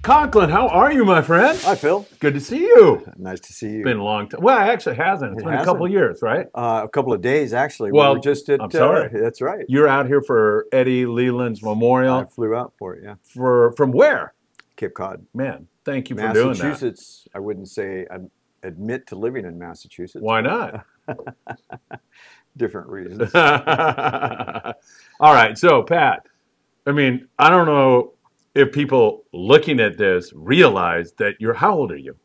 Conklin, how are you, my friend? Hi, Phil. Good to see you. Nice to see you. It's been a long time. Well, it actually hasn't. It's been a couple of years, right? A couple of days, actually. Well, we were just at, I'm sorry. That's right. You're out here for Eddie Leland's memorial. I flew out for it, yeah. From where? Cape Cod. Man, thank you for doing that. Massachusetts, I wouldn't say I'd admit to living in Massachusetts. Why not? Different reasons. All right, so Pat, I mean, I don't know if people looking at this realize that how old are you?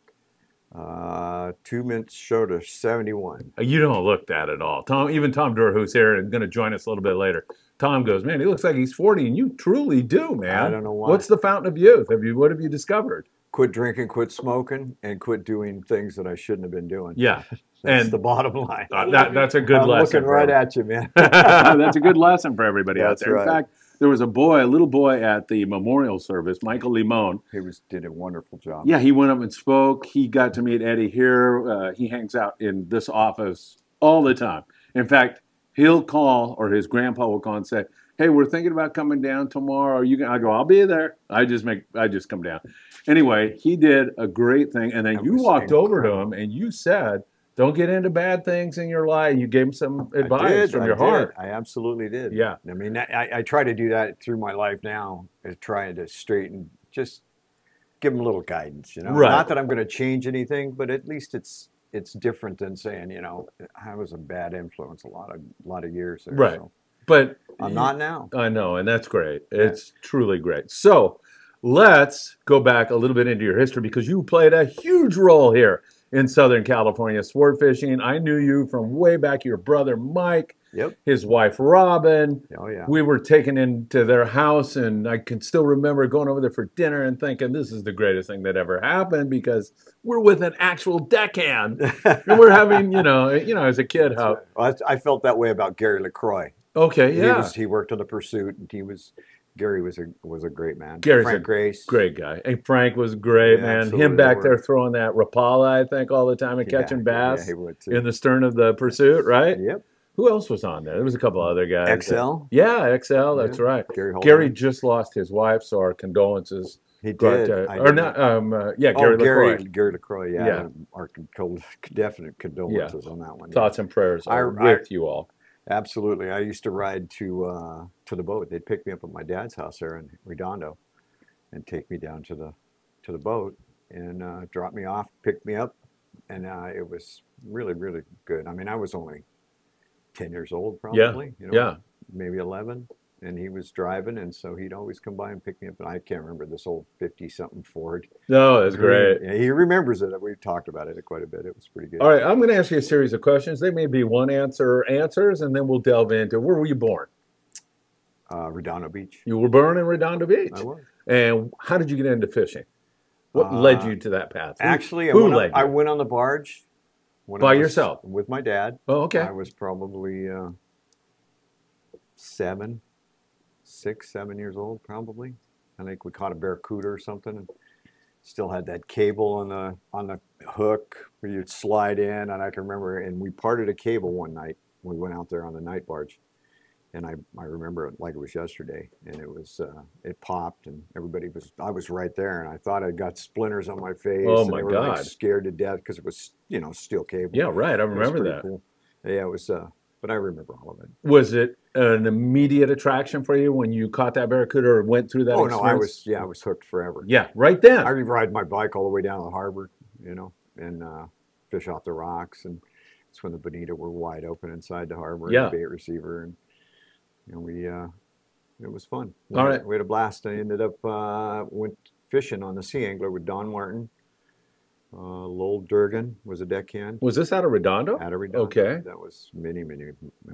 2 minutes short of 71. You don't look that at all. Even Tom Durr, who's here and going to join us a little bit later, Tom goes, man, he looks like he's 40, and you truly do, man. I don't know why. What's the fountain of youth? What have you discovered? Quit drinking, quit smoking, and quit doing things that I shouldn't have been doing. Yeah. That's the bottom line. That's a good I'm lesson. Looking right at you, man. That's a good lesson for everybody out there. Right. In fact, there was a little boy at the memorial service, Michael Limon. He did a wonderful job. Yeah, he went up and spoke. He got to meet Eddie here. He hangs out in this office all the time. In fact, he'll call, or his grandpa will call and say, hey, we're thinking about coming down tomorrow. Are you gonna? I go, I'll be there. I just come down. Anyway, he did a great thing. And then you walked over to him and you said, don't get into bad things in your life. You gave him some advice from your heart. I absolutely did. Yeah. I mean, I try to do that through my life now, is trying to straighten, just give them a little guidance, you know. Right. Not that I'm going to change anything, but at least it's different than saying, you know, I was a bad influence a lot of years there. Right. So But I'm not now. I know, and that's great. It's truly great. So let's go back a little bit into your history, because you played a huge role here in Southern California, sport fishing. I knew you from way back, your brother Mike, his wife Robin. Oh, yeah. We were taken into their house, and I can still remember going over there for dinner and thinking, this is the greatest thing that ever happened, because we're with an actual deckhand. And we're having, you know, as a kid, how... Well, I felt that way about Gary LaCroix. Okay, yeah. He worked on the Pursuit, and Gary was a great man. Gary's Frank Grace, great guy. And Frank was great, man. Absolutely. Him back there throwing that Rapala, I think, all the time and catching bass he would too. in the stern of the Pursuit, right? Yep. Who else was on there? There was a couple other guys. XL? Yeah, XL, that's right. Gary just lost his wife, so our condolences. He did. Gary LaCroix. Gary LaCroix, yeah. Our definite condolences on that one. Thoughts and prayers are with you all. Absolutely. I used to ride to the boat. They'd pick me up at my dad's house there in Redondo and take me down to the boat and drop me off, pick me up, and it was really, really good. I mean, I was only 10 years old probably, maybe 11, and he was driving, and so he'd always come by and pick me up, and I can't remember this old 50-something Ford. No, that's great. Yeah, he remembers it. We've talked about it quite a bit. It was pretty good. All right, I'm going to ask you a series of questions. They may be one answer answers, and then we'll delve into where were you born? Redondo Beach. You were born in Redondo Beach. I was. And how did you get into fishing? What led you to that path? Actually, I I went on the barge. By yourself? With my dad. Oh, okay. I was probably 6, 7 years old, probably. I think we caught a barracuda or something, and still had that cable on the hook where you'd slide in. And I can remember, and we parted a cable one night. We went out there on the night barge, and I remember it like it was yesterday. And it popped, and I was right there, and I thought I got splinters on my face. Oh and my they were God! Like scared to death because it was steel cable. Yeah, right. I remember that. Cool. Yeah, it was. But I remember all of it. Was it an immediate attraction for you when you caught that barracuda or went through that? Oh no, I was hooked forever. Yeah, right then. I would ride my bike all the way down to the harbor, and fish off the rocks, and it's when the bonita were wide open inside the harbor. Yeah. And the bait receiver, and it was fun. All right, we had a blast. I ended up went fishing on the Sea Angler with Don Martin. Lowell Durgan was a deckhand. Was this out of Redondo? Out of Redondo. Okay. That was many.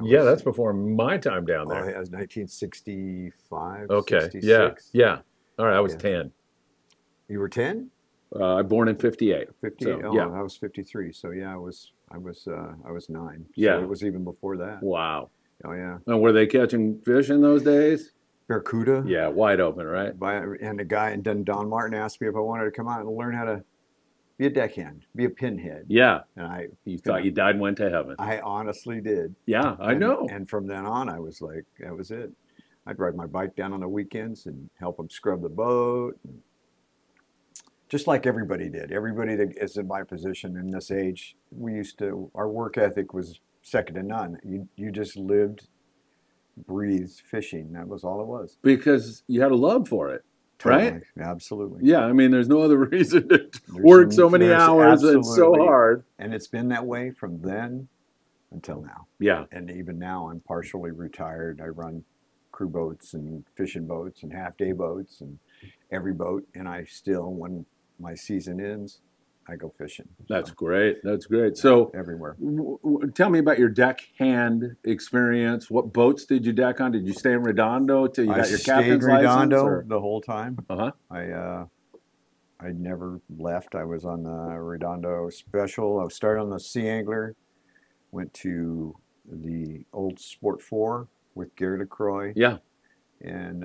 Yeah, that's before my time down there. Oh, it was 1965. Okay. 66. Yeah. All right, I was 10. You were 10? I born in 58. 50. So, oh, yeah. I was 53. So yeah, I was 9. Yeah. So it was even before that. Wow. Oh yeah. And were they catching fish in those days? Barracuda. Yeah, wide open, right? And the guy, and then Don Martin asked me if I wanted to come out and learn how to be a deckhand, be a pinhead. Yeah. And you thought you died and went to heaven. I honestly did. Yeah, I know. And from then on, I was like, that was it. I'd ride my bike down on the weekends and help them scrub the boat. just like everybody did. Everybody that is in my position in this age, our work ethic was second to none. You just lived, breathed fishing. That was all it was. Because you had a love for it, Totally. right? Absolutely. Yeah, I mean, there's no other reason to work so many hours and so hard. And it's been that way from then until now. Yeah. And even now, I'm partially retired. I run crew boats and fishing boats and half-day boats and every boat. And I still, when my season ends, I go fishing. That's great. That's great. So everywhere. Tell me about your deckhand experience. What boats did you deck on? Did you stay in Redondo till you got your captain's license? I stayed Redondo the whole time. Uh-huh. I never left. I was on the Redondo Special. I started on the Sea Angler, went to the old Sport 4 with Gary LaCroix. Yeah. And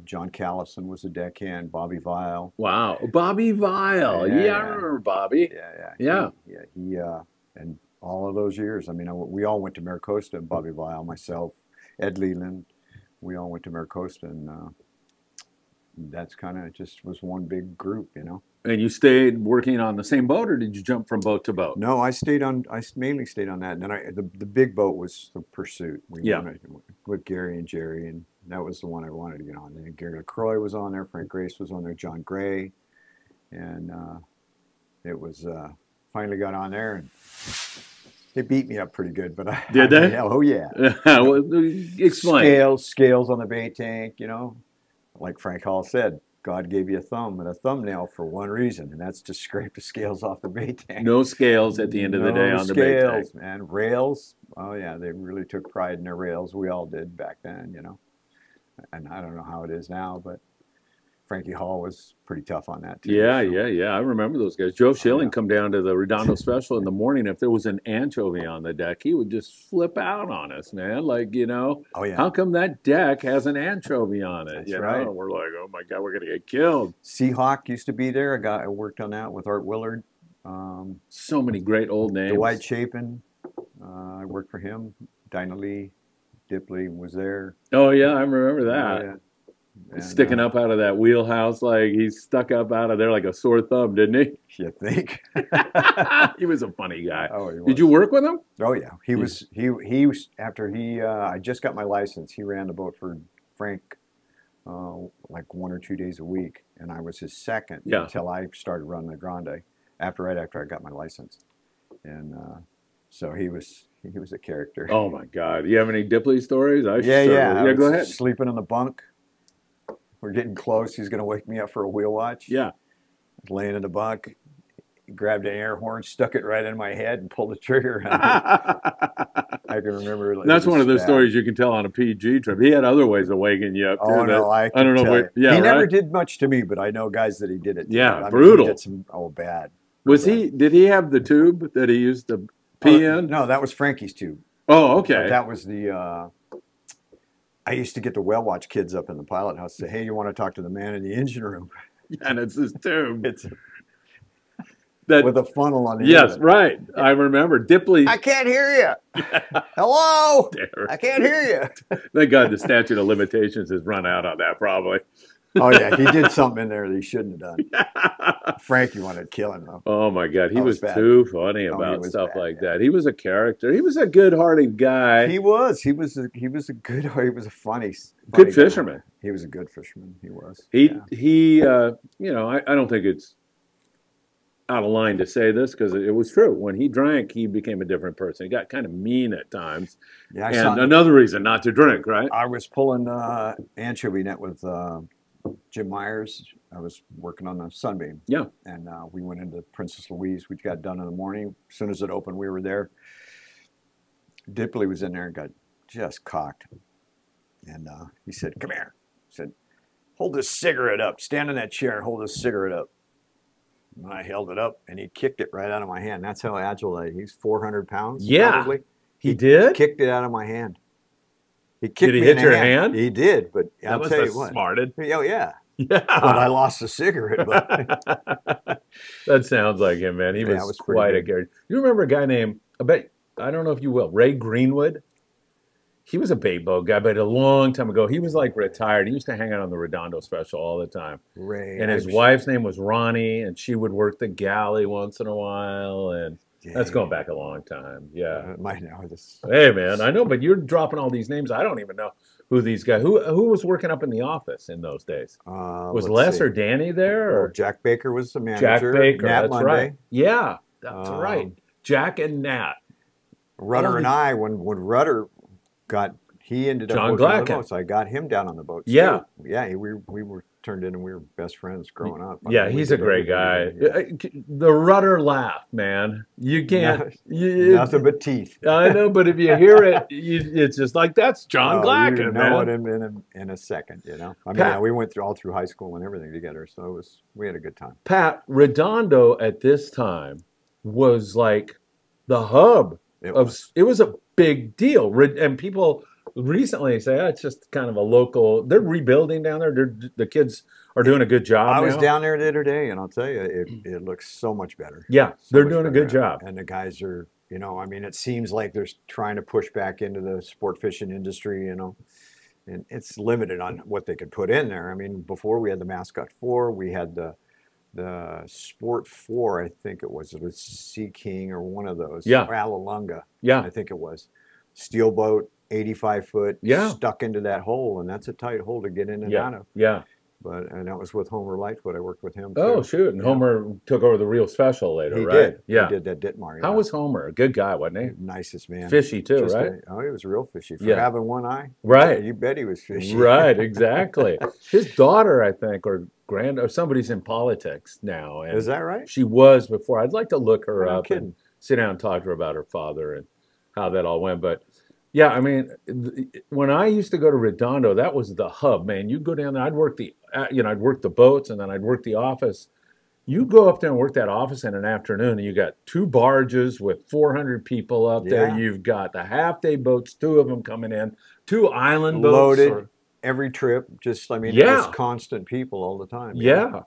John Callison was a deckhand, Bobby Vile. Wow. Bobby Vile. Yeah, I remember Bobby. Yeah. He and all of those years, I mean, we all went to Maricosta, Bobby Vile, myself, Ed Leland, we all went to Maricosta, and that's kind of just was one big group, you know. And you stayed working on the same boat, or did you jump from boat to boat? No, I mainly stayed on that. And then the big boat was the Pursuit. We wanted with Gary and Jerry, and that was the one I wanted to get on. And Gary LaCroix was on there, Frank Grace was on there, John Gray. And it was, finally got on there, and they beat me up pretty good. But Did they? Oh, yeah. Well, explain. Scales on the bait tank, you know. Like Frank Hall said, God gave you a thumb and a thumbnail for one reason, and that's to scrape the scales off the bait tank. No scales at the end of the day on the bait tank. And rails, oh yeah, they really took pride in their rails. We all did back then, you know. And I don't know how it is now, but Frankie Hall was pretty tough on that too. Yeah. I remember those guys. Joe Schilling come down to the Redondo Special in the morning. If there was an anchovy on the deck, he would just flip out on us, man. Like, you know, how come that deck has an anchovy on it? That's right. We're like, oh my God, we're going to get killed. Seahawk used to be there. I worked on that with Art Willard. So many great old names. Dwight Chapin, I worked for him. Dinah Lee Dipley was there. Oh yeah, I remember that. Yeah. And, sticking up out of that wheelhouse, like he stuck up out of there like a sore thumb, didn't he? You think? He was a funny guy. Oh, he was. Did you work with him? Oh yeah, he was. He was after I just got my license. He ran the boat for Frank, like 1 or 2 days a week, and I was his second until I started running the Grande. Right after I got my license, and so he was a character. Oh my God! You have any Dipley stories? Yeah. Go ahead. Sleeping in the bunk. We're getting close. He's going to wake me up for a wheel watch. Yeah. Laying in the bunk, grabbed an air horn, stuck it right in my head, and pulled the trigger. I can remember. Like, that's one of those stories you can tell on a PG trip. He had other ways of waking you up. Too, oh no, I don't know. He never did much to me, but I know guys that he did it to. Yeah, brutal. He did some bad. Did he have the tube that he used to pee in? No, that was Frankie's tube. Oh, okay. But that was the. I used to get the whale watch kids up in the pilot house and say, "Hey, you want to talk to the man in the engine room?" And it's this tube. It's with a funnel on the end. Yes, right. I remember Dipley. I can't hear you. Hello. I can't hear you. Thank God the statute of limitations has run out on that, probably. Oh yeah, he did something in there that he shouldn't have done. Frankie wanted to kill him though. Oh my God, he was too funny about stuff like that. He was a character. He was a good-hearted guy. He was. He was a funny good fisherman. Guy. He was a good fisherman. He was. He you know, I don't think it's out of line to say this because it was true. When he drank, he became a different person. He got kind of mean at times. Yeah, and another reason not to drink, right? I was pulling anchovy net with Jim Myers. I was working on the Sunbeam. Yeah. And we went into Princess Louise. We got done in the morning. As soon as it opened, we were there. Dipley was in there and got just cocked. And he said, "Come here." He said, "Hold this cigarette up. Stand in that chair and hold this cigarette up." And I held it up, and he kicked it right out of my hand. That's how agile he's 400 pounds. Yeah. Probably. He did? Kicked it out of my hand. Did he hit your hand? He did, but I'll tell you what. Smarted. Oh, yeah. Yeah. But I lost the cigarette. But that sounds like him, man. He was quite a character. You remember a guy named, I don't know if you will, Ray Greenwood? he was a bait boat guy, but a long time ago. He was like retired. He used to hang out on the Redondo Special all the time. Ray. And his wife's name was Ronnie, and she would work the galley once in a while. And that's going back a long time. Yeah. Might know this. Hey, man, I know, but you're dropping all these names. I don't even know who these guys. Who was working up in the office in those days? Was Les or Danny there? Or Jack Baker was the manager. Jack Baker. Nat that's Monday. right. Yeah, that's right. Jack and Nat. Rudder and I, when Rudder got, he ended up John working on the Glacken. boat, so I got him down on the boat. Yeah. Too. Yeah, we were turned in and we were best friends growing up. Yeah, he's a great guy. Yeah. The Rudder laugh, man. You can't. Nothing but teeth. I know, but if you hear it, it's just like, that's John Glacken, you man. know it in a second, you know. I mean, we went all through high school and everything together, so we had a good time. Pat, Redondo at this time was like the hub. It was a big deal, and people recently say, oh, it's just kind of a local. They're rebuilding down there. The kids are doing a good job. I was down there the other day, and I'll tell you, it looks so much better. Yeah, they're doing a good job. And the guys are, you know, I mean, it seems like they're trying to push back into the sport fishing industry, you know, and it's limited on what they could put in there. I mean, before we had the Mascot 4, we had the Sport 4, I think it was Sea King or one of those. Yeah. Alalunga. Yeah. I think it was. Steel boat, 85 foot, stuck into that hole, and that's a tight hole to get in and out of. Yeah. And that was with Homer Lightfoot. I worked with him too. Oh, shoot. And Homer took over the Real Special later, he right? Did. Yeah. He did that Ditmar. How was Homer? A good guy, wasn't he? Nicest man. Fishy too, right? He was real fishy. For having one eye. Right. You bet he was fishy. Right, exactly. His daughter, I think, or somebody's in politics now. And is that right? She was before. I'd like to look her up kidding. and sit down and talk to her about her father and how that all went. But yeah, I mean, when I used to go to Redondo, that was the hub, man. You go down there, I'd work the boats, and then I'd work the office. You go up there and work that office in an afternoon, and you got 2 barges with 400 people up there. You've got the half-day boats, 2 of them coming in, 2 island boats. Loaded every trip. Just, I mean, it was constant people all the time. Yeah.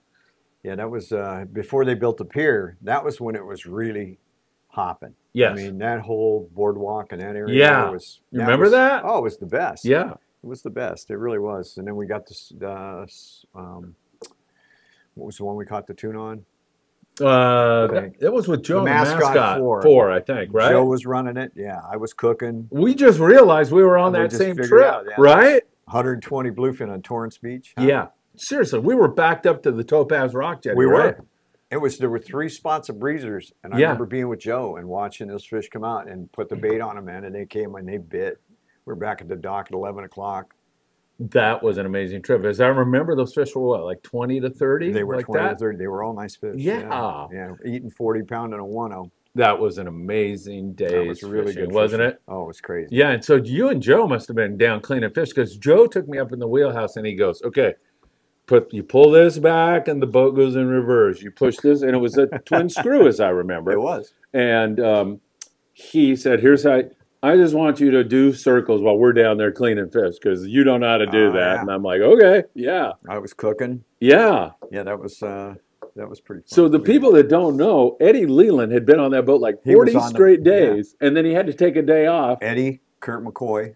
Yeah, that was, before they built the pier, that was when it was really hopping. Yes. I mean, that whole boardwalk and that area was... You remember that? Oh, it was the best. Yeah. It was the best. It really was. And then we got this, what was the one we caught the tune on? It was with Joe, the Mascot 4, I think, right? Joe was running it. Yeah, I was cooking. We just realized we were on that same trip, right? 120 bluefin on Torrance Beach. Huh? Yeah. Seriously, we were backed up to the Topaz Rock Jetty. We were. Right? There were 3 spots of breezers, and I remember being with Joe and watching those fish come out and put the bait on them, man, and they came and they bit. We were back at the dock at 11 o'clock. That was an amazing trip. As I remember, those fish were what, like 20 to 30? They were like 20 that? to 30. They were all nice fish. Yeah. Yeah. Eating 40-pound and a 1-0. That was an amazing day. That was really fishing, good, wasn't it? Oh, it was crazy. Yeah, and so you and Joe must have been down cleaning fish, because Joe took me up in the wheelhouse and he goes, okay, you pull this back and the boat goes in reverse. You push this, and it was a twin screw, as I remember. It was. And he said, here's how, I just want you to do circles while we're down there cleaning fish, because you don't know how to do that. Yeah. And I'm like, okay, yeah. I was cooking. Yeah. Yeah, that was pretty fun. So the people that don't know, Eddie Leland had been on that boat like 40 straight days, and then he had to take a day off. Eddie, Kurt McCoy,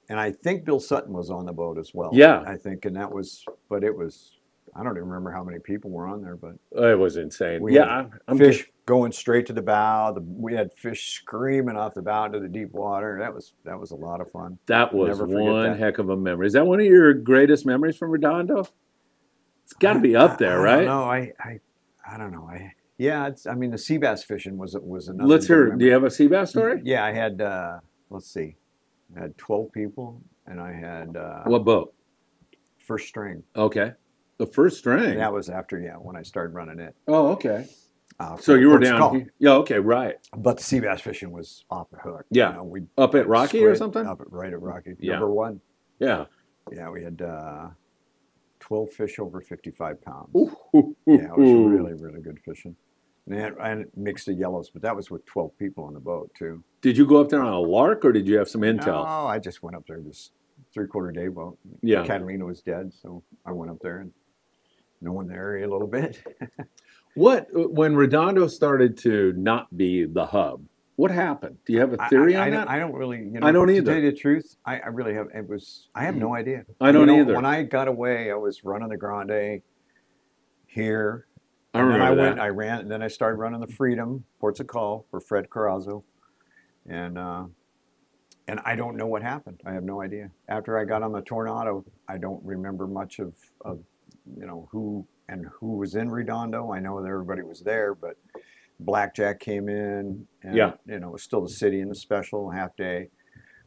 and I think Bill Sutton was on the boat as well. Yeah. I think, and that was, but it was, I don't even remember how many people were on there, but it was insane. We had fish going straight to the bow. We had fish screaming off the bow into the deep water. That was a lot of fun. That was one heck of a memory. Is that one of your greatest memories from Redondo? It's got to be up there, right? No, I don't know. I mean, the sea bass fishing was another. Let's hear. Do you have a sea bass story? Yeah, I had. Let's see, I had 12 people, and I had. What boat? First string. Okay, the first string. And that was after when I started running it. Oh, okay. So you were down here. Yeah, okay, right. But the sea bass fishing was off the hook. Yeah, we up at Rocky or something. Right at Rocky. Yeah. Number 1. Yeah. Yeah, we had 12 fish over 55 pounds. Ooh. Yeah, it was really, really good fishing. And I mixed the yellows, but that was with 12 people on the boat too. Did you go up there on a lark, or did you have some intel? No, I just went up there, just 3/4 day boat. Yeah. Catalina was dead, so I went up there and knowing the area a little bit. When Redondo started to not be the hub, What happened? Do you have a theory on that? I don't really, you know, I don't to either. tell you the truth, I really have, I have no idea. I don't You know, either. When I got away, I was running the Grande here. I And then remember that. I ran, and then I started running the Freedom, Ports of Call for Fred Carrazzo. And I don't know what happened. I have no idea. After I got on the Tornado, I don't remember much of you know, who was in Redondo. I know that everybody was there, but Blackjack came in, and Yeah. you know, it was still the city in the special half day,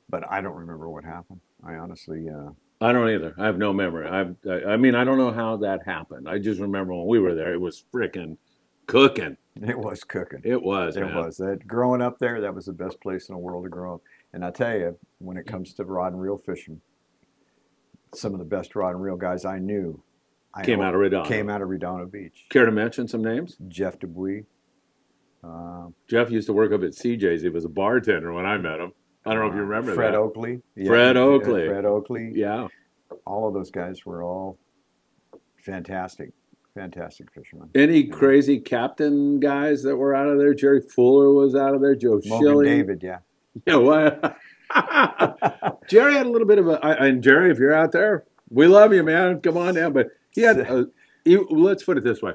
but I don't remember what happened. I honestly, I don't either. I have no memory. I mean, I don't know how that happened. I just remember when we were there, it was freaking cooking. it was cooking. It was, It man. was that growing up there. That was the best place in the world to grow up. And I tell you, when it comes to rod and reel fishing, some of the best rod and reel guys I knew Came out of Redondo. Came out of Redondo Beach. Care to mention some names? Jeff Dubuis. Jeff used to work up at CJ's. He was a bartender when I met him. I don't know if you remember Fred that. Oakley. Yeah, Fred Oakley. Fred Oakley. Yeah. All of those guys were all fantastic fishermen. Any crazy captain guys that were out of there? Jerry Fuller was out of there. Joe Morgan Schilling. David, yeah. Yeah, what? Jerry had a little bit of a, and Jerry, if you're out there, we love you, man. Come on down. But he had, let's put it this way.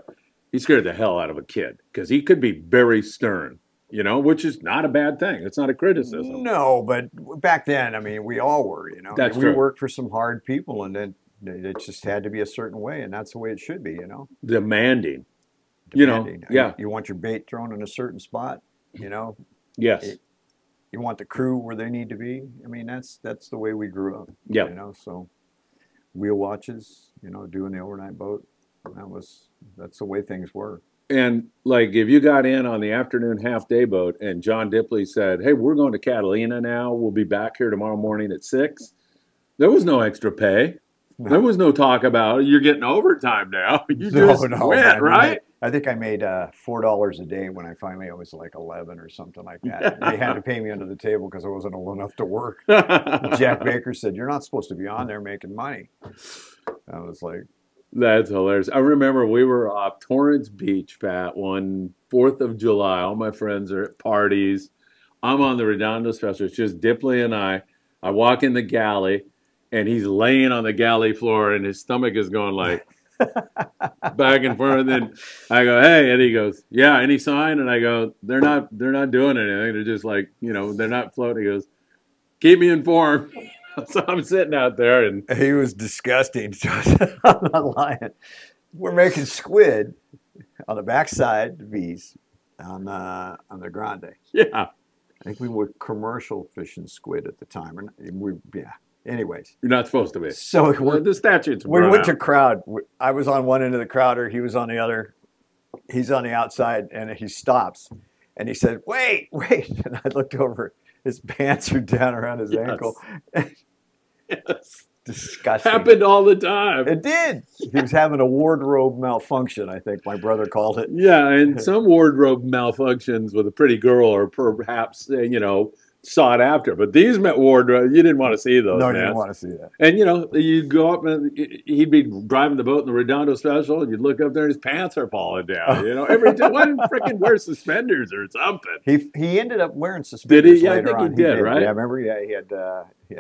He scared the hell out of a kid because he could be very stern, you know, which is not a bad thing. It's not a criticism. No, but back then, I mean, we all were, you know. That's we true. worked for some hard people, and then it just had to be a certain way, and that's the way it should be, you know. Demanding. You know, yeah. You want your bait thrown in a certain spot, you know. Yes. You want the crew where they need to be. I mean, that's the way we grew up. Yeah. You know, so wheel watches, you know, doing the overnight boat. That's the way things were. And like if you got in on the afternoon half day boat and John Dipley said, "Hey, we're going to Catalina now. We'll be back here tomorrow morning at 6." There was no extra pay. No. There was no talk about you're getting overtime now. You just went, right? I think I made $4 a day when I was like 11 or something like that. They had to pay me under the table because I wasn't old enough to work. Jack Baker said, "You're not supposed to be on there making money." I was like, that's hilarious. I remember we were off Torrance Beach, Pat, one 4th of July. All my friends are at parties. I'm on the Redondo Special. It's just Dipley and I. I walk in the galley, and he's laying on the galley floor, and his stomach is going like back and forth. And then I go, "Hey," and he goes, "Yeah, any sign?" And I go, They're not doing anything. They're just like, you know, they're not floating." He goes, "Keep me informed." So I'm sitting out there, and he was disgusting. I'm not lying. We're making squid on the backside, the V's, on the Grande. Yeah, I think we were commercial fishing squid at the time. Anyways, you're not supposed to be. So the statutes. We went to crowd. I was on one end of the crowder. He was on the other. He's on the outside, and he stops, and he said, "Wait!" And I looked over. His pants are down around his ankle. Yes. Disgusting. Happened all the time. It did. He was having a wardrobe malfunction, I think my brother called it. Yeah, and some wardrobe malfunctions with a pretty girl are perhaps, you know, sought after. But these wardrobe, you didn't want to see those. No, man. You didn't want to see that. And, you know, you go up and he'd be driving the boat in the Redondo Special, and you'd look up there and his pants are falling down. You know, every time, why didn't freaking wear suspenders or something? He ended up wearing suspenders. Did he? Yeah, I think he did, right? Yeah, I remember. Yeah,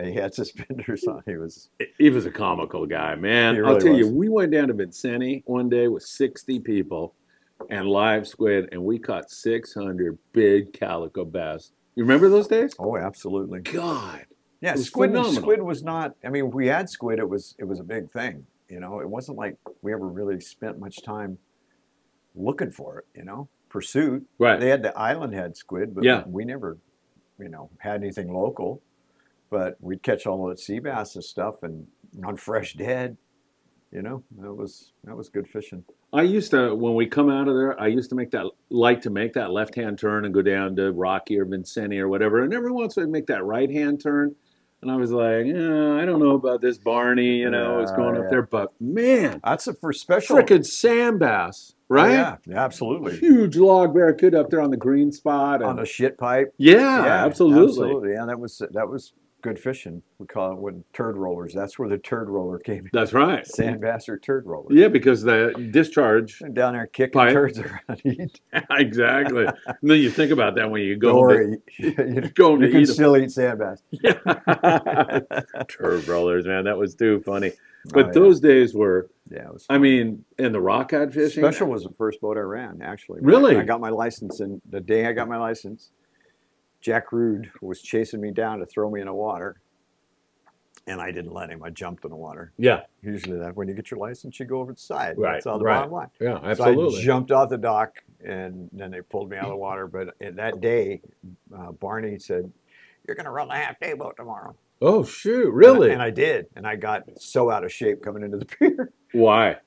he had suspenders on. He was a comical guy, man. Really I'll tell you, was. we went down to Vincenti one day with 60 people and live squid, and we caught 600 big calico bass. You remember those days? Oh, absolutely. God. Yeah, squid was not. I mean, we had squid. It was a big thing. You know, it wasn't like we ever really spent much time looking for it. You know, pursuit. Right. They had the island had squid, but we never, you know, had anything local. But we'd catch all of the sea bass and stuff, and on fresh dead. You know, that was good fishing. I used to, when we come out of there, I used to make that left-hand turn and go down to Rocky or Vincenti or whatever. And every once in a while I'd make that right-hand turn. And I was like, I don't know about this Barney, you know, it's going up there. But, man. That's for special. Frickin' sand bass, right? Yeah, absolutely. Huge log barracuda up there on the green spot. On the shit pipe. Yeah, absolutely. Yeah, that was good fishing. We call it when turd rollers. That's where the turd roller came in. That's right. Sand bass or turd rollers. Yeah, because the discharge. And down there kicking Pipe. turds around. Exactly. And then you think about that when you go Don't home worry. go home to You can eat still eat sand bass. Yeah. Turd rollers, man. That was too funny. But yeah. those days were, Yeah, it was I mean, and the rockhead fishing. Special was the first boat I ran, actually. Really? I got my license, and the day I got my license, Jack Rude was chasing me down to throw me in the water, and I didn't let him. I jumped in the water. Yeah. Usually that when you get your license, you go over the side. Right. That's all the right. bottom line. Yeah, absolutely. So I jumped off the dock, and then they pulled me out of the water. But that day, Barney said, "You're going to run the half-day boat tomorrow." Oh, shoot. Really? And I did. And I got so out of shape coming into the pier. Why?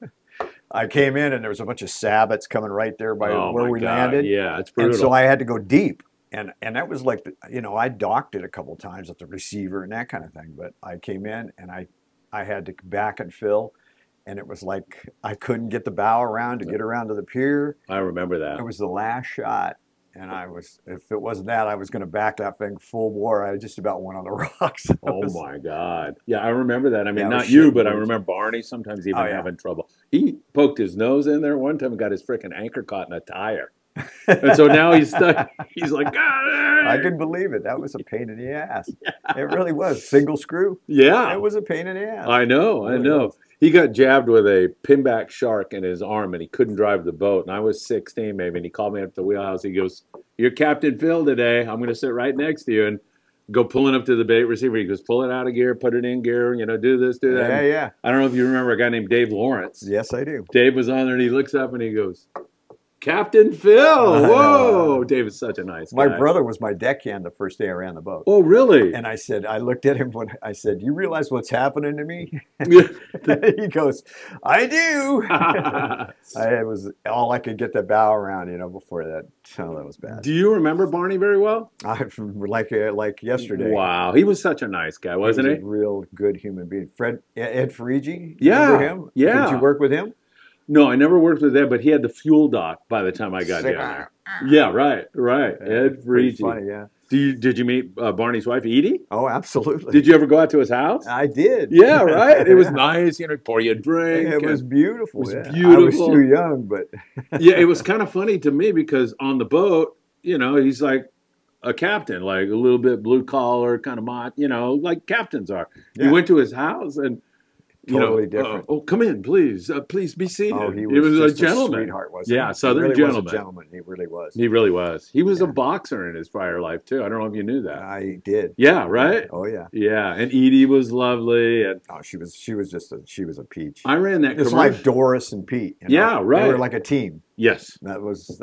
I came in, and there was a bunch of sabots coming right there by where we God. landed. Yeah, it's brutal. And so I had to go deep. And that was like, I docked it a couple times at the receiver and that kind of thing. But I came in, and I had to back and fill. And it was like I couldn't get the bow around to get around to the pier. I remember that. It was the last shot. And if it wasn't that, I was going to back that thing full bore. I just about went on the rocks. My God. Yeah, I remember that. I mean, Yeah, not you, but I shit. remember Barney sometimes even Oh, yeah. having trouble. He poked his nose in there one time and got his freaking anchor caught in a tire. And so now he's stuck. He's like, God. I can believe it. That was a pain in the ass. It really was. Single screw. Yeah. It was a pain in the ass. I know. I know. He got jabbed with a pinback shark in his arm, and he couldn't drive the boat. And I was 16 maybe, and he called me up to the wheelhouse. He goes, "You're Captain Phil today. I'm going to sit right next to you." And go pulling up to the bait receiver. He goes, "Pull it out of gear, put it in gear, do this, do that." Yeah. I don't know if you remember a guy named Dave Lawrence. Yes, I do. Dave was on there, and he looks up, and he goes, "Captain Phil." Whoa. Dave is such a nice guy. My brother was my deckhand the first day I ran the boat. Oh, really? And I looked at him when I said, "You realize what's happening to me?" He goes, "I do." It was all I could get the bow around, before that. So that was bad. Do you remember Barney very well? Like yesterday. Wow. He was such a nice guy, wasn't he? A real good human being. Ed Ferrigi, yeah. remember him? Yeah. Did you work with him? No, I never worked with Ed, but he had the fuel dock by the time I got down there. Yeah, right. Ed Ferigi. Funny, yeah. Did you meet Barney's wife, Edie? Oh, absolutely. Did you ever go out to his house? I did. Yeah, right. It was nice. Pour you a drink. It was beautiful. It was beautiful. I was too young, but yeah, it was kind of funny to me because on the boat, he's like a captain, like a little bit blue collar kind of like captains are. Yeah. You went to his house and. Totally different. Come in, please. Please be seated. Oh, he was just a gentleman. Sweetheart, wasn't he? Yeah, Southern really gentleman. Was a gentleman. He really was. He really was. He was a boxer in his prior life too. I don't know if you knew that. I did. Yeah, right. Oh yeah. Yeah, and Edie was lovely, and she was a peach. I ran that. It's like Doris and Pete. Yeah, right. They were like a team. Yes. That was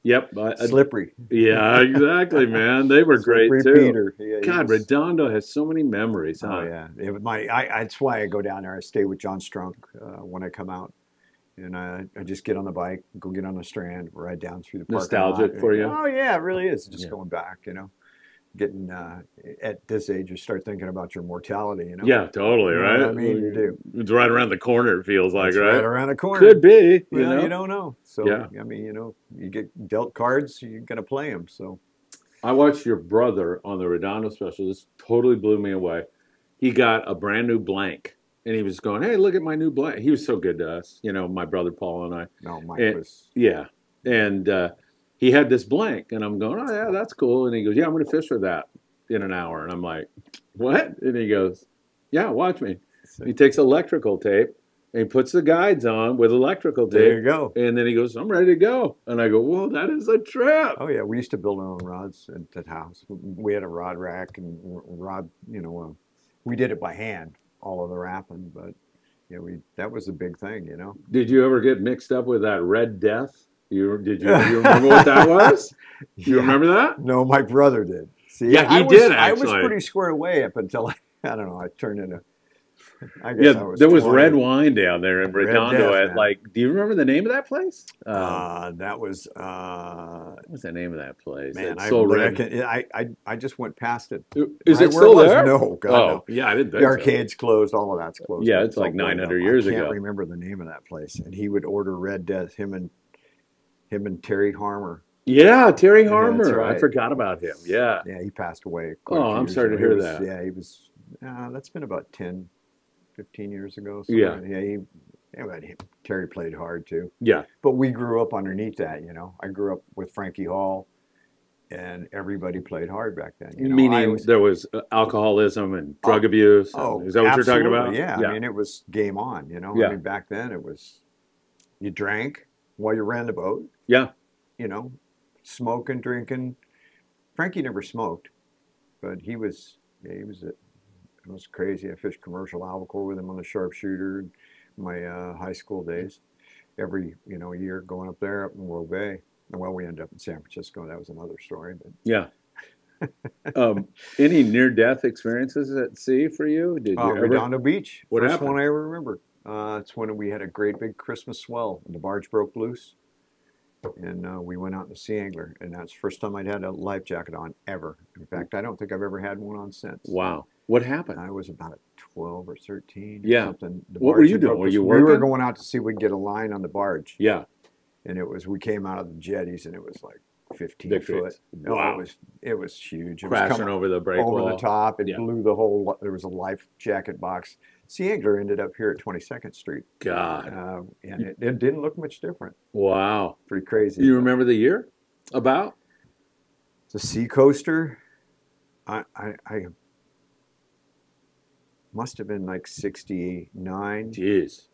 Yep. Slippery. Yeah, exactly, man. They were great too. Peter. Yeah, God, Redondo has so many memories. Huh? Oh yeah. That's why I go down there. I stay with John Strunk when I come out, and I just get on the bike, go get on the Strand, ride down through the parking Nostalgic lot. for you? Oh yeah, it really is. Just going back, Getting at this age, you start thinking about your mortality. Yeah, totally, right. I mean, you do. It's right around the corner. It feels like, it's right around the corner. Could be. You don't know. So yeah. I mean, you get dealt cards, you got to play them. So I watched your brother on the Redondo special. This totally blew me away. He got a brand new blank, and he was going, "Hey, look at my new blank." He was so good to us, my brother Paul and I. No, Mike was. Yeah, and he had this blank, and I'm going, "Oh yeah, that's cool." And he goes, "Yeah, I'm going to fish with that in an hour." And I'm like, "What?" And he goes, "Yeah, watch me." He takes electrical tape and he puts the guides on with electrical tape. There you go. And then he goes, "I'm ready to go." And I go, "Whoa, that is a trip." Oh yeah, we used to build our own rods at that house. We had a rod rack and rod. We did it by hand, all of the wrapping, but that was a big thing. Did you ever get mixed up with that Red Death? You remember what that was? You remember that? No, my brother did. See, yeah, he did actually. I was pretty squared away up until I don't know. I turned into. I guess there was red wine down there in Redondo. Death, do you remember the name of that place? That was. What's the name of that place? Man, red. I just went past it. Is it still there? No, God, no. Yeah, I didn't think the arcade's closed. All of that's closed. Yeah, it's like 900 years ago. I can't remember the name of that place. And he would order Red Death. Him and Terry Harmer. Yeah, Terry Yeah, that's Harmer. I right. forgot about him. Yeah. Yeah, he passed away quite a Oh, few I'm years sorry ago. to hear He was, that. yeah, he was, that's been about 10, 15 years ago, Yeah. somewhere. Yeah, Terry played hard too. Yeah. But we grew up underneath that, you know. I grew up with Frankie Hall, and everybody played hard back then. You know, I Meaning was, there was alcoholism and drug oh, abuse. And oh, is that what you're talking absolutely, about? yeah. I Yeah. mean, it was game on, you know. I Yeah. mean, back then it was, you drank while you ran the boat, Yeah. you know, smoking, drinking. Frankie never smoked, but yeah, it was crazy. I fished commercial albacore with him on the sharpshooter in my high school days. Every year going up there up in World Bay. Well, we ended up in San Francisco. That was another story. But Yeah. Any near-death experiences at sea for you? Did you ever? Redondo Beach, What first happened? one I ever remember. It's when we had a great big Christmas swell and the barge broke loose, and we went out in the Sea Angler, and that's the first time I'd had a life jacket on ever. In fact, I don't think I've ever had one on since. Wow. What happened? I was about 12 or 13 or Yeah. something. The What were barge you had doing? broke Were loose. you We were working? going out to see if we could get a line on the barge. Yeah. And we came out of the jetties, and it was like 15 Big foot. fish. No, Wow. it was huge. It was Crashing coming over the break over wall. the top. It Yeah. blew the whole. There was a life jacket box. Sea Angler ended up here at 22nd Street, God. and it didn't look much different. Wow. Pretty crazy. You remember the year? About? The Sea Coaster? I must have been like 69. Jeez.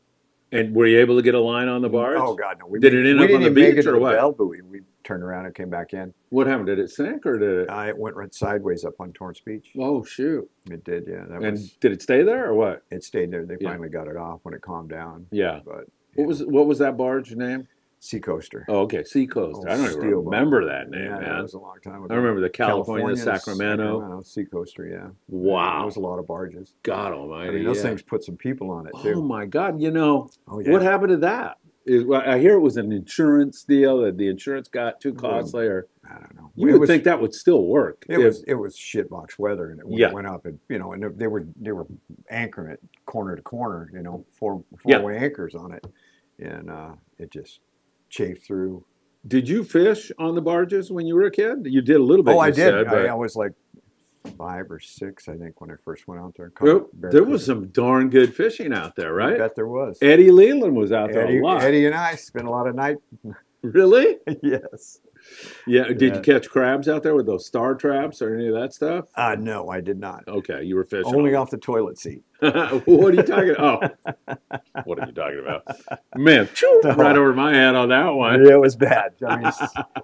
And were you able to get a line on the barge? Oh God, no! Did it end up on the didn't even make beach it to or the what? bell buoy. We turned around and came back in. What happened? Did it sink or did it? It went right sideways up on Torrance Beach. Oh, shoot. It did, yeah. And did it stay there or what? It stayed there. They Yeah. finally got it off when it calmed down. Yeah. But What was that barge name? Sea Coaster. Oh, okay. Sea Coaster. I don't even Steel boat. remember that name, Yeah, that man. was a long time ago. I remember the California, Sacramento. Sea Coaster, yeah. Wow. There was a lot of barges. God almighty. I mean, those yeah. things put some people on it Oh, too. my God. Oh, yeah. What happened to that? Well, I hear it was an insurance deal that the insurance got too costly, or I don't know. you would think that would still work. It was shitbox weather, and when Yeah. it went up, and they were anchoring it corner to corner, four Yeah. way anchors on it, and it just chafed through. Did you fish on the barges when you were a kid? You did a little bit. Oh, I you did. said, but I was like 5 or 6, I think, when I first went out there. there was some darn good fishing out there, I right? bet there was. Eddie Leland was out there a lot. Eddie and I spent a lot of night. Really? Yes. Yeah. Did Yeah. you catch crabs out there with those star traps or any of that stuff? No, I did not. Okay, you were fishing. Only off the toilet seat. What are you talking? Oh, what are you talking about, man? Phew, right over my head on that one. Yeah, it was bad. I mean,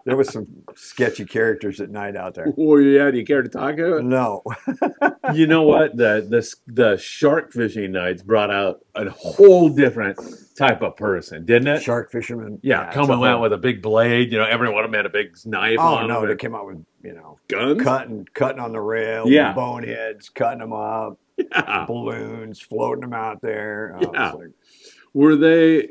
there was some sketchy characters at night out there. Oh yeah, do you care to talk about it? No. You know what? The shark fishing nights brought out a whole different type of person, didn't it? Shark fishermen. Yeah, coming out with a big blade. Every one of them had a big knife Oh on no, them. they came out with Guns. cutting on the rail. Yeah. Boneheads, cutting them up. Yeah. Balloons, floating them out there. Yeah. It's like, Were they,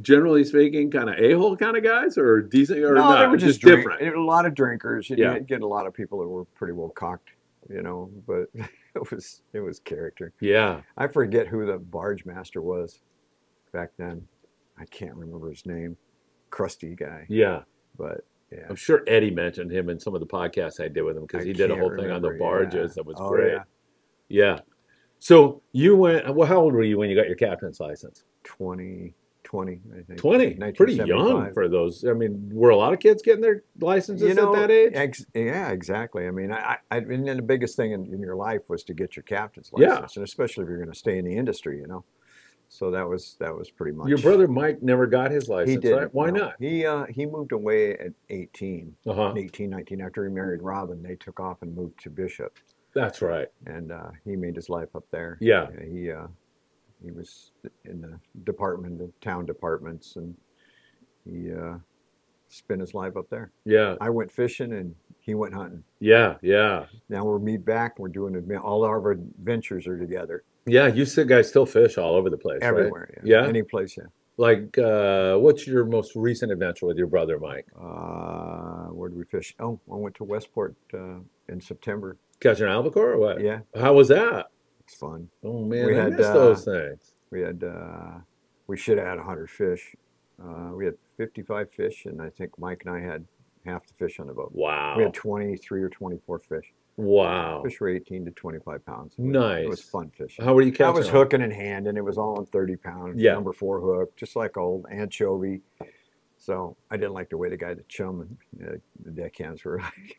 generally speaking, kind of a-hole kind of guys, or decent, or no, not? they were just different. A lot of drinkers. Yeah. You'd get a lot of people that were pretty well cocked, but it was character. Yeah. I forget who the barge master was back then. I can't remember his name. Crusty guy. Yeah. But yeah. I'm sure Eddie mentioned him in some of the podcasts I did with him because he did a whole thing on the barges. That was great. Yeah. Yeah. So you went, well, how old were you when you got your captain's license? 20, I think. 20. Pretty young for those. I mean, were a lot of kids getting their licenses at that age? Yeah, exactly. I mean, and then the biggest thing in your life was to get your captain's license, and especially if you're going to stay in the industry, So that was pretty much. Your brother Mike never got his license, He did. right? Why not? He moved away at 18, Uh-huh. 18, 19. After he married Robin, they took off and moved to Bishop. That's right. And he made his life up there. Yeah. He was in the town departments, and he spent his life up there. Yeah. I went fishing, and he went hunting. Yeah. Yeah. Now we'll meet back. We're doing all our adventures are together. Yeah. You guys still fish all over the place, Everywhere. right? Yeah. Any place, yeah. Like, what's your most recent adventure with your brother Mike? Where did we fish? Oh, I went to Westport in September. Catching albacore or what? Yeah. How was that? It's fun. Oh man, I miss those things. We should have had 100 fish. We had 55 fish, and I think Mike and I had half the fish on the boat. Wow. We had 23 or 24 fish. Wow. Fish were 18 to 25 pounds. Nice. It was fun fishing. How were you catching? I was hooking in hand, and it was all on 30-pound number 4 hook, just like old anchovy. So I didn't like the way the guy, the chum, and the deckhands were like.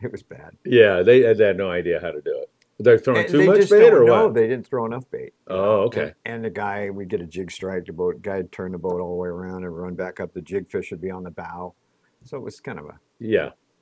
It was bad. Yeah, they had no idea how to do it. They're throwing too much bait, or what? No, they didn't throw enough bait. Oh, okay. And the guy, we'd get a jig strike, the boat guy'd turn the boat all the way around and run back up. The jig fish would be on the bow. So it was kind of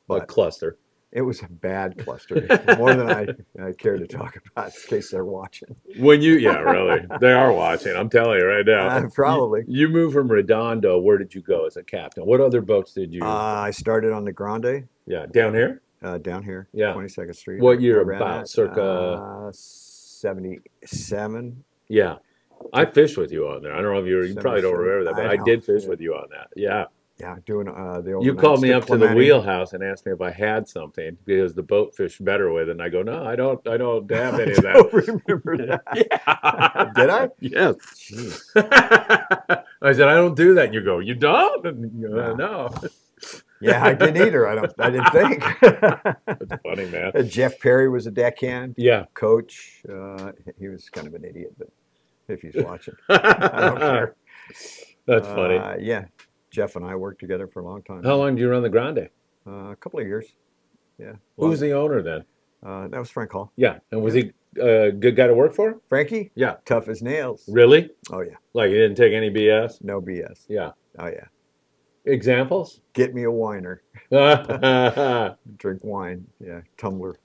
a cluster. It was a bad cluster, more than I care to talk about in case they're watching. Really, they are watching. I'm telling you right now. Probably. You moved from Redondo. Where did you go as a captain? What other boats did you? I started on the Grande. Yeah, down here. Down here. Yeah, 22nd Street. What year about? Circa 77. Yeah, I fished with you on there. I don't know if you probably don't remember that, but I did fish with you on that. Yeah. Yeah, doing the You called me up to the wheelhouse and asked me if I had something because the boat fished better with it. And I go, no, I don't have any of that. I don't remember that. Yeah. Did I? Yes. Jeez. I said, I don't do that. And you go, you don't? And you go, no. Yeah, I didn't either. I didn't think. That's funny, man. Jeff Perry was a deckhand. Yeah. Coach. He was kind of an idiot, but if he's watching, I don't care. That's funny. Yeah. Jeff and I worked together for a long time. How long did you run the Grande? A couple of years. Yeah. Who was the owner then? That was Frank Hall. Yeah. And was he a good guy to work for? Frankie? Yeah. Tough as nails. Really? Oh, yeah. Like he didn't take any BS? No BS. Yeah. Oh, yeah. Examples? Get me a whiner. Drink wine. Yeah. Tumbler.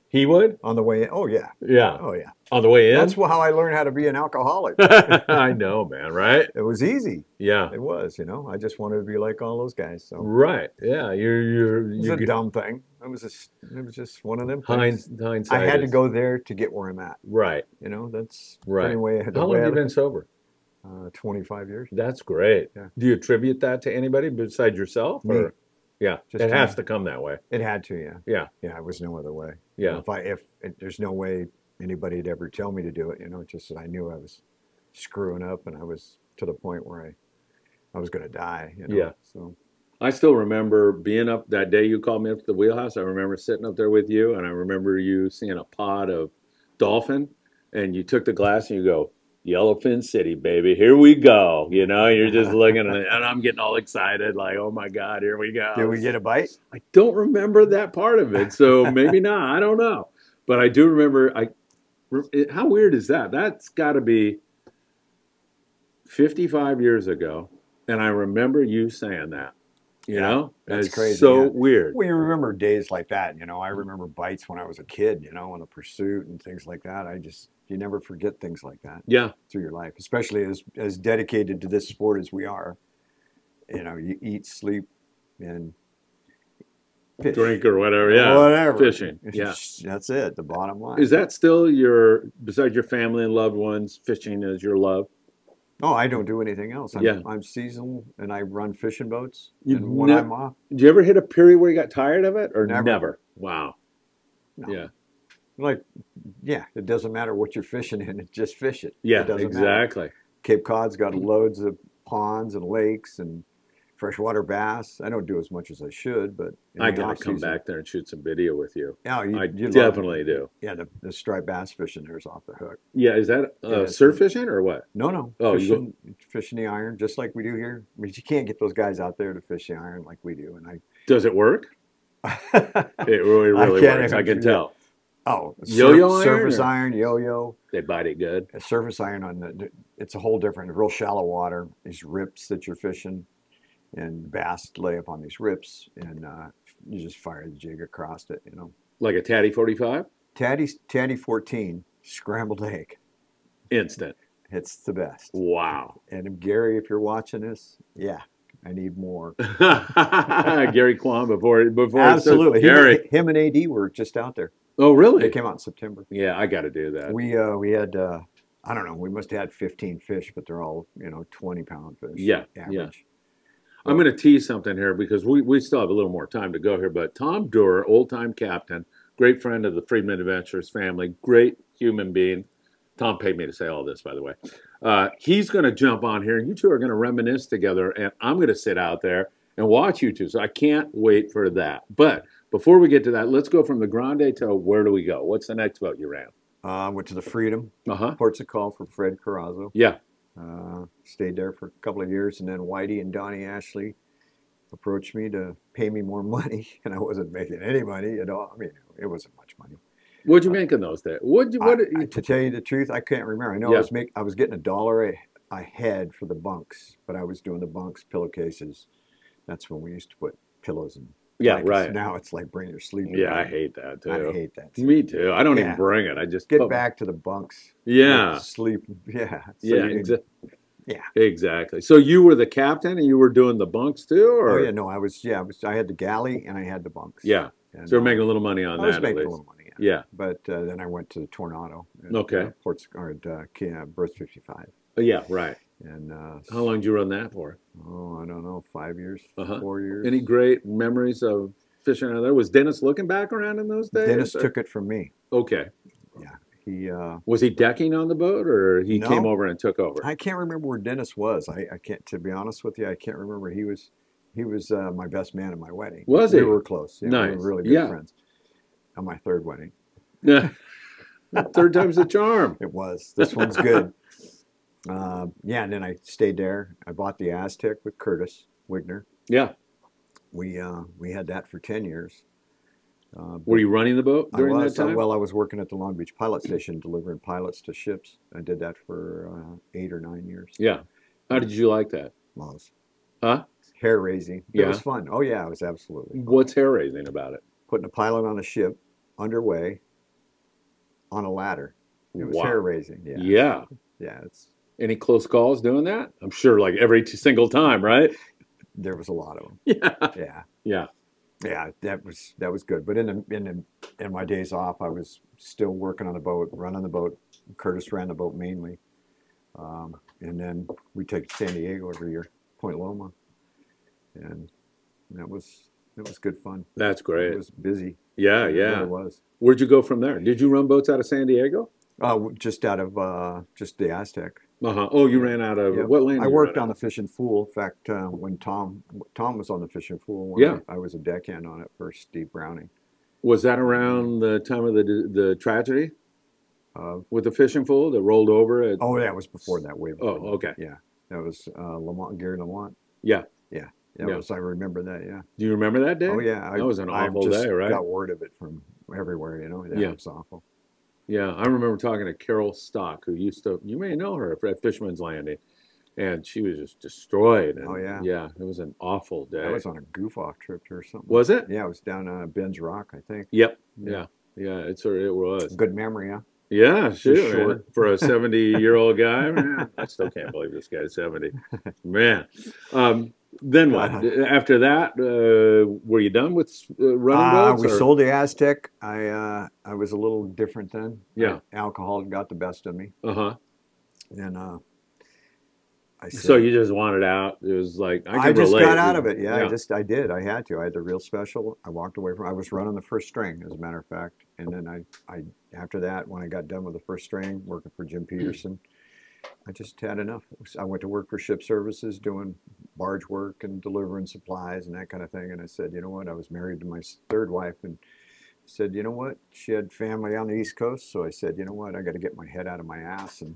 He would? On the way in. Oh, yeah. Yeah. Oh, yeah. On the way in? That's how I learned how to be an alcoholic. I know, man, right? It was easy. Yeah. It was, I just wanted to be like all those guys. So. Right. Yeah. It was a dumb thing. It was just one of them things. Hindsight. I had to go there to get where I'm at. Right. That's right. Anyway, How long have you been sober? 25 years. That's great. Yeah. Do you attribute that to anybody besides yourself? Me. Or? Yeah. It has to come that way. It had to, yeah. Yeah. Yeah, it was no other way. Yeah. If there's no way anybody'd ever tell me to do it, just that I knew I was screwing up and I was to the point where I was going to die. Yeah. So I still remember being up that day you called me up to the wheelhouse. I remember sitting up there with you, and I remember you seeing a pod of dolphin, and you took the glass and you go, Yellowfin City, baby, here we go. You're just looking at it, and I'm getting all excited, like, oh my God, here we go. Did we get a bite? I don't remember that part of it, so maybe not. I don't know. But I do remember, how weird is that? That's got to be 55 years ago, and I remember you saying that. That's crazy. So weird. Well, you remember days like that. I remember bites when I was a kid, on a pursuit and things like that. You never forget things like that. Yeah. Through your life, especially as dedicated to this sport as we are. You eat, sleep, and fish. Drink or whatever. Yeah. Whatever. Fishing. Yeah. That's it. The bottom line. Is that still besides your family and loved ones, fishing is your love? Oh, I don't do anything else. I'm seasonal, and I run fishing boats. When I'm off. Did you ever hit a period where you got tired of it, or never? Wow. No. Yeah. It doesn't matter what you're fishing in. Just fish it. Yeah, it doesn't exactly. Matter. Cape Cod's got loads of ponds and lakes and freshwater bass. I don't do as much as I should, but I gotta come back there and shoot some video with you. Yeah, I definitely do. Yeah, the striped bass fishing there is off the hook. Yeah, is that surf fishing or what? No. Oh, fishing the iron just like we do here. I mean, you can't get those guys out there to fish the iron like we do. And does it work? It really works. I can tell. Oh, yo-yo surface iron, yo-yo. They bite it good. A surface iron it's a whole different, real shallow water. These rips that you're fishing. And bass lay up on these rips, and you just fire the jig across it, Like a Tatty 45? Tatty 14, scrambled egg. Instant. It's the best. Wow. And Gary, if you're watching this, yeah, I need more. Gary Kwan before Absolutely. Gary. Him and AD were just out there. Oh, really? They came out in September. Yeah, I got to do that. We had, I don't know, we must have had 15 fish, but they're all, 20-pound fish. Yeah, average. Yeah. I'm going to tease something here because we still have a little more time to go here. But Tom Durr, old-time captain, great friend of the Friedman Adventures family, great human being. Tom paid me to say all this, by the way. He's going to jump on here, and you two are going to reminisce together, and I'm going to sit out there, and watch you two. So I can't wait for that. But before we get to that, let's go from the Grande to where do we go? What's the next boat you ran? Went to the Freedom, Uh-huh. ports of call for Fred Carrazzo. Yeah. Stayed there for a couple of years, and then Whitey and Donnie Ashley approached me to pay me more money, and I wasn't making any money at all. I mean, it wasn't much money. What'd you make in those days? To tell you the truth, I can't remember. I know Yeah. I was getting $1 a head for the bunks, but I was doing the bunks, pillowcases. That's when we used to put pillows and Yeah, blankets. right. Now it's like bring your sleeping Yeah, I bag. hate that too. I hate that. Me too. I don't even Yeah. bring it. I just Get back to the bunks. Yeah. Sleep. Yeah. So Yeah, you can- yeah. exactly. So you were the captain and you were doing the bunks too, or Oh yeah, no, I was. Yeah, I had the galley and I had the bunks. yeah. And, So you're making a little money on I was that at making a least. little money. Yeah. But then I went to the Tornado. At, Okay. Ports or Berth 55. Yeah, right. And How long did you run that for? oh, I don't know, 5 years, Uh-huh. 4 years. Any great memories of fishing out there? Was Dennis looking back around in those days? Dennis or- took it from me. Okay. Yeah, he. Was he decking on the boat, or he No. came over and took over? I can't remember where Dennis was. I can't. To be honest with you, I can't remember. He was my best man at my wedding. Was we he? were close. Yeah, we Nice. were really good Yeah. friends. On my third wedding, Yeah. Third time's the charm. it was. This one's good. Yeah, and then I stayed there. I bought the Aztec with Curtis Wigner. Yeah. We had that for 10 years. Were you running the boat I during was, that time? well, I was working at the Long Beach Pilot Station delivering pilots to ships. I did that for 8 or 9 years. Yeah. How did you like that? Well, it was Huh? hair raising. It Yeah. was fun. Oh yeah, it was absolutely fun. What's hair raising about it? Putting a pilot on a ship underway on a ladder. It was Wow. hair raising. Yeah. Yeah. Yeah, Any close calls doing that? I'm sure like every single time, right? there was a lot of them. Yeah. Yeah. Yeah. Yeah, that was good. But in my days off, I was still working on the boat, running the boat. Curtis ran the boat mainly, and then we take to San Diego every year, Point Loma, and that was good fun. That's It great. was busy. Yeah, It yeah. really was. Where'd you go from there? Did you run boats out of San Diego? Just out of just the Aztec. Uh-huh. Oh, you ran out of Yeah. what lane? I did you worked run on out the Fishing Fool. In fact, when Tom was on the Fishing Fool, Yeah. I was a deckhand on it for Steve Browning. of? Was that around the time of the tragedy with the fishing fool that rolled over? At, Oh, yeah, it was before that. Way before. Oh, that. okay. Yeah, that was Gary Lamont. Yeah. Yeah, Yeah. was. I remember that. Yeah. Do you remember that day? Oh yeah, That was an awful just day, right? Got word of it from everywhere. You know, Yeah. It was awful. Yeah, I remember talking to Carol Stock, who you may know her at Fisherman's Landing, and she was just destroyed. And, Oh, yeah. Yeah, it was an awful day. I was on a goof off trip or something. Was it? Yeah, it was down Ben's Rock, I think. Yep. Yeah. Yeah, it was. Good memory, huh? Yeah, sure. short. Man. For a 70-year-old guy, man, I still can't believe this guy's 70. Man. Then what? After that, were you done with running boats? We or- sold the Aztec. I was a little different then. Yeah. Alcohol got the best of me, Uh-huh. and I said, So you just wanted out. It was like, I I can just relate. got out of it. Yeah, Yeah. I did. I had to. I had the real special. I walked away from. I was running the first string, as a matter of fact, and then I after that, when I got done with the first string, working for Jim Peterson, I just had enough. I went to work for ship services, doing barge work and delivering supplies and that kind of thing. And I said, you know what? I was married to my third wife, and said, you know what? She had family on the East Coast, so I said, you know what? I got to get my head out of my ass, and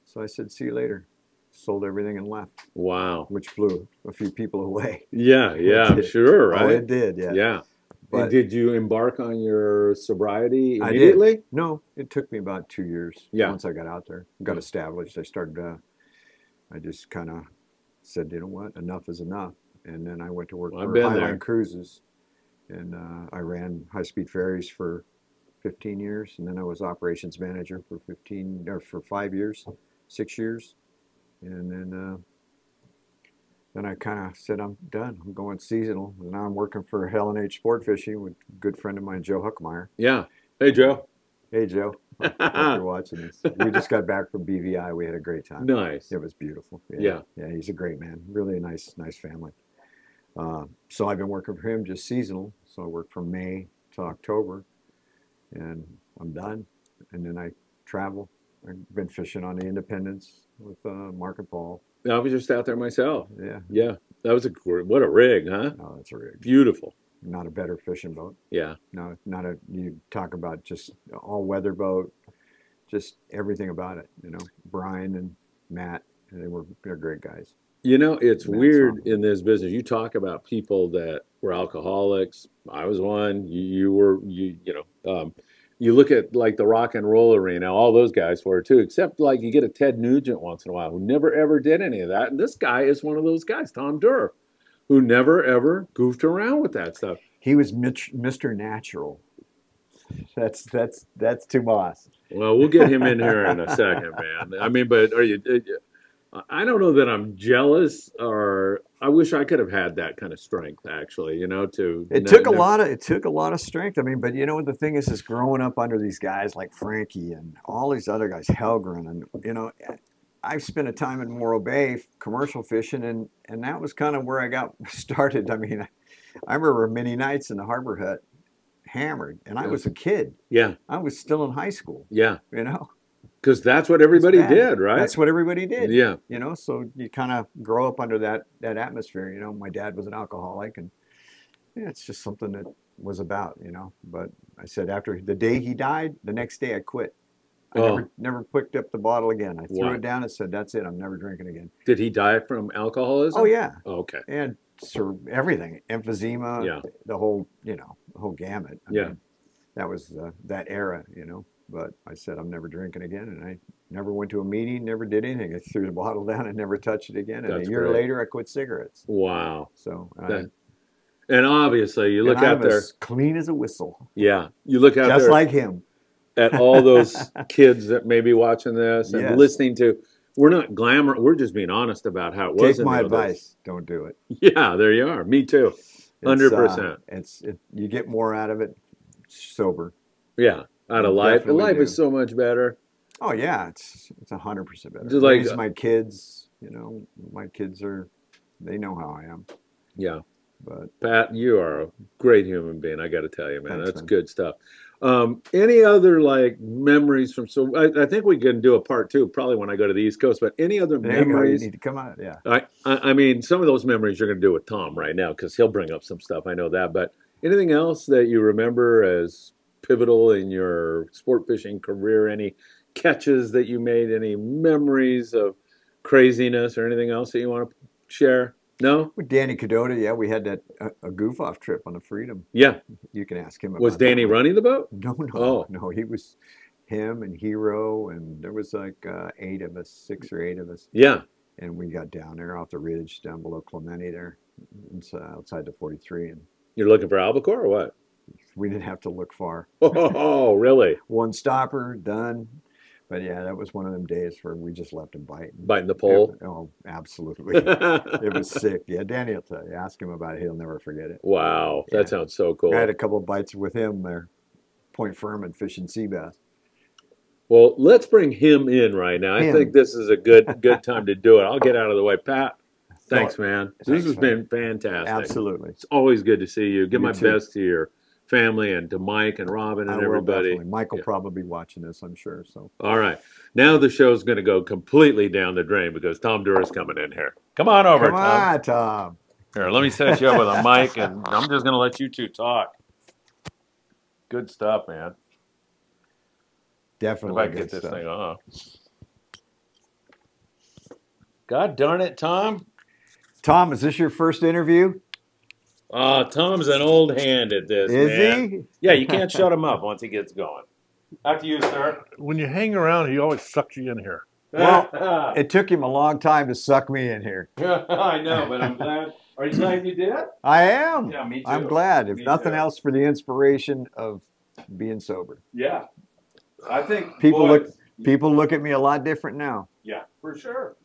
so I said, see you later. Sold everything and left, Wow. which blew a few people away. Yeah, yeah, I'm sure, Oh, right? it did, yeah. Yeah. But And did you embark on your sobriety I did. immediately? no, it took me about 2 years. Yeah. Once I got out there, got established, I started. I just kind of said, you know what, enough is enough. And then I went to work Well, I've for been Highline there. Cruises, and I ran high-speed ferries for 15 years, and then I was operations manager for 5 years, 6 years, and then I kind of said, I'm done. I'm going seasonal, and now I'm working for H Sportfishing with a good friend of mine, Joe Huckmeyer. Yeah. Hey, Joe. Hey, Joe. Hope you're watching this. We just got back from BVI. We had a great time. Nice. It was beautiful. Yeah. Yeah, he's a great man. Really a nice family. So I've been working for him just seasonal. So I work from May to October, and I'm done. And then I travel. I've been fishing on the Independence with Mark and Paul. I was just out there myself. Yeah. Yeah. That was what a rig, huh? Oh, that's a rig. Beautiful. Not a better fishing boat. Yeah. No, not a. You talk about just all weather boat, just everything about it. You know, Brian and Matt, they're great guys. You know, it's Matt's weird awesome. in this business. You talk about people that were alcoholics. I was one. You were, you look at like the rock and roll arena, all those guys were too, except like you get a Ted Nugent once in a while who never ever did any of that. And this guy is one of those guys, Tom Durr, who never ever goofed around with that stuff. He was Mr. Natural. That's Tomas. Well, we'll get him in here in a second, man. I mean, but I don't know that I'm jealous, or I wish I could have had that kind of strength. Actually, It took a lot of strength. I mean, but you know the thing is growing up under these guys like Frankie and all these other guys, Helgren, and I've spent a time in Morro Bay commercial fishing, and that was kind of where I got started. I mean, I remember many nights in the harbor hut hammered, and I was a kid. Yeah, I was still in high school. Yeah, because that's what everybody did, right? That's what everybody did. Yeah. So you kind of grow up under that atmosphere. My dad was an alcoholic, and it's just something that was about, But I said after the day he died, the next day I quit. I never picked up the bottle again. I threw it down and said, that's it. I'm never drinking again. Did he die from alcoholism? Oh, yeah. Oh, okay. And everything, emphysema, the whole gamut. I mean, that was that era, But I said, I'm never drinking again. And I never went to a meeting, never did anything. I threw the bottle down and never touched it again. And a year later, I quit cigarettes. Wow. So, and obviously, you look out there. As clean as a whistle. Yeah. You look out there. Just like him. At all those kids that may be watching this and listening to. We're not glamour. We're just being honest about how it was. Take my advice. Don't do it. Yeah, there you are. Me too. 100%. You get more out of it sober. Yeah, out of life. Life is so much better. Oh yeah, it's 100% better. Just like my kids, my kids they know how I am. Yeah. But Pat, you are a great human being. I got to tell you, man. That's good stuff. Any other like memories from? So I think we can do a part 2 probably when I go to the East Coast. But any other memories? You need to come out. Yeah. I mean, some of those memories you're going to do with Tom right now because he'll bring up some stuff. I know that. But anything else that you remember as pivotal in your sport fishing career? Any catches that you made? Any memories of craziness or anything else that you want to share? No? With Danny Cadota, we had that a goof-off trip on the Freedom. Yeah. You can ask him about Was Danny running the boat? No, he was him and Hero, and there was like 6 or 8 of us. Yeah. And we got down there off the ridge down below Clementi there, outside the 43. And you're looking for albacore or what? We didn't have to look far. Oh, really? One stopper, done. But yeah, that was one of them days where we just left him biting the pole. Oh, absolutely! It was sick. Yeah, Danny will tell you. Ask him about it; he'll never forget it. Wow, that sounds so cool. I had a couple of bites with him there, Point Furman fishing sea bass. Well, let's bring him in right now. I think this is a good time to do it. I'll get out of the way, Pat. Thanks, man. This has been fantastic. Absolutely. It's always good to see you. Give my best to your family and to Mike and Robin and everybody. Mike will probably be watching this, I'm sure. So. All right. Now the show's going to go completely down the drain because Tom Durr is coming in here. Come on over, Tom. Come on, Tom. Here, let me set you up with a mic, and I'm just going to let you two talk. Good stuff, man. Definitely. If I can get this thing on. God darn it, Tom. Tom, is this your first interview? Tom's an old hand at this, man. He? Yeah, you can't shut him up once he gets going. After you, sir. When you hang around, he always sucks you in here. Well, it took him a long time to suck me in here. I know, but I'm glad. Are you glad you did? I am. Yeah, me too. I'm glad. If nothing else, for the inspiration of being sober. Yeah. I think people look at me a lot different now. Yeah, for sure.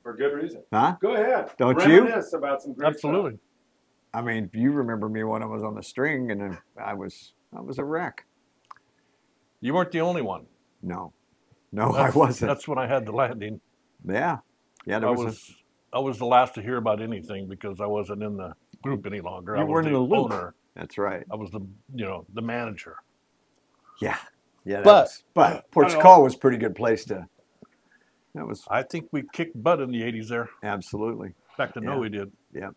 For good reason. Huh? Go ahead. Don't Reminisce about some great Absolutely. Stuff. I mean, you remember me when I was on the string and I was a wreck. You weren't the only one. No, I wasn't. That's when I had the landing. Yeah. I was the last to hear about anything because I wasn't in the group any longer. You weren't in the loop. Owner. That's right. I was the manager. Yeah. Yeah. But Port Call was a pretty good place to That was I think we kicked butt in the 80s there. absolutely. In fact, I know Yeah. we did. Yeah.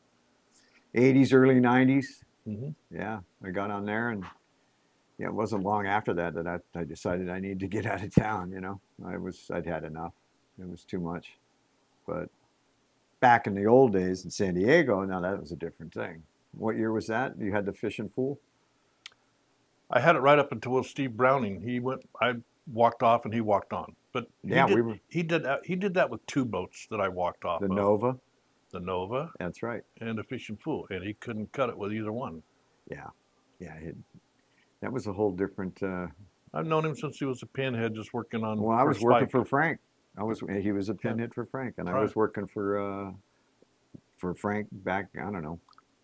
80s, early 90s. Hmm. Yeah, I got on there, and yeah, it wasn't long after that that I decided I needed to get out of town. You know, I'd had enough. It was too much. But back in the old days in San Diego, now that was a different thing. What year was that? You had the Fishing Fool? I had it right up until Steve Browning. I walked off and he walked on. But Yeah, he did that with 2 boats that I walked off the of. Nova. The Nova That's right. and the Fishing Fool. And he couldn't cut it with either one. Yeah, yeah. That was a whole different. I've known him since he was a pinhead just working on. Well, I was working Spike. for Frank. He was a pinhead for Frank, and I was working for Frank back. I don't know.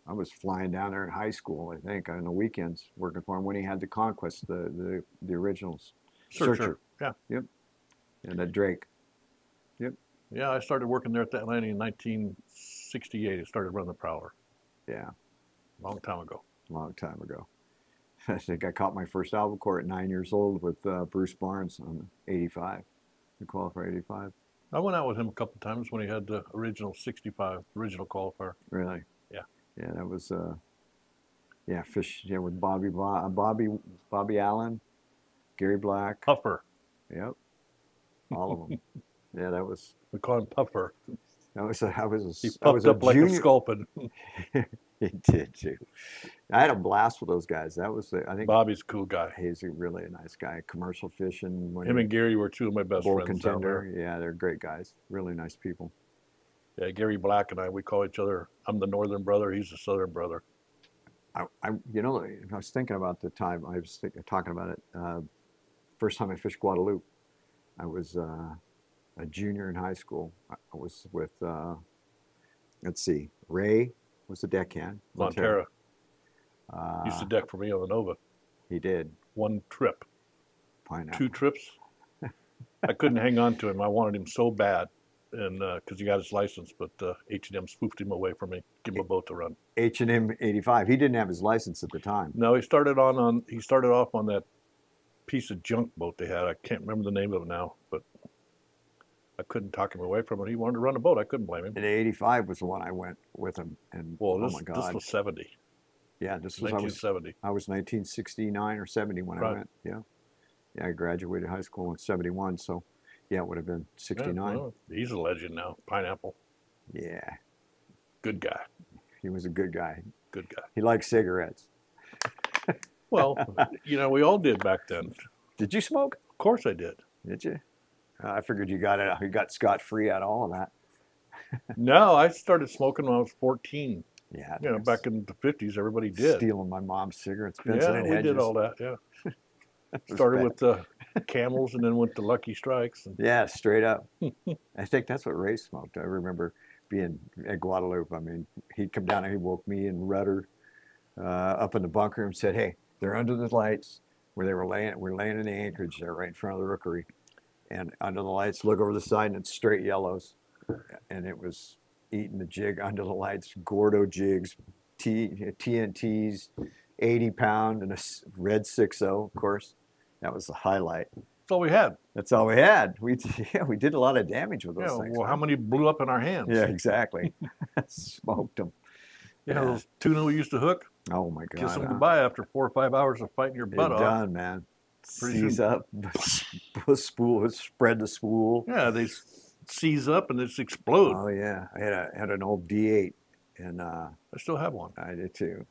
I was flying down there in high school, I think, on the weekends, working for him when he had the Conquest, the originals. Searcher. Yeah. Yep. And the Drake. Yep. Yeah, I started working there at that landing in 1968. I started running the Prowler. Yeah. Long time ago. Long time ago. I think I caught my first albacore at 9 years old with Bruce Barnes on 85. The qualifier 85. I went out with him a couple of times when he had the original 65, original qualifier. Really? Yeah. Yeah, that was with Bobby Allen, Gary Black. Puffer. Yep. All of them. Yeah, that was. We call him Puffer. He He was puffed a up like a junior. sculpin. He did too. I had a blast with those guys. That was I think Bobby's a cool guy. he's really a nice guy. Commercial fishing. Him and Gary were 2 of my best bull friends down contender. there. Yeah, they're great guys. Really nice people. Yeah, Gary Black and I, we call each other, I'm the northern brother, he's the southern brother. I was thinking about the time I was talking about it. First time I fished Guadalupe, I was a junior in high school. I was with let's see, Ray was the deckhand. Montera used to deck for me on the Nova. He did. 1 trip, Pineapple. 2 trips. I couldn't hang on to him. I wanted him so bad, and because he got his license, but H&M spoofed him away from me, give him a boat to run. H&M 85. He didn't have his license at the time. No, he started off on that piece of junk boat they had. I can't remember the name of it now, but I couldn't talk him away from it. He wanted to run a boat. I couldn't blame him. And 85 was the one I went with him. And Well, oh this, my God. this was 70. Yeah, this was 1970. I was 1969 or 70 when I Right. went. Yeah. Yeah, I graduated high school in 71, so yeah, it would have been 69. Yeah, well, he's a legend now. Pineapple. Yeah. Good guy. He was a good guy. Good guy. He liked cigarettes. Well, we all did back then. Did you smoke? Of course I did. Did you? I figured you got scot-free out of all of that. No, I started smoking when I was 14. Yeah. Back in the 50s, everybody did. Stealing my mom's cigarettes. Yeah, we did all that, yeah. Started with the Camels and then went to Lucky Strikes. And Yeah, straight up. I think that's what Ray smoked. I remember being at Guadalupe. I mean, he'd come down and he woke me and Rudder up in the bunker and said, "Hey, they're under the lights where they were laying. We're laying in the anchorage there, right in front of the rookery, and under the lights, look over the side, and it's straight yellows, and it was eating the jig under the lights, Gordo jigs, TNTs, 80-pound, and a red 6.0, of course. That was the highlight. that's all we had. That's all we had. We did a lot of damage with those Yeah, things. well, how many blew up in our hands? Yeah, exactly. Smoked them. Yeah, those tuna we used to hook, Oh my God. kiss them goodbye after 4 or 5 hours of fighting your butt You're off. done, man. Pretty Seize soon- up, spool, spread the spool. Yeah, they seize up and just explode. Oh yeah, I had an old D8, and I still have one. I did too.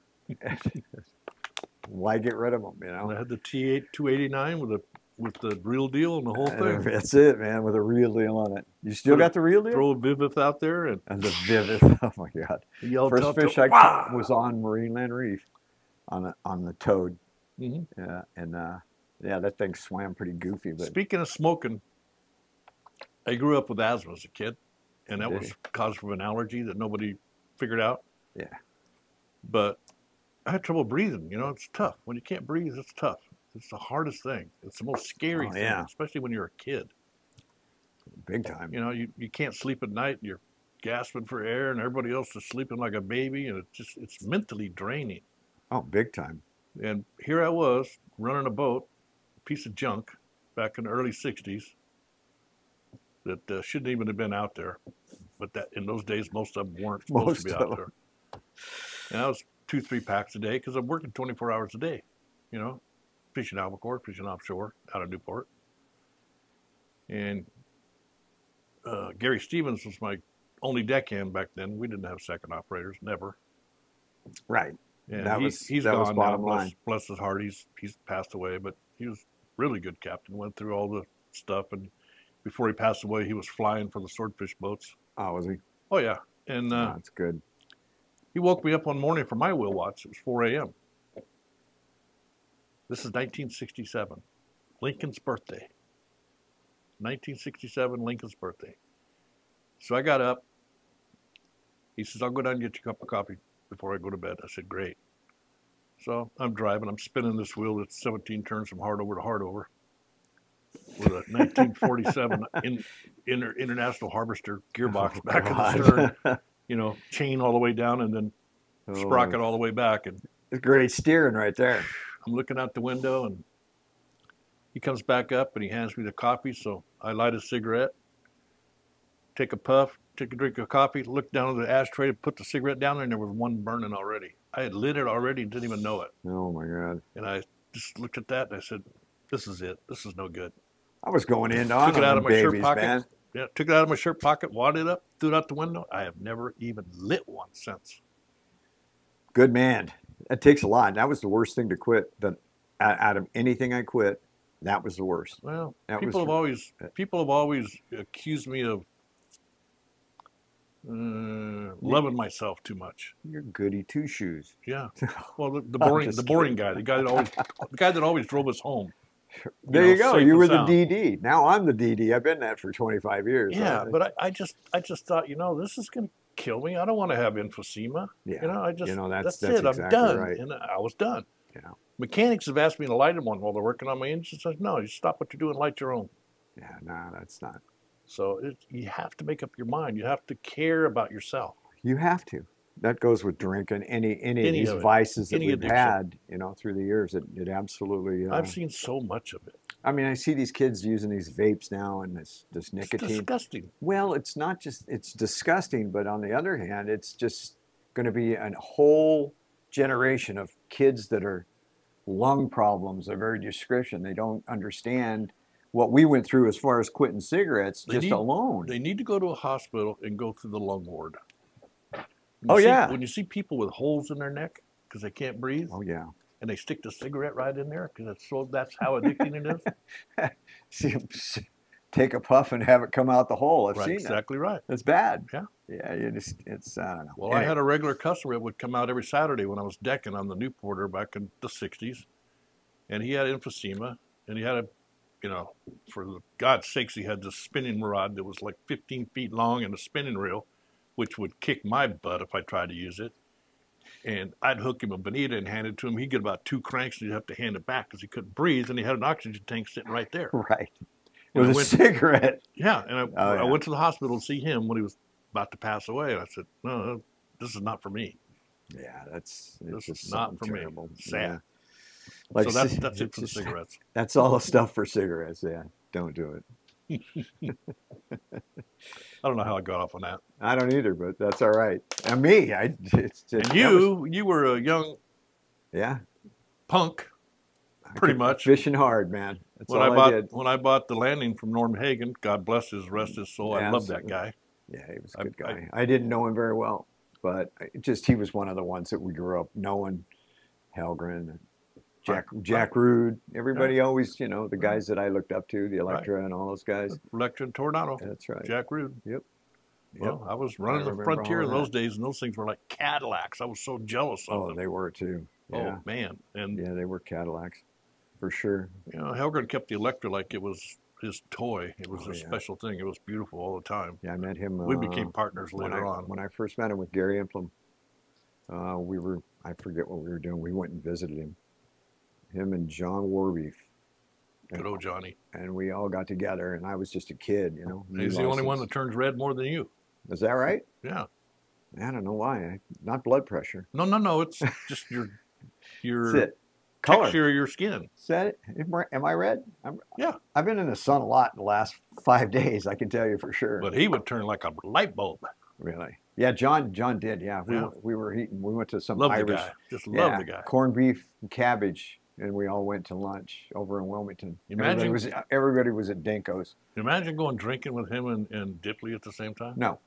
Why get rid of them? You And I know. had the T8 289 with the real deal and the whole thing. That's it, man. With a real deal on it. You still got the real deal? Throw a Vivith out there and And the vivid. Oh my God. yell First fish I caught was on Marineland Reef, on the toad. Mhm. Yeah, and yeah, that thing swam pretty goofy. But Speaking of smoking, I grew up with asthma as a kid, and that Did was you? caused from an allergy that nobody figured out. yeah, But I had trouble breathing. It's tough. When you can't breathe, it's tough. It's the hardest thing. It's the most scary Oh, thing, yeah. especially when you're a kid. big time. You can't sleep at night. You're gasping for air, and everybody else is sleeping like a baby, and it's mentally draining. Oh, big time. And here I was running a boat, piece of junk, back in the early '60s, that shouldn't even have been out there. But that in those days, most of them weren't supposed to be out there. And I was 2-3 packs a day because I'm working 24 hours a day, you know, fishing albacore, fishing offshore out of Newport. And Gary Stevens was my only deckhand back then. We didn't have second operators, never. Right. And that he's was gone bottom now. line. Bless his heart. He's passed away, but he was really good captain. Went through all the stuff, and before he passed away, he was flying for the swordfish boats. Oh, was he? Oh yeah, and That's good. he woke me up one morning for my wheel watch. It was 4 a.m. This is 1967, Lincoln's birthday. 1967, Lincoln's birthday. So I got up. He says, I'll go down and get you a cup of coffee before I go to bed. I said, great. So I'm driving. I'm spinning this wheel that's 17 turns from hard over to hard over with a 1947 International Harvester gearbox back in the stern, you know, chain all the way down and then sprocket all the way back. And it's great steering right there. I'm looking out the window, and he comes back up and he hands me the coffee. So I light a cigarette, take a puff, take a drink of coffee, look down at the ashtray, put the cigarette down there, and there was one burning already. I had lit it already and didn't even know it. Oh, my God. And I just looked at that and I said, this is it. This is no good. I was going in on Took it out of my shirt babies, pocket. man. Yeah, took it out of my shirt pocket, wadded it up, threw it out the window. I have never even lit one since. Good man. That takes a lot. That was the worst thing to quit. That out of anything I quit, that was the worst. Well, That people have always accused me of loving myself too much. You're goody two shoes. Yeah. Well, the boring guy, the guy that always drove us home. There you go. safe You and were the sound. DD. Now I'm the DD. I've been that for 25 years. Yeah, but I just thought, you know, this is going to kill me. I don't want to have emphysema. Yeah. You know, that's it. I'm exactly done. right. And I was done. Yeah. Mechanics have asked me to light one while they're working on my engine. I said, no, you stop what you're doing, light your own. Yeah, no, that's not. So you have to make up your mind. You have to care about yourself. You have to. That goes with drinking. Any of these of it. vices that Any we've addiction. had, you know, through the years. It absolutely. I've seen so much of it. I mean, I see these kids using these vapes now and this It's nicotine. disgusting. Well, it's not just, it's disgusting, but on the other hand, it's just going to be a whole generation of kids that are lung problems of every description. They don't understand what we went through as far as quitting cigarettes alone. They need to go to a hospital and go through the lung ward. When you see people with holes in their neck because they can't breathe, Oh, yeah. and they stick the cigarette right in there because that's how addicting it is. See 'em take a puff and have it come out the hole. I've Right, seen exactly right. that. It's bad. Yeah. Yeah, it's, I don't know. Well, I had a regular customer that would come out every Saturday when I was decking on the Newporter back in the 60s. And he had emphysema, and he had for God's sakes, he had this spinning rod that was like 15 feet long and a spinning reel, which would kick my butt if I tried to use it. And I'd hook him a bonita and hand it to him. He'd get about 2 cranks, and he'd have to hand it back because he couldn't breathe, and he had an oxygen tank sitting right there. Right. And With a cigarette. Yeah, and Oh, I yeah. went to the hospital to see him when he was about to pass away, and I said, no, this is not for me. Yeah, it's This just is not something for terrible. me. Sad. Yeah. Like, So that's it it's for the just- cigarettes. That's all the stuff for cigarettes. Yeah, don't do it. I don't know how I got off on that. I don't either, but that's all right. And me, And that you were a young yeah, punk, pretty much. fishing hard, man. That's When all I did. bought the landing from Norm Hagen, God bless his rest his soul. I Yeah, love that absolutely. guy. Yeah, he was a good guy. I didn't know him very well, but he was one of the ones that we grew up knowing. Helgren, and Jack Rude, everybody always, the guys that I looked up to, the Electra and all those guys. Electra and Tornado. That's right. Jack Rude. Yep. Well, I was running the remember frontier all in those that. days, and those things were like Cadillacs. I was so jealous of Oh, them. they were too. Yeah. Oh, man. And, Yeah, they were Cadillacs, for sure. Helgren kept the Electra like it was his toy. It was Oh, a yeah. special thing. It was beautiful all the time. Yeah, I met him. We became partners when later on. When I first met him with Gary Implum, I forget what we were doing. We went and visited him. Him and John Warbeef. Good old Johnny. And we all got together, and I was just a kid, He's the only one that turns red more than you. Is that right? Yeah. I don't know why. Not blood pressure. No. It's just your That's it. Color. texture of your skin. Is that it? Am I red? Yeah. I've been in the sun a lot in the last 5 days. I can tell you for sure. But he would turn like a light bulb. Really? Yeah, John did. Yeah, Yeah. we were eating. We went to some Love the Irish. guy. Just love the guy. Corned beef and cabbage, and we all went to lunch over in Wilmington. Imagine- Everybody was at Dinko's. Imagine going drinking with him and Dipley at the same time. No.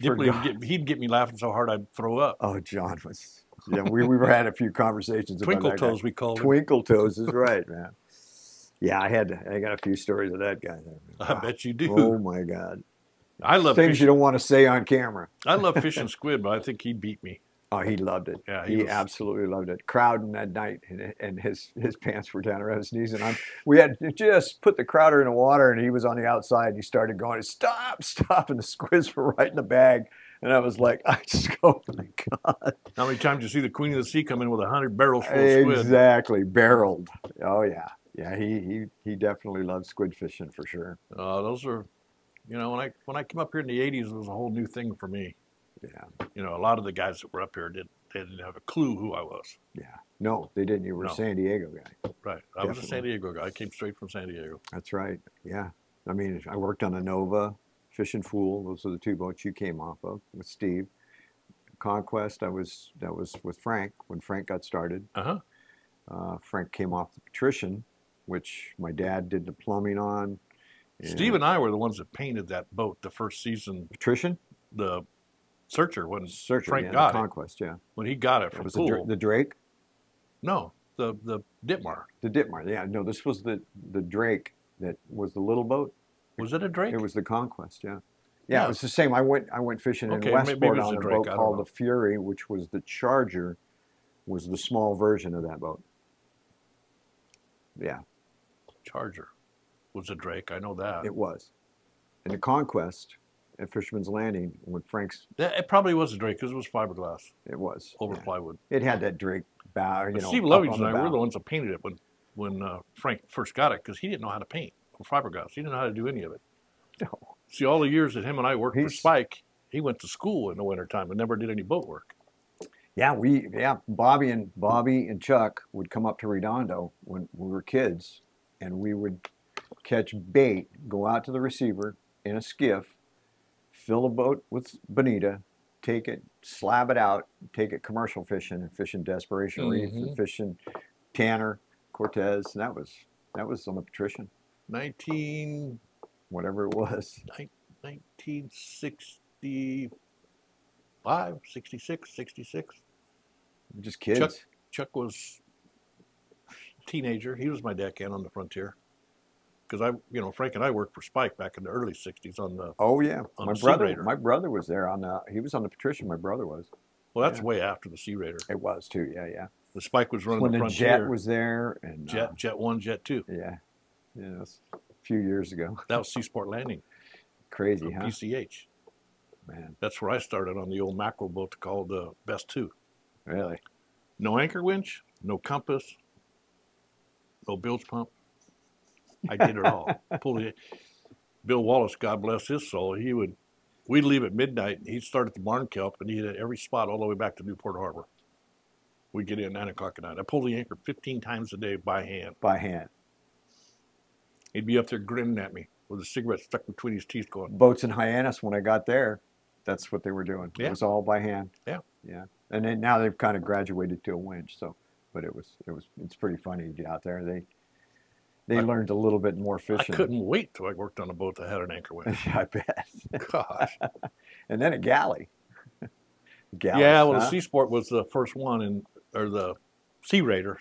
Dipley, he'd get me laughing so hard I'd throw up. Oh, John was. Yeah, we had a few conversations about Twinkle that toes, guy. we called him. Twinkle toes is right, man. Yeah, I got a few stories of that guy there. I bet you do. Oh my God. I love Things fishing. you don't want to say on camera. I love fishing squid, but I think he'd beat me. Oh, he loved it. Yeah, he was- absolutely loved it. Crowding that night, and his pants were down around his knees, and we had just put the crowder in the water, and he was on the outside. And he started going, stop, and the squids were right in the bag, and I was like, I just go, oh my God. How many times you see the Queen of the Sea come in with 100 barrels full of squid? Exactly, barreled. Oh yeah, yeah. He definitely loved squid fishing for sure. Those are, when I came up here in the '80s, it was a whole new thing for me. Yeah, A lot of the guys that were up here didn't have a clue who I was. yeah. No, they didn't. You were a No. San Diego guy. Right. I was a San Definitely. Diego guy. I came straight from San Diego. That's right. Yeah. I mean, I worked on a Nova, Fish and Fool. Those are the two boats you came off of with Steve. Conquest, that was with Frank when Frank got started. Frank came off the Patrician, which my dad did the plumbing on. Steve and I were the ones that painted that boat the first season. Patrician? The Searcher, when Searcher, Frank yeah, got the it. Conquest, yeah. When he got it It from was Pool. the Drake? No, the Ditmar. The Ditmar, yeah. No, this was the Drake that was the little boat. Was it a Drake? It was the Conquest, yeah. Yeah. Yeah, it was the same. I went fishing in Okay, maybe it Westport was on the a Drake, boat I don't called know. the Fury, which was the Charger, was the small version of that boat. Yeah, Charger was a Drake. I know that. it was. And the Conquest at Fisherman's Landing, when Frank's, It probably was a Drake because it was fiberglass it was. over yeah. plywood. It had that Drake bow, you But know. Steve up Lovings on and I were bow. the ones that painted it when Frank first got it because he didn't know how to paint or fiberglass. He didn't know how to do any of it. No. See, all the years that him and I worked for He's- Spike, he went to school in the wintertime and never did any boat work. Yeah, Bobby and Chuck would come up to Redondo when we were kids, and we would catch bait, go out to the receiver in a skiff, fill a boat with bonita, take it, slab it out, take it commercial fishing, and fishing Desperation Reef, and fishing Tanner, Cortez, and that was on the Patrician, 1965, whatever it was. 66, 66. Just kids. Chuck was a teenager. He was my deckhand on the Frontier. Because Frank and I worked for Spike back in the early 60s on the, Oh yeah, on my the Sea brother. Raider. My brother was there on the. He was on the Patrician. My brother was. well, that's Yeah. way after the Sea Raider. It was too. Yeah. The Spike was running When the the Frontier. Jet was there, and Jet 1, Jet 2. yeah, it was a few years ago. That was Seaport Landing, Crazy, huh? PCH. Man, That's where I started on the old mackerel boat called the Best 2. really. No anchor winch, no compass, no bilge pump. I did it all. Bill Wallace, God bless his soul, we'd leave at midnight. He'd start at the Barn Kelp, and he'd hit every spot all the way back to Newport Harbor. We'd get in at 9 o'clock at night. I pulled the anchor 15 times a day by hand. By hand. He'd be up there grinning at me with a cigarette stuck between his teeth going, Boats in Hyannis, when I got there, that's what they were doing. Yeah. It was all by hand. Yeah. Yeah. And then now they've kind of graduated to a winch. So, but it's pretty funny to get out there. They learned a little bit more fishing. I couldn't wait till I worked on a boat that had an anchor winch. I bet. Gosh. And then a galley. Galleys, Yeah, well, the huh? Sea Sport was the first one, or the Sea Raider.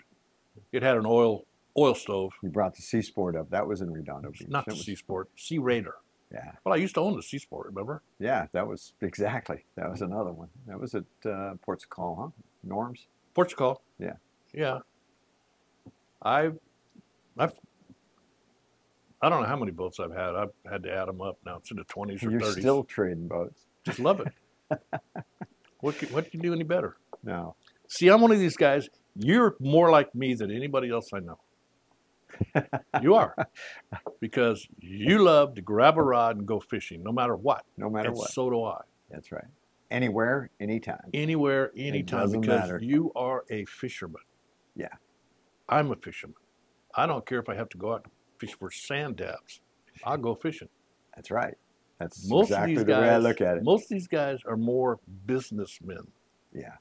It had an oil stove. You brought the Sea Sport up. That was in Redondo Beach. Not That the was- Sea Sport, Sea Raider. Yeah. Well, I used to own the Sea Sport, remember? Yeah, that was exactly. That was another one. That was at Ports Call, huh? Norm's. Portugal. Yeah. Yeah. I've I don't know how many boats I've had. I've had to add them up now. It's in the 20s or You're 30s. still trading boats. Just love it. What can you do any better? No. See, I'm one of these guys. You're more like me than anybody else I know. You are. Because you love to grab a rod and go fishing, no matter what. No matter And what. so do I. That's right. Anywhere, anytime. Anywhere, anytime, doesn't because matter. you are a fisherman. Yeah. I'm a fisherman. I don't care if I have to go out and fish for sand dabs. I'll go fishing. That's right. That's Most exactly of these the guys, way I look at it. most of these guys are more businessmen, Yeah.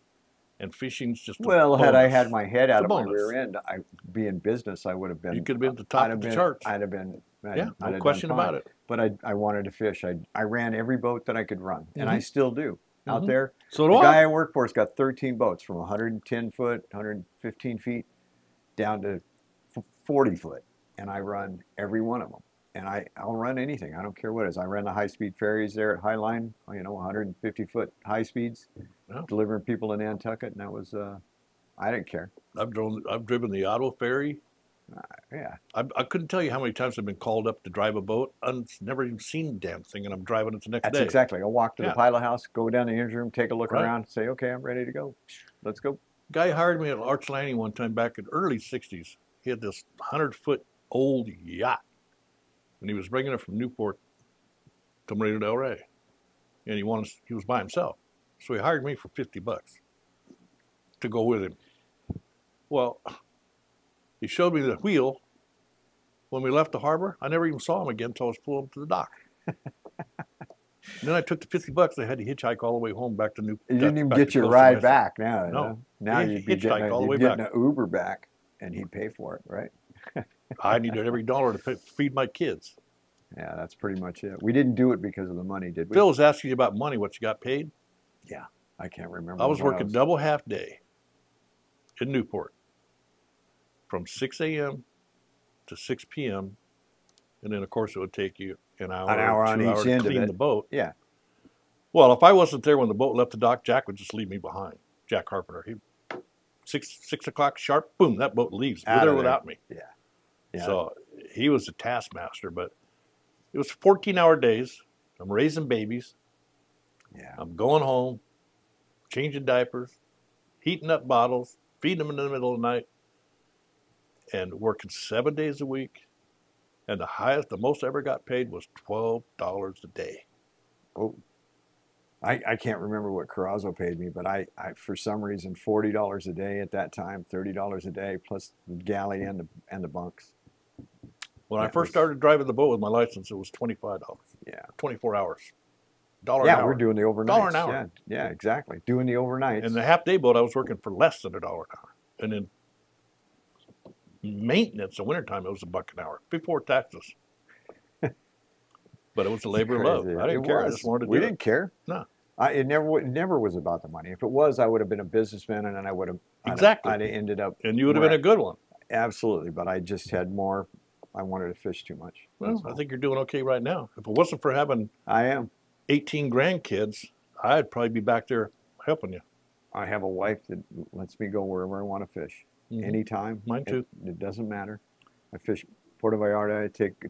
and fishing's just a Well, had I bonus. had my head out It's a of my bonus. rear end, I be in business. I would have been. You could have been at the top I'd of have the been, charts. I'd have been. Yeah, I'd no have question done fine. about it. But I wanted to fish. I ran every boat that I could run, and I still do out Mhm. there. So The do guy I. I work for has got 13 boats from 110 foot, 115 feet, down to 40 foot, and I run every one of them. And I'll run anything. I don't care what it is. I ran the high-speed ferries there at Highline, 150-foot high speeds, Yeah. delivering people in Nantucket, and that was, I didn't care. I've driven the auto ferry. Yeah, I couldn't tell you how many times I've been called up to drive a boat. I've never even seen the damn thing, and I'm driving it the next that's day. exactly. I'll walk to the Yeah. pilot house, go down the engine room, take a look Right. around, say, okay, I'm ready to go. Let's go. Guy hired me at Arch Landing one time back in the early 60s. He had this 100-foot old yacht, and he was bringing it from Newport to Marina del Rey, and he was by himself, so he hired me for $50 to go with him. Well, he showed me the wheel. When we left the harbor, I never even saw him again until I was pulling up to the dock. Then I took the $50. I had to hitchhike all the way home back to Newport. You didn't even get your ride back now. No. No. Now You you'd be hitchhike getting, all the you'd way getting back. an Uber back, and he'd pay for it, right? I needed every dollar to feed my kids. Yeah, that's pretty much it. We didn't do it because of the money, did we? Phil was asking you about money, what you got paid. Yeah, I can't remember. I was what working double half day in Newport from 6 a.m. to 6 p.m. And then, of course, it would take you an hour on 2 hours each to end of clean it. the boat. Yeah. Well, if I wasn't there when the boat left the dock, Jack would just leave me behind. Jack Carpenter. He 6 o'clock sharp, boom, that boat leaves with Out or of there. without me. Yeah. Yeah. So he was a taskmaster, but it was 14-hour days. I'm raising babies. Yeah. I'm going home, changing diapers, heating up bottles, feeding them in the middle of the night, and working 7 days a week. And the most I ever got paid was $12 a day. Oh. I can't remember what Carrazzo paid me, but I for some reason $40 a day at that time, $30 a day plus the galley and the bunks. When I That first was- started driving the boat with my license, it was $25. Yeah. 24 hours. $1 an Yeah, hour. we're doing the overnights. $1 an hour. Yeah, yeah, exactly. Doing the overnights. And the half-day boat, I was working for less than $1 an hour. And then maintenance in wintertime, it was $1 an hour before taxes. But it was a labor of love. Crazy. I didn't It care. I was. just wanted to We do didn't care. No. It never was about the money. If it was, I would have been a businessman, and then I would have Exactly. I'd have ended up. it. And you would have been a good one. Absolutely, but I just had more. I wanted to fish too much. Well, That's I all. think you're doing okay right now. If it wasn't for having I am. 18 grandkids, I'd probably be back there helping you. I have a wife that lets me go wherever I want to fish, Mhm. anytime. Mine too. It doesn't matter. I fish Puerto Vallarta. I take a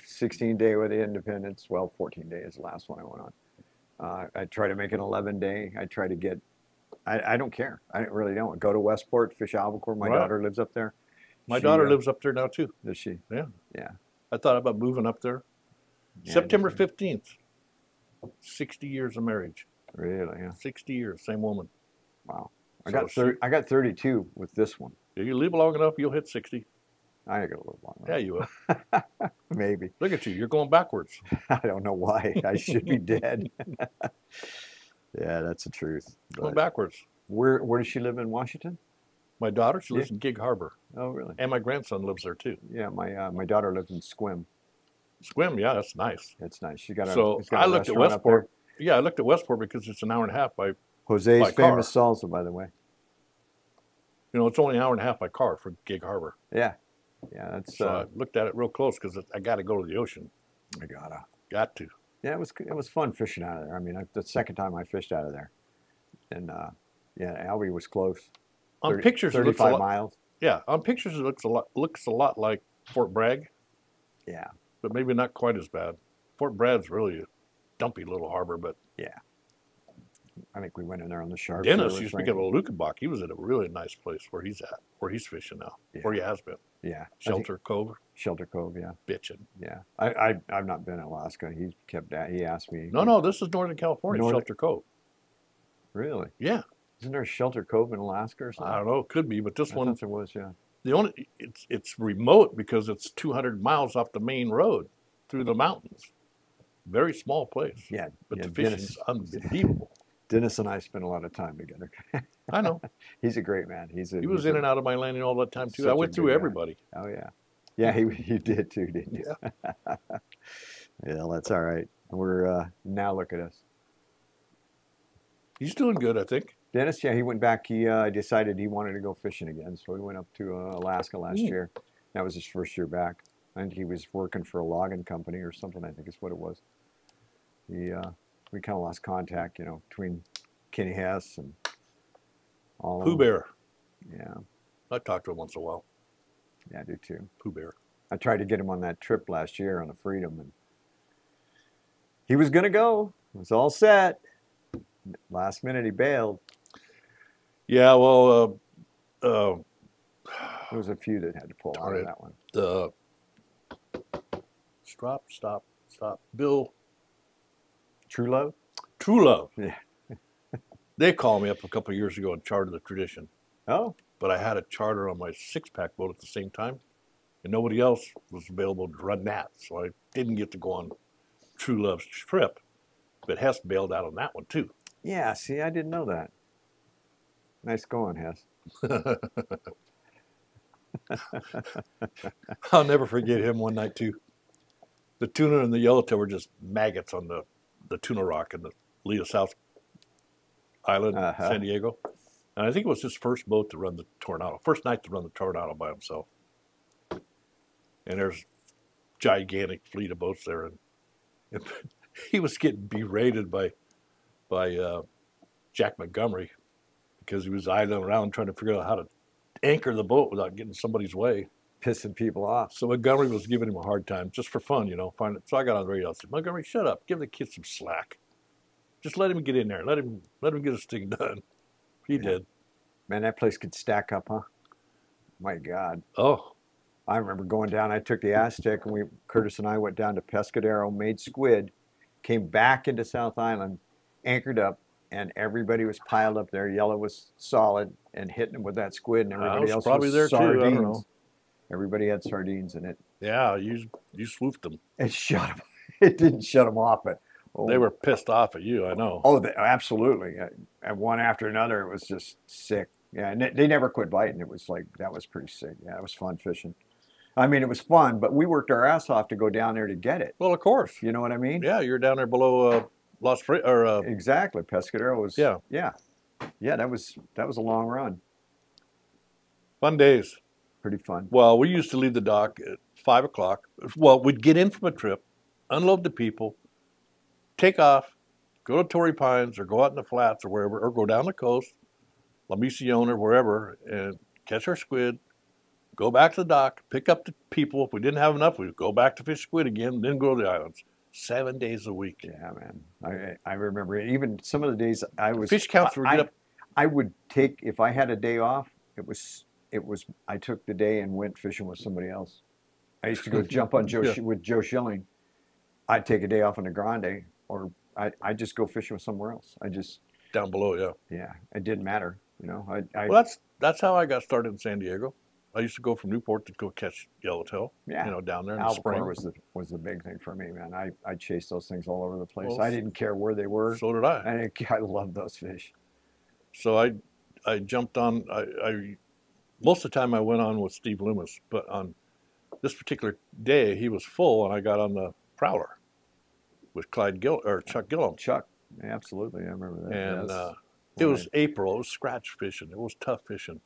16-day with the Independence. Well, 14 days is the last one I went on. I try to make an 11-day. I try to get. I don't care. I really don't. Go to Westport, fish albacore. My Right. daughter lives up there. My She, daughter lives up there now too. Does she? Yeah. Yeah. I thought about moving up there. Yeah, September just- 15th. 60 years of marriage. Really? Yeah. 60 years, same woman. Wow. So I got 32 with this one. If you live long enough, you'll hit 60. I got a little long. Yeah, you will. Maybe. Look at you. You're going backwards. I don't know why. I should be dead. Yeah, that's the truth. Going But backwards. where does she live in Washington? My daughter, she lives in Gig Harbor. Oh, really? And my grandson lives there too. Yeah, my daughter lives in Squim. Squim, yeah, that's nice. It's nice. She got a. So she's got a I looked at restaurant up there. Westport. Yeah, I looked at Westport because it's an hour and a half by, Jose's by car. famous salsa, by the way. it's only an hour and a half by car for Gig Harbor. Yeah, yeah. That's. So I looked at it real close because I got to go to the ocean. I gotta. Got to. Yeah, it was fun fishing out of there. I mean, the second time I fished out of there, and yeah, Albie was close. On pictures, it looks a 35 lot. miles. Yeah, on pictures, it looks a lot like Fort Bragg, Yeah, but maybe not quite as bad. Fort Bragg's really a dumpy little harbor, but I think we went in there on the sharp. Dennis, you speak of Lukenbach, he was at a really nice place where he's at, where he's fishing now, Yeah. where he has been. Yeah, I think- Shelter Cove, Shelter Cove. Yeah, bitching. yeah. I've not been in Alaska. He asked me. No, this is Northern California, Northern- Shelter Cove. Really? Yeah. Isn't there a Shelter Cove in Alaska or something? I don't know. It could be, but this I one, thought there was, yeah. it's remote because it's 200 miles off the main road through the mountains. Very small place. Yeah. But yeah, the fishing's unbelievable. Dennis and I spent a lot of time together. I know. He's a great man. He was in and out of my landing all the time too. I went through everybody. Oh yeah. Yeah, you did too, didn't you? Yeah. Yeah, that's all right. We're now look at us. He's doing good, I think. Dennis, yeah, he went back. He decided he wanted to go fishing again, so he went up to Alaska last year. That was his first year back. I think he was working for a logging company or something. I think is what it was. We kind of lost contact, you know, between Kenny Hess and all of Pooh them. Bear. Yeah, I talk to him once in a while. yeah, I do too. Pooh Bear. I tried to get him on that trip last year on the Freedom, and he was gonna go. It was all set. Last minute, he bailed. Yeah, well, There was a few that had to pull out Darn of it. that one. the stop. Bill True Love? True Love. Yeah. They called me up a couple of years ago and chartered the Tradition, Oh, but I had a charter on my 6-pack boat at the same time, and nobody else was available to run that, so I didn't get to go on True Love's trip. But Hess bailed out on that one too. yeah. See, I didn't know that. Nice going, Hess. I'll never forget him one night too. The tuna and the yellowtail were just maggots on the tuna rock in the Lita South Island, San Diego. And I think it was his first boat to run the Tornado, first night to run the Tornado by himself. And there's gigantic fleet of boats there, and he was getting berated by Jack Montgomery because he was idling around trying to figure out how to anchor the boat without getting somebody's way. Pissing people off. So Montgomery was giving him a hard time just for fun, you know. So I got on the radio. I said, Montgomery, shut up. Give the kid some slack. Just let him get in there. Let him get his thing done. He did. Man, that place could stack up, huh? My God. Oh, I remember going down. I took the Aztec, and Curtis and I went down to Pescadero, made squid, came back into South Island, anchored up, and everybody was piled up there. Yellow was solid and hitting them with that squid, and everybody else probably was there too. I sardines. don't know. Everybody had sardines in it. Yeah, you swooped them. It shut them. It didn't shut them off, but They were pissed off at you, I know. Oh, absolutely. And one after another, it was just sick. Yeah, and they never quit biting. It was like, that was pretty sick. Yeah, it was fun fishing. I mean, it was fun, but we worked our ass off to go down there to get it. Well, of course. You know what I mean? Yeah, you're down there below Exactly. Pescadero was. Yeah. Yeah. Yeah, that was a long run. Fun days. Pretty fun. Well, we used to leave the dock at 5 o'clock. Well, we'd get in from a trip, unload the people, take off, go to Torrey Pines or go out in the flats or wherever, or go down the coast, La Mission or wherever, and catch our squid, go back to the dock, pick up the people. If we didn't have enough, we'd go back to fish squid again, then go to the islands. 7 days a week. Yeah, man. I remember even some of the days I was. Fish counts would get up. I would take, if I had a day off, I took the day and went fishing with somebody else. I used to go jump on with Joe Schilling. I'd take a day off on the Grande, or I'd just go fishing with somewhere else. Down below, yeah. Yeah, it didn't matter, you know. Well, that's how I got started in San Diego. I used to go from Newport to go catch yellowtail. Yeah, you know, down there in the spring. Albacore was the big thing for me, man. I chased those things all over the place. Well, I didn't care where they were. So did I. I loved those fish. So I jumped on. I most of the time I went on with Steve Loomis, but on this particular day he was full, and I got on the Prowler with Chuck Gillum. Chuck, absolutely, I remember that. And it was April. It was scratch fishing. It was tough fishing.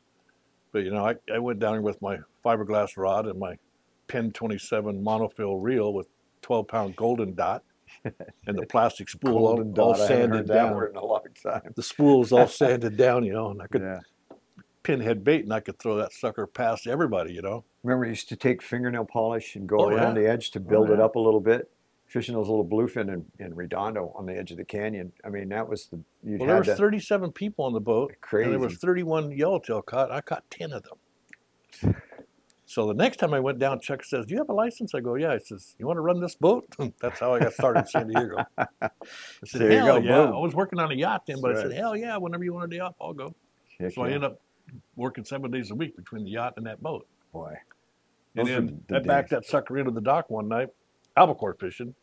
But, you know, I went down with my fiberglass rod and my Pen 27 monofill reel with 12-pound golden dot and the plastic spool all sanded down. Word in a long time. The spool was all sanded down, you know, and I could pinhead bait and I could throw that sucker past everybody, you know. Remember, I used to take fingernail polish and go around the edge to build it up a little bit. Fishing those little bluefin in Redondo on the edge of the canyon. I mean, that was there was 37 people on the boat. Crazy. And there was 31 yellowtail caught. I caught 10 of them. So the next time I went down, Chuck says, "Do you have a license?" I go, "Yeah." He says, "You want to run this boat?" That's how I got started in San Diego. I said, There you "Hell go, yeah!" boom. I was working on a yacht then, but I said, Right. "Hell yeah! Whenever you want a day off, I'll go." Heck So I yeah. ended up working 7 days a week between the yacht and that boat. Boy. And Those were then the I backed days. that sucker into the dock one night, albacore fishing.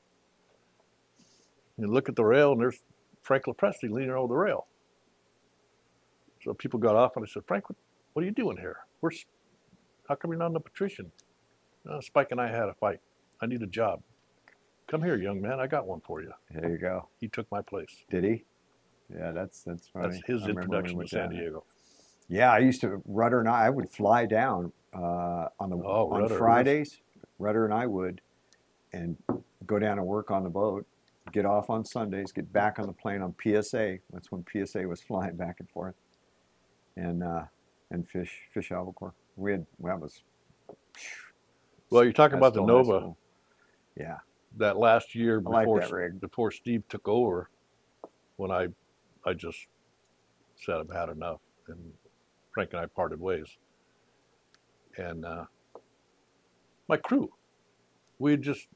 And look at the rail, and there's Frank LaPresti leaning over the rail. So people got off, and I said, "Frank, what are you doing here? How come you're not the patrician?" Spike and I had a fight. I need a job. Come here, young man. I got one for you. There you go. He took my place. Did he? Yeah, that's funny. That's his I remember when we introduction to went San down there. Diego. Yeah, I used to, Rudder and I would fly down on Rudder. Fridays. Rudder and I would, and go down and work on the boat, get off on Sundays, get back on the plane on PSA. That's when PSA was flying back and forth, and fish albacore. That was. Well, you're talking that's about the still high Nova. school. Yeah. That last year I like that rig. before Steve took over, when I just said I've had enough, and Frank and I parted ways. And my crew, we just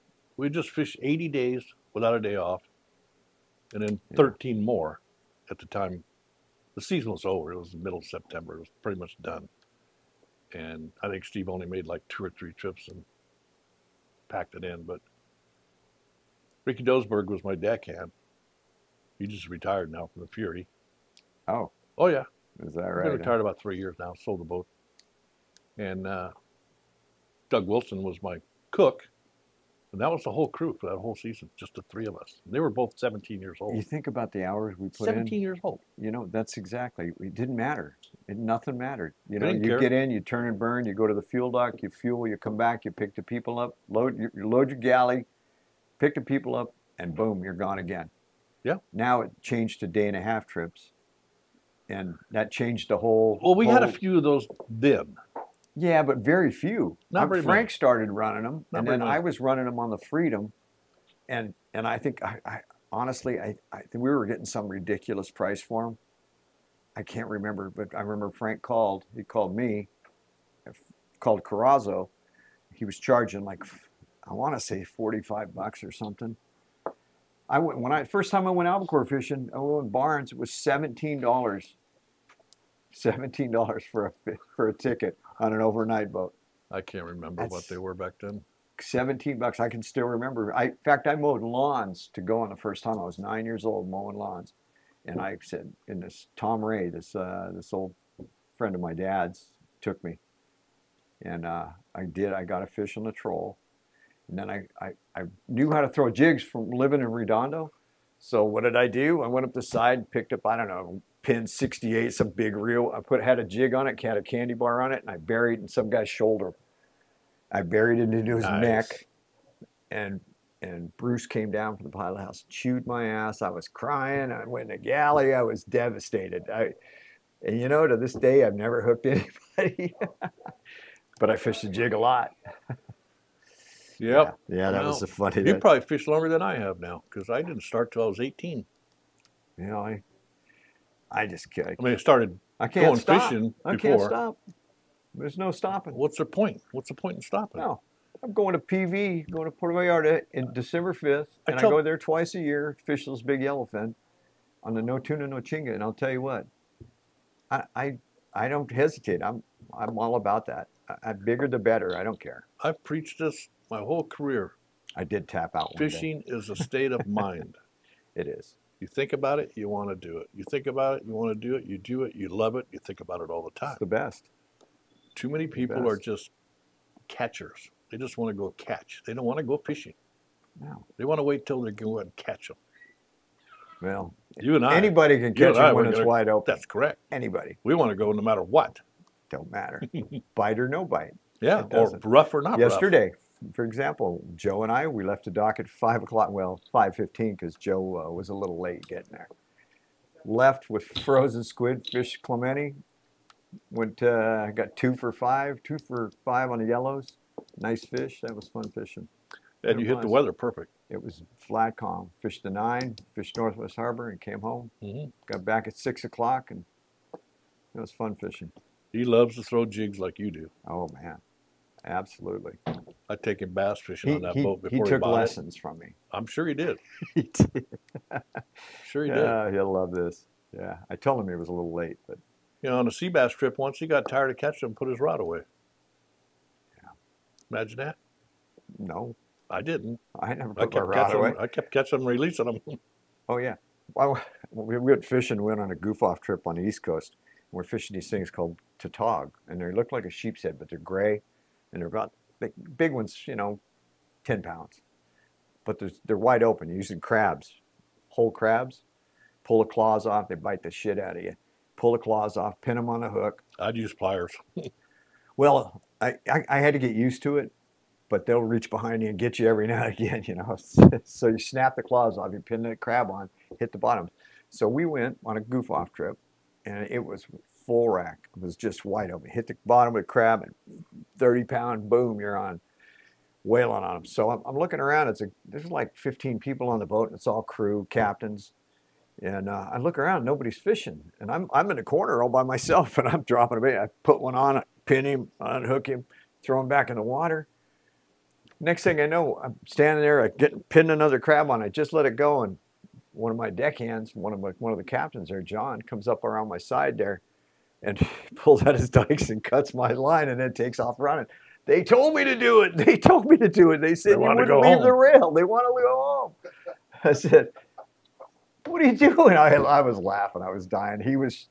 fished 80 days without a day off, and then 13 more at the time. The season was over. It was the middle of September. It was pretty much done. And I think Steve only made like 2 or 3 trips and packed it in. But Ricky Dosberg was my deckhand. He just retired now from the Fury. Oh. Oh, yeah. Is that He's right? been retired about 3 years now, sold the boat. And Doug Wilson was my cook. And that was the whole crew for that whole season, just the 3 of us. And they were both 17 years old. You think about the hours we put 17 years old. You know, that's exactly. It didn't matter. Nothing mattered. You know, Didn't you care. get in, you turn and burn, you go to the fuel dock, you fuel, you come back, you pick the people up, load your galley, pick the people up, and boom, you're gone again. Yeah. Now it changed to 1.5-day trips, and that changed the whole. Well, we had a few of those then. Yeah, but very few. Not very Frank many. started running them, Not and very then many. I was running them on the Freedom, and I think I honestly I think we were getting some ridiculous price for them. I can't remember, but I remember Frank called. He called me, called Carrazzo. He was charging like, I want to say $45 or something. First time I went albacore fishing, I went in Barnes. It was $17. $17 for a ticket on an overnight boat. I can't remember what they were back then. $17. I can still remember. In fact, I mowed lawns to go on the first time. I was 9 years old mowing lawns. And I said, and this Tom Ray, this old friend of my dad's, took me. And I got a fish on the troll. And then I knew how to throw jigs from living in Redondo. So what did I do? I went up the side, picked up, I don't know, pin 68, some big reel. I had a jig on it, had a candy bar on it, and I buried it in some guy's shoulder. I buried it into his neck. And Bruce came down from the pilot house, chewed my ass. I was crying. I went in the galley. I was devastated. And you know, to this day, I've never hooked anybody. But I fished the jig a lot. Yep. Yeah, that was the funny. You probably fished longer than I have now, because I didn't start till I was 18. You know, I just can't. I mean, I started going fishing before. I can't stop. There's no stopping. What's the point? What's the point in stopping? No. I'm going to PV, going to Puerto Vallarta in December 5th, and I go there twice a year, fish those big yellowfin on the no tuna, no chinga. And I'll tell you what, I don't hesitate. I'm all about that. Bigger the better. I don't care. I've preached this my whole career. I did tap out one Fishing is a state of mind. It is. You think about it, you want to do it. You think about it, you want to do it. You do it, you love it. You think about it all the time. It's the best. Too many people are just catchers. They just want to go catch. They don't want to go fishing. No. They want to wait till they go and catch them. Well, you and I. Anybody can catch them when it's wide open. That's correct. Anybody. We want to go no matter what. Don't matter. Bite or no bite. Yeah, or rough or not Yesterday, for example, Joe and I, we left the dock at 5 o'clock, well, 5:15, because Joe was a little late getting there. Left with frozen squid, fish Clemente. Got 2 for 5 on the yellows. Nice fish. That was fun fishing. And you hit the weather perfect. It was flat calm. Fished the 9, fished Northwest Harbor, and came home. Got back at 6 o'clock, and it was fun fishing. He loves to throw jigs like you do. Oh, man. Absolutely. I'd taken bass fishing on that boat He before he took bought it. lessons from me. I'm sure he did. He did. Sure he did. Yeah, he'll love this. Yeah, I told him he was a little late, but You know, on a sea bass trip once, he got tired of catching them and put his rod away. Yeah. Imagine that. no, I didn't. I never I put my kept rod catching away. them. I kept catching them, releasing them. Oh yeah. Well, we went fishing. We went on a goof-off trip on the East Coast. And we're fishing these things called tautog, and they look like a sheep's head, but they're gray, and they're about big ones, 10 pounds. But they're wide open. You're using crabs, whole crabs. Pull the claws off, they bite the shit out of you. Pull the claws off, pin them on a hook. I'd use pliers. Well, I had to get used to it, but they'll reach behind you and get you every now and again, So you snap the claws off, you pin the crab on, hit the bottom. So we went on a goof-off trip, and it was full rack. It was just wide open. Hit the bottom of the crab, and 30-pound, boom, you're on, wailing on them. So I'm looking around. There's like 15 people on the boat, and it's all crew, captains. And I look around, nobody's fishing. And I'm in the corner all by myself, and I'm dropping a bait. I put one on, pin him, unhook him, throw him back in the water. Next thing I know, I'm standing there, pinning another crab on. I just let it go, and one of my deckhands, one of the captains there, John, comes up around my side there and pulls out his dikes and cuts my line and then takes off running. They told me to do it. They told me to do it. They said you wouldn't leave the rail. They want to go home. I said, what are you doing? I was laughing. I was dying. He was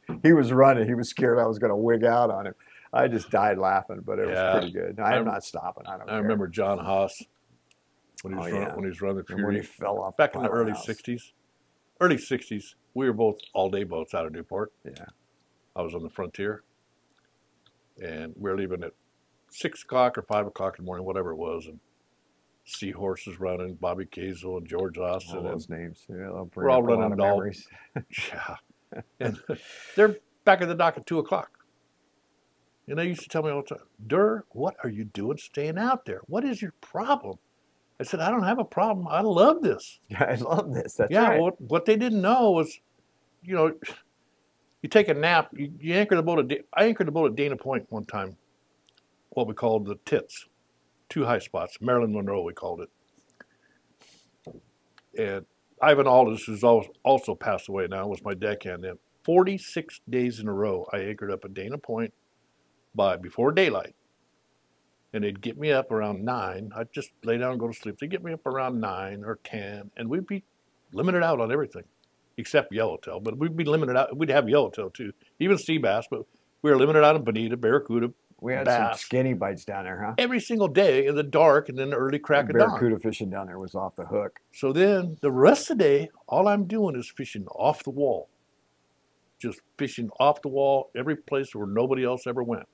running. He was scared I was going to wig out on him. I just died laughing, but it was pretty good. I'm not stopping. I don't care. remember John Haas when he was running the Fury. When he fell off back in the early 60s. Early 60s. We were both all-day boats out of Newport. Yeah. I was on the Frontier. And we were leaving at 6 o'clock or 5 o'clock in the morning, whatever it was. And Seahorse was running, Bobby Kazel and George Austin. All those names. Yeah, we're all running memories. Yeah. And they're back at the dock at 2 o'clock. And they used to tell me all the time, Durr, what are you doing staying out there? What is your problem? I said, I don't have a problem. I love this. Yeah, I love this. That's right. Yeah, what they didn't know was, you take a nap. You anchor the boat. I anchored the boat at Dana Point one time, what we called the tits. 2 high spots, Marilyn Monroe, we called it. And Ivan Aldous, who's also passed away now, was my deckhand then. 46 days in a row, I anchored up at Dana Point before daylight. And they'd get me up around 9. I'd just lay down and go to sleep. They'd get me up around 9 or 10, and we'd be limited out on everything, except yellowtail. But we'd be limited out. We'd have yellowtail, too. Even sea bass, but we were limited out on bonita, barracuda, we had bass. some skinny bites down there, huh? Every single day in the dark and then the early crack of dawn. Barracuda fishing down there was off the hook. So then the rest of the day, all I'm doing is fishing off the wall. Just fishing off the wall, every place where nobody else ever went.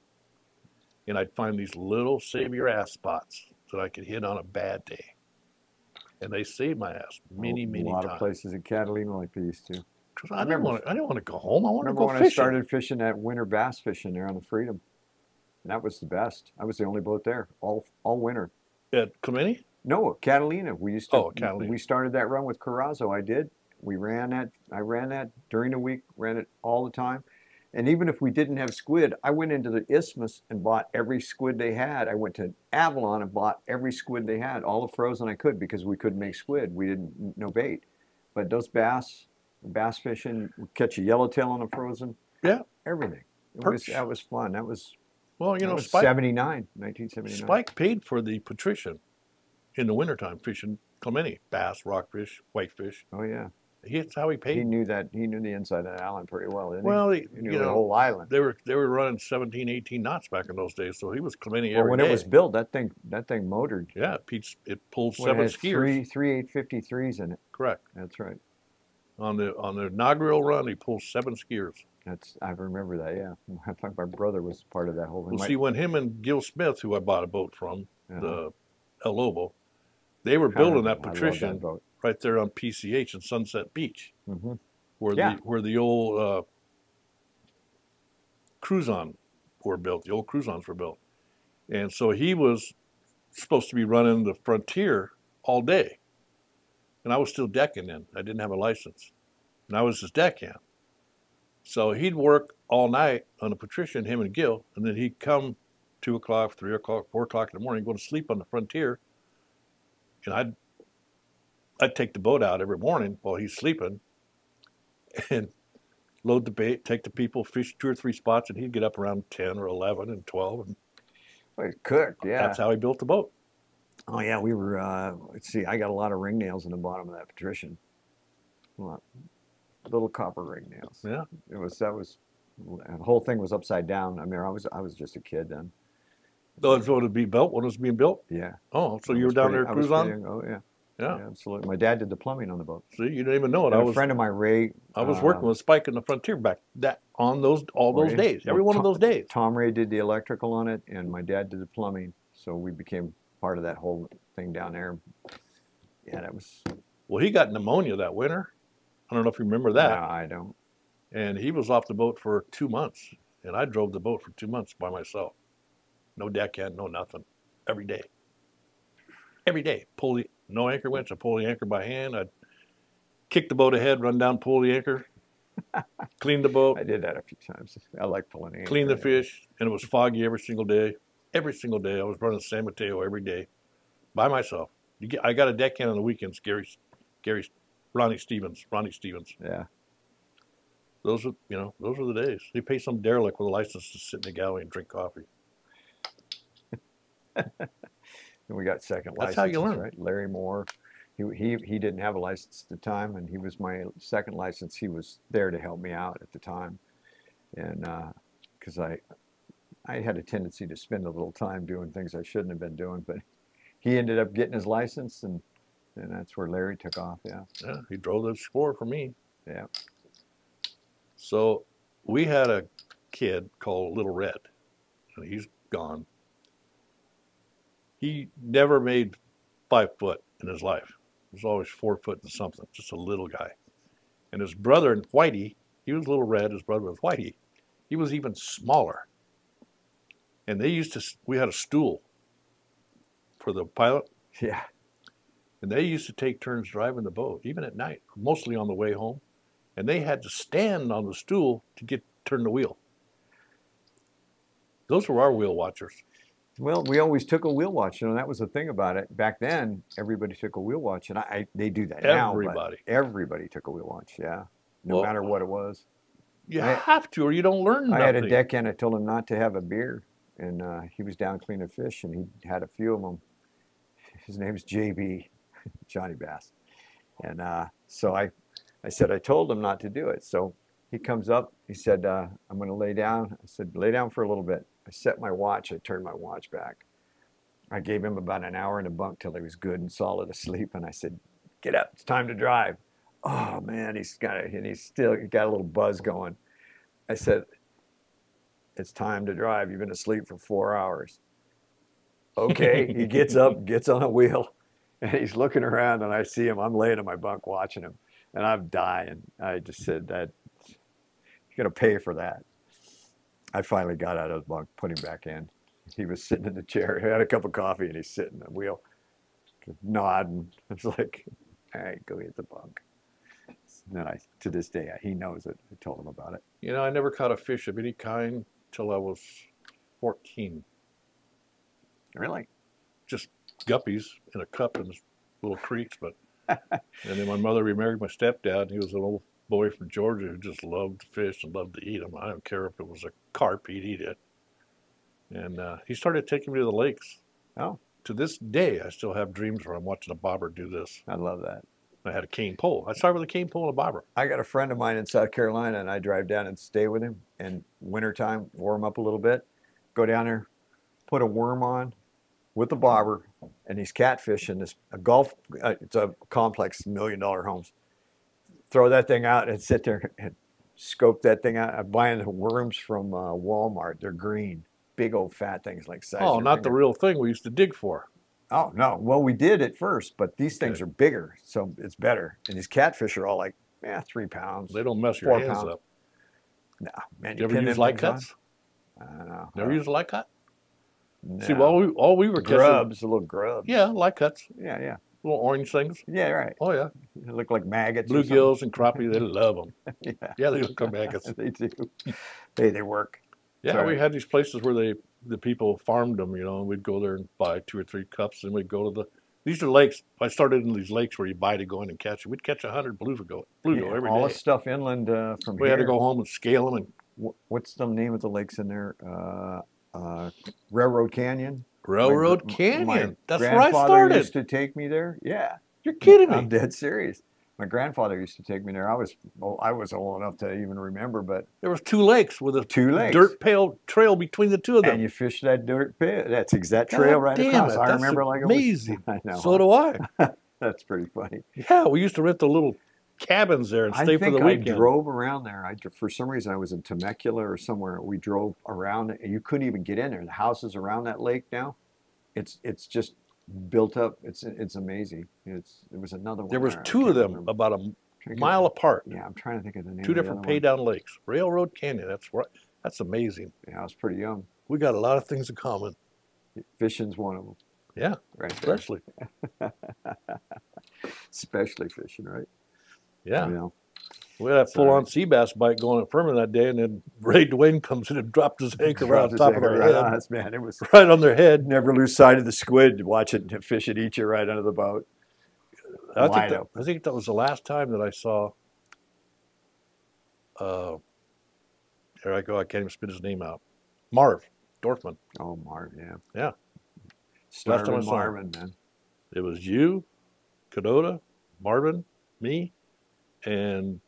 And I'd find these little save-your-ass spots that I could hit on a bad day. And they saved my ass many times. A lot of places in Catalina like they used to. Because I didn't want to go home. I wanted to go fishing. Remember when I started fishing that winter bass fishing there on the Freedom? And that was the best. I was the only boat there all winter. At Clemente? No, Catalina. We used to. Oh, Catalina. We started that run with Carrazzo. I did. We ran that. I ran that during the week. Ran it all the time. And even if we didn't have squid, I went into the Isthmus and bought every squid they had. I went to Avalon and bought every squid they had, all the frozen I could, because we couldn't make squid. We didn't no bait. But those bass fishing, catch a yellowtail on a frozen. Yeah. Everything. That was fun. That was. Well, Spike, 1979. Spike paid for the patrician in the wintertime fishing Clemente, bass, rockfish, whitefish. Oh, yeah. That's how he paid. He knew that. He knew the inside of the island pretty well, didn't he? He knew the whole island. They were running 17, 18 knots back in those days, so he was Clemente every day. When it was built, that thing motored. Yeah, it pulled 7 skiers. Three 853s in it. Correct. That's right. On the inaugural run, he pulled 7 skiers. I remember that. Yeah, in fact, my brother was part of that whole thing. Well, see, when him and Gil Smith, who I bought a boat from, the El Lobo, they were building that patrician right there on PCH and Sunset Beach, where the old cruisons were built. The old cruisons were built, and so he was supposed to be running the Frontier all day, and I was still decking then. I didn't have a license, and I was his deckhand. So he'd work all night on the patrician, him and Gil, and then he'd come 2 o'clock, 3 o'clock, 4 o'clock in the morning, going to sleep on the frontier. And I'd take the boat out every morning while he's sleeping and load the bait, take the people, fish 2 or 3 spots, and he'd get up around 10 or 11 and 12. And Well, it's cooked, yeah. that's how he built the boat. Oh yeah, we were. Let's see, I got a lot of ring nails in the bottom of that patrician. Little copper ring nails. Yeah. The whole thing was upside down. I mean, I was just a kid then. So it's going to be built when it was being built? Yeah. Oh, so you were down there cruise on? Oh yeah. Yeah. Yeah, absolutely. My dad did the plumbing on the boat. See, you didn't even know it. And a friend of mine, Ray. I was working with Spike in the frontier back all those days, every one of those days. Tom Ray did the electrical on it, and my dad did the plumbing. So we became part of that whole thing down there. Yeah, that was. Well, he got pneumonia that winter. I don't know if you remember that. No, I don't. And he was off the boat for 2 months, and I drove the boat for 2 months by myself. No deckhand, no nothing. Every day. Every day. No anchor winch. I pull the anchor by hand. I'd kick the boat ahead, run down, pull the anchor, clean the boat. I did that a few times. I like pulling anchor. Clean the fish, and it was foggy every single day. Every single day. I was running San Mateo every day by myself. I got a deckhand on the weekends, Ronnie Stevens. Yeah. Those were the days. They pay some derelict with a license to sit in the galley and drink coffee. And we got second license. That's how you learn. Right? Larry Moore, he didn't have a license at the time, and he was my second license. He was there to help me out at the time, and because I had a tendency to spend a little time doing things I shouldn't have been doing, but he ended up getting his license, and that's where Larry took off. Yeah. Yeah, he drove the score for me. Yeah. So we had a kid called Little Red, and he's gone. He never made 5 foot in his life. He was always 4 foot and something, just a little guy. And his brother, Whitey, he was Little Red, his brother was Whitey. He was even smaller. And we had a stool for the pilot. Yeah. And they used to take turns driving the boat, even at night, mostly on the way home. And they had to stand on the stool to turn the wheel. Those were our wheel watchers. Well, we always took a wheel watch, and that was the thing about it. Back then, everybody took a wheel watch, and they do that now. Everybody. Everybody took a wheel watch, yeah. No matter what it was. You have to, or you don't learn nothing. I had a deckhand. I told him not to have a beer, and he was down cleaning fish, and he had a few of them. His name's JB, Johnny Bass. And so I said, I told him not to do it. So he comes up. He said, I'm going to lay down. I said, lay down for a little bit. I set my watch. I turned my watch back. I gave him about an hour in the bunk till he was good and solid asleep. And I said, get up. It's time to drive. Oh, man, he's got a little buzz going. I said, it's time to drive. You've been asleep for 4 hours. Okay. He gets up, gets on a wheel, and he's looking around, and I see him. I'm laying in my bunk watching him, and I'm dying. I just said, you're going to pay for that. I finally got out of the bunk, put him back in. He was sitting in the chair. He had a cup of coffee, and he's sitting in the wheel, nodding. I was like, all right, go get the bunk. And then to this day, he knows it. I told him about it. You know, I never caught a fish of any kind till I was 14. Really? Just guppies in a cup in little creeks. But and then my mother remarried my stepdad, and he was an old boy from Georgia who just loved to fish and loved to eat them. I don't care if it was a carp, he'd eat it. And he started taking me to the lakes. Oh. To this day, I still have dreams where I'm watching a bobber do this. I love that. I had a cane pole. I started with a cane pole and a bobber. I got a friend of mine in South Carolina, and I drive down and stay with him. And wintertime, warm up a little bit, go down there, put a worm on with the bobber, and he's catfishing this it's a complex, $1 million homes. Throw that thing out and sit there and scope that thing out. I'm buying the worms from Walmart. They're green, big old fat things like size. Oh, not the real thing we used to dig for. Oh, no. Well, we did at first, but these things are bigger, so it's better. And these catfish are all like, 3 pounds. They don't mess your hands up. No, man. You ever use light cuts? I don't know. Never use a light cut? No. See, all we were grubs, little grubs. Yeah, light cuts. Yeah. Little orange things. Yeah, right. Oh, yeah. They look like maggots. Bluegills and crappie, they love them. Yeah, they look like maggots. They do. Hey, they work. Yeah, we had these places where they the people farmed them, and we'd go there and buy 2 or 3 cups, and we'd go to these are lakes. I started in these lakes where you buy to go in and catch them. We'd catch 100 bluegill every all day. the stuff inland from We here. had to go home and scale them. And What's the name of the lakes in there? Railroad Canyon. Railroad My Canyon. That's where I grandfather started. used to take me there. Yeah, You're kidding me. I'm dead serious. My grandfather used to take me there. I was old enough to even remember, but There was 2 lakes with a 2 lakes. dirt trail between the 2 of them. And you fish that dirt pit. That's exact God trail right damn across. it, I that's remember like amazing. it was. I know. So do I. That's pretty funny. Yeah, we used to rent the little cabins there and stay for the weekend. I drove around there. For some reason, I was in Temecula or somewhere. We drove around, and you couldn't even get in there. The houses around that lake now, it's just built up. It's amazing. There was another one. There was there. 2 of them about a mile apart. Yeah, I'm trying to think of the name. 2 of the different other pay one. down lakes. Railroad Canyon. That's amazing. Yeah, I was pretty young. We got a lot of things in common. Fishing's one of them. Yeah, Right there. especially. Especially fishing, right? Yeah. You know. We had a full-on sea bass bite going at Furman that day, and then Ray Dwayne comes in and dropped his anchor right on top of our right head. on us, man. It was Right on their head. never lose sight of the squid. Watch it, fish it, eat you right under the boat. I Wide think that was the last time that I saw. Here I go. I can't even spit his name out. Marv Dorfman. Oh, Marv, yeah. Yeah. Started time I with saw him. Marvin, man. It was you, Cadota, Marvin, me, and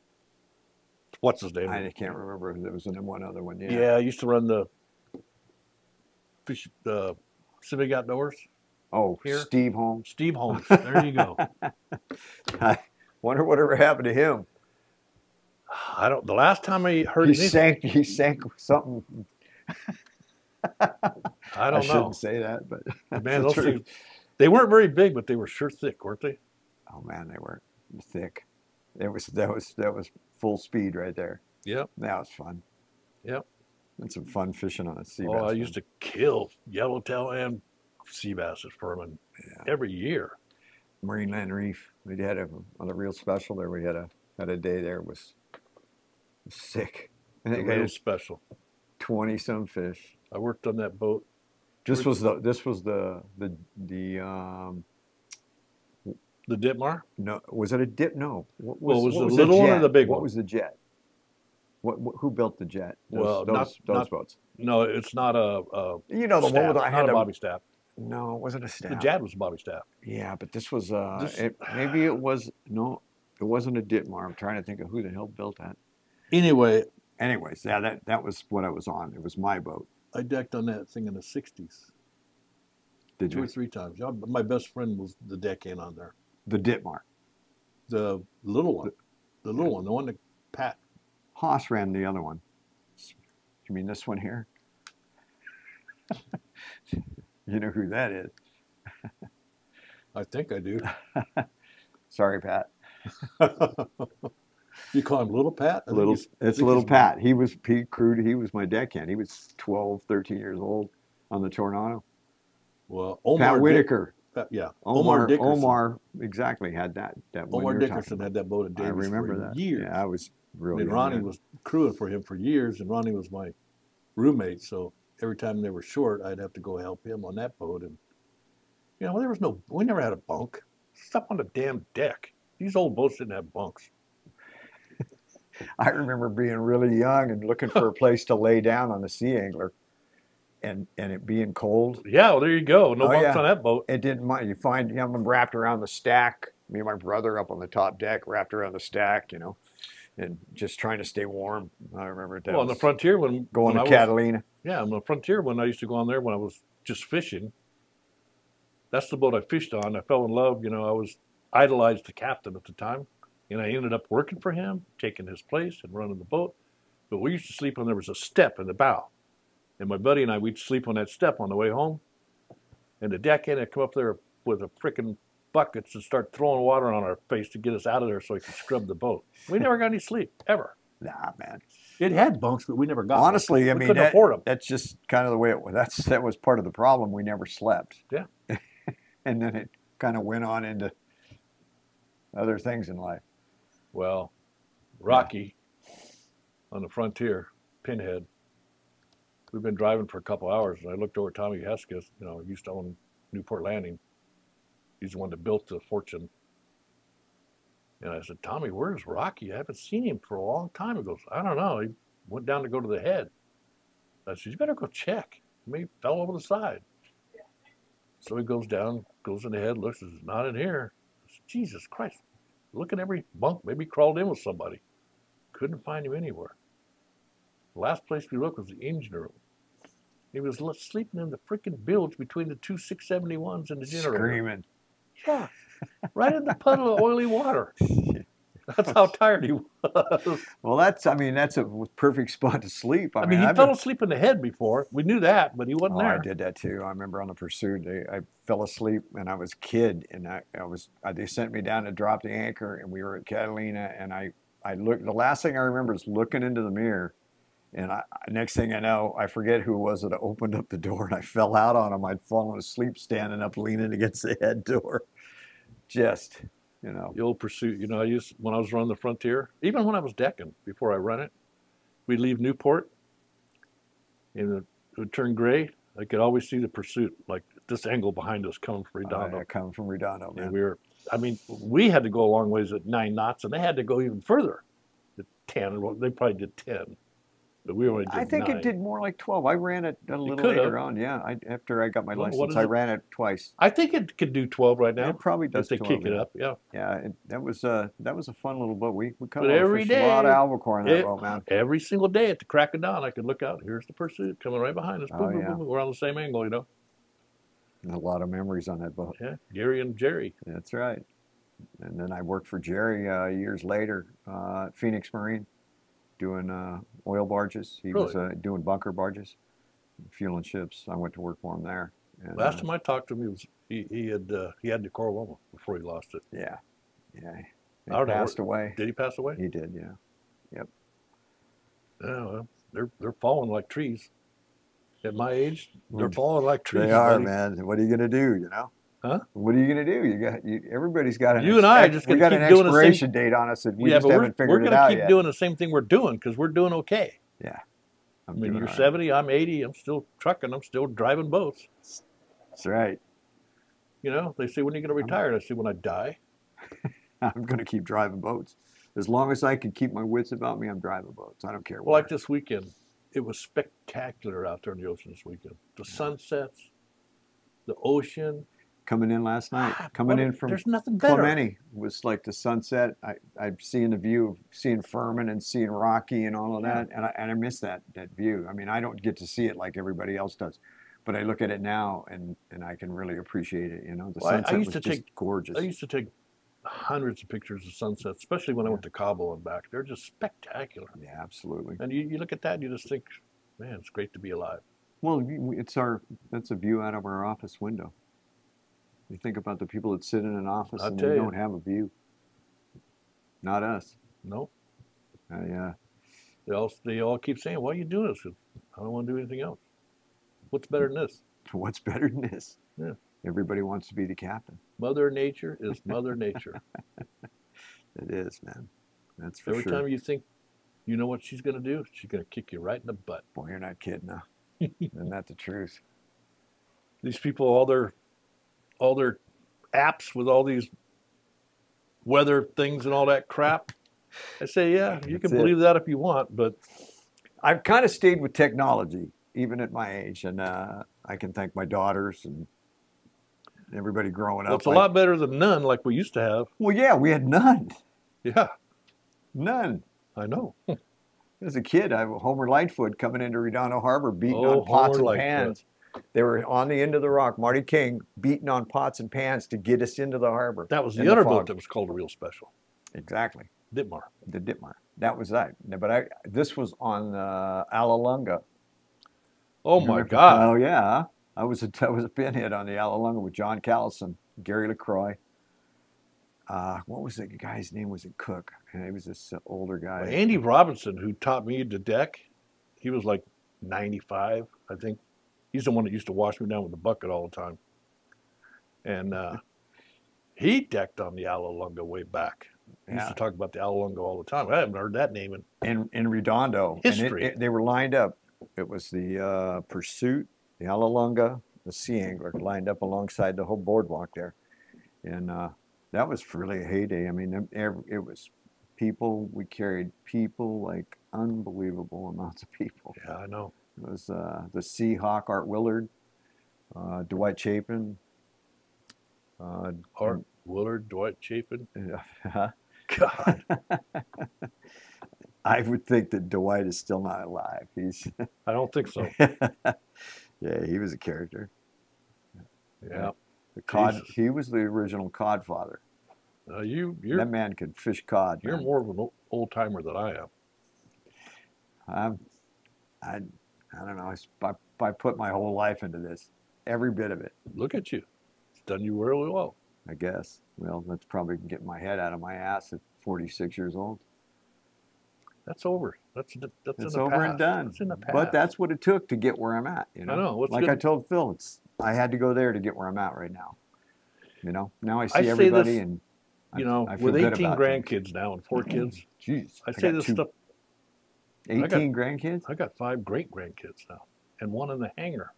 what's his name? I can't remember. There was one other one. Yeah. Yeah, I used to run the fish, Civic Outdoors. Oh, Here? Steve Holmes. Steve Holmes. There you go. I wonder whatever happened to him. I don't. The last time I heard He anything, sank something. I I don't know. shouldn't say that, but Man, that's those the truth. things, they weren't very big, but they were sure thick, weren't they? Oh man, they were thick. That was full speed right there. Yep. That was fun. Yep. And some fun fishing on a sea bass. Oh, I used to kill yellowtail and sea bass at Furman every year. Marine Land Reef. We had on a real special there. We had a day there. It was sick. I think I Real had special. 20 some fish. I worked on that boat. This was the The Ditmar? no, was it a dip? No. What Well, was what the was little one or jet? the big What one? was the jet? Who built the jet? Well, those not- boats. No, it's not a You know the staff. one with I Not had a a bobby staff. No, it wasn't a staff. The Jad was a bobby staff. Yeah, but this was This- maybe it was no, it wasn't a Ditmar. I'm trying to think of who the hell built that. Anyway, Anyways, yeah, that was what I was on. It was my boat. I decked on that thing in the 60s. Did 2 you? or 3 times. Yeah, my best friend was the deckhand on there. The Ditmar. The little one. The little one. The one that Pat. Haas ran the other one. You mean this one here? You know who that is. I think I do. Sorry, Pat. You call him Little Pat? I think Little, he's- it's think little he's- Pat. He was my deckhand. He was 12, 13 years old on the Tornado. Well, Omar Pat Dick- Whitaker. yeah, Omar Dickerson. exactly had that one Omar you're Dickerson talking had that boat at about. I Davis remember for that. years. Yeah, I was really And young Ronnie then. was crewing for him for years, and Ronnie was my roommate. So every time they were short, I'd have to go help him on that boat. And we never had a bunk. Stop on the damn deck. These old boats didn't have bunks. I remember being really young and looking for a place to lay down on the Sea Angler, and it being cold. Yeah, well, there you go. No Oh, bunks yeah. on that boat. It didn't mind. You find them wrapped around the stack. Me and my brother up on the top deck, wrapped around the stack, and just trying to stay warm. I remember that. Well, on the Frontier when going when to I was- Catalina. Yeah, on the Frontier when I used to go on there when I was just fishing. That's the boat I fished on. I fell in love. I was idolized the captain at the time, and I ended up working for him, taking his place and running the boat. But we used to sleep on there was a step in the bow, and my buddy and I we'd sleep on that step on the way home. And the deckhand would come up there with a frickin' buckets and start throwing water on our face to get us out of there so he could scrub the boat. We never got any sleep ever. Nah, man. It had bunks, but we never got. Honestly, one. I We mean, couldn't afford them. that's just kind of the way it was. That was part of the problem. We never slept. Yeah. And then it kind of went on into other things in life. Well, Rocky on the Frontier, Pinhead, we've been driving for a couple hours, and I looked over at Tommy Hesketh, you know, he used to own Newport Landing. He's the one that built the Fortune. And I said, Tommy, where's Rocky? I haven't seen him for a long time. He goes, I don't know. He went down to go to the head. I said, you better go check. He may fell over the side. So he goes down, goes in the head, looks, says, not in here. I said, Jesus Christ. Look at every bunk. Maybe he crawled in with somebody. Couldn't find him anywhere. The last place we looked was the engine room. He was sleeping in the freaking bilge between the two 671s and the generator. Screaming. Yeah, right in the puddle of oily water. That's how tired he was. Well, that's a perfect spot to sleep. I mean, he fell asleep in the head before. We knew that, but he wasn't there. I did that too. I remember on the Pursuit, I fell asleep and I was a kid, and they sent me down to drop the anchor, and we were at Catalina, and I looked. The last thing I remember is looking into the mirror, and next thing I know, I forget who it was that opened up the door, and I fell out on him. I'd fallen asleep standing up, leaning against the head door. Just, you know. The old Pursuit. You know, when I was running the Frontier, even when I was decking, before I run it, we'd leave Newport, and it would turn gray. I could always see the Pursuit, like this angle behind us coming from Redondo. Coming from Redondo, man. And we had to go a long ways at 9 knots, and they had to go even further at 10. Well, they probably did 10. But we only did 9. I think it did more like 12. I ran it a little later on. Yeah, after I got my license, I ran it twice. I think it could do 12 right now. It probably does. If they 12, kick it up, yeah. Yeah, that was a fun little boat. We caught every day, a lot of albacore on that boat, man. Every single day at the crack of dawn, I could look out. Here's the Pursuit coming right behind us. Oh, yeah. We're on the same angle, you know. And a lot of memories on that boat. Yeah, Gary and Jerry. That's right. And then I worked for Jerry years later at Phoenix Marine, doing oil barges. He was doing bunker barges, fueling ships. I went to work for him there. And, last time I talked to him, he had the Coraloma before he lost it. Yeah, yeah. He passed away. Did he pass away? He did. Yeah. Yep. Yeah, well, they're falling like trees. At my age, they're falling like trees. They are, man. What are you gonna do? You know? Huh? What are you gonna do? Everybody's got you and I just got an expiration date on us, and we just haven't figured it out yet. We're gonna keep doing the same thing we're doing because we're doing okay. Yeah. I mean, you're 70, I'm 80. I'm still trucking. I'm still driving boats. That's right. You know, they say, when are you going to retire? I say, when I die. I'm going to keep driving boats. As long as I can keep my wits about me, I'm driving boats. I don't care what. Well, like this weekend, it was spectacular out there in the ocean this weekend. The sunsets, the ocean. Coming in last night, in from there's nothing better. Clemente was like the sunset. I'm seeing the view of seeing Furman and seeing Rocky and all of that, and I miss that view. I mean, I don't get to see it like everybody else does, but I look at it now and I can really appreciate it. You know, the sunset was just gorgeous. I used to take hundreds of pictures of sunsets, especially when I went to Cabo and back. They're just spectacular. Yeah, absolutely. And you look at that and you just think, man, it's great to be alive. Well, that's a view out of our office window. You think about the people that sit in an office and they don't have a view. Not us. No. Yeah. They all keep saying, "Why are you doing this?" I don't want to do anything else. What's better than this? What's better than this? Yeah. Everybody wants to be the captain. Mother Nature is Mother Nature. It is, man. That's for sure. Every time you think you know what she's going to do, she's going to kick you right in the butt. Boy, you're not kidding, huh? Isn't that the truth? These people, all their apps with all these weather things and all that crap. I say, yeah, you can believe that if you want, but I've kind of stayed with technology, even at my age, and I can thank my daughters and everybody growing up. It's a lot better than none like we used to have. Well, yeah, we had none. Yeah. None. I know. As a kid, I was Homer Lightfoot coming into Redondo Harbor, beating on pots and pans. They were on the end of the rock, Marty King, beating on pots and pans to get us into the harbor. That was the other boat that was called a real special. Exactly. Ditmar. The Ditmar. That was that. But this was on Alalunga. Oh, my God. Oh, yeah. I was a pinhead on the Alalunga with John Callison, Gary LaCroix. What was the guy's name? Was it Cook? And he was this older guy. Well, Andy Robinson, who taught me to deck, he was like 95, I think. He's the one that used to wash me down with a bucket all the time. And he decked on the Alalunga way back. He used to talk about the Alalunga all the time. I haven't heard that name in Redondo. history. And they were lined up. It was the Pursuit, the Alalunga, the Sea Angler lined up alongside the whole boardwalk there. And that was really a heyday. I mean, it was people, we carried people, like unbelievable amounts of people. Yeah, I know. It was the Seahawk, Art Willard, Dwight Chapin. Art Willard, Dwight Chapin. God. I would think that Dwight is still not alive. I don't think so. Yeah, he was a character. Yeah. The cod. Jesus. He was the original cod father. You're That man could fish cod. You're man. more of an old timer than I am. I don't know. I put my whole life into this, every bit of it. Look at you. It's done you really well. I guess. Well, that's probably getting my head out of my ass at 46 years old. That's over. That's It's in the over past. and done. It's in the past. But that's what it took to get where I'm at. You know. I know. What's like good? I told Phil, I had to go there to get where I'm at right now. You know. Now I I see say everybody, this, and You know, I feel with good 18 about grandkids now and 4 kids, Jeez, I say got this two- stuff. 18 grandkids. I got 5 great grandkids now, and 1 in the hangar.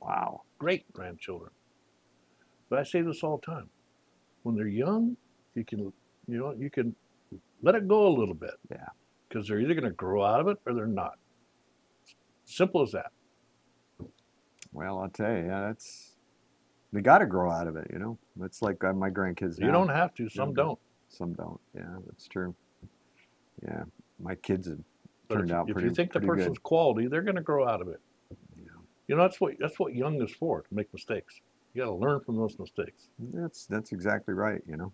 Wow. Great grandchildren. But I say this all the time. When they're young, you can let it go a little bit. Yeah. Because they're either going to grow out of it or they're not. Simple as that. Well, I'll tell you, yeah, they got to grow out of it. You know, it's like my grandkids. You now. don't have to. Some don't. Some don't. Yeah, that's true. Yeah, my kids have But turned out if pretty. you think the pretty person's good. quality, they're going to grow out of it. Yeah. You know, that's what young is for, to make mistakes. You got to learn from those mistakes. That's exactly right. You know,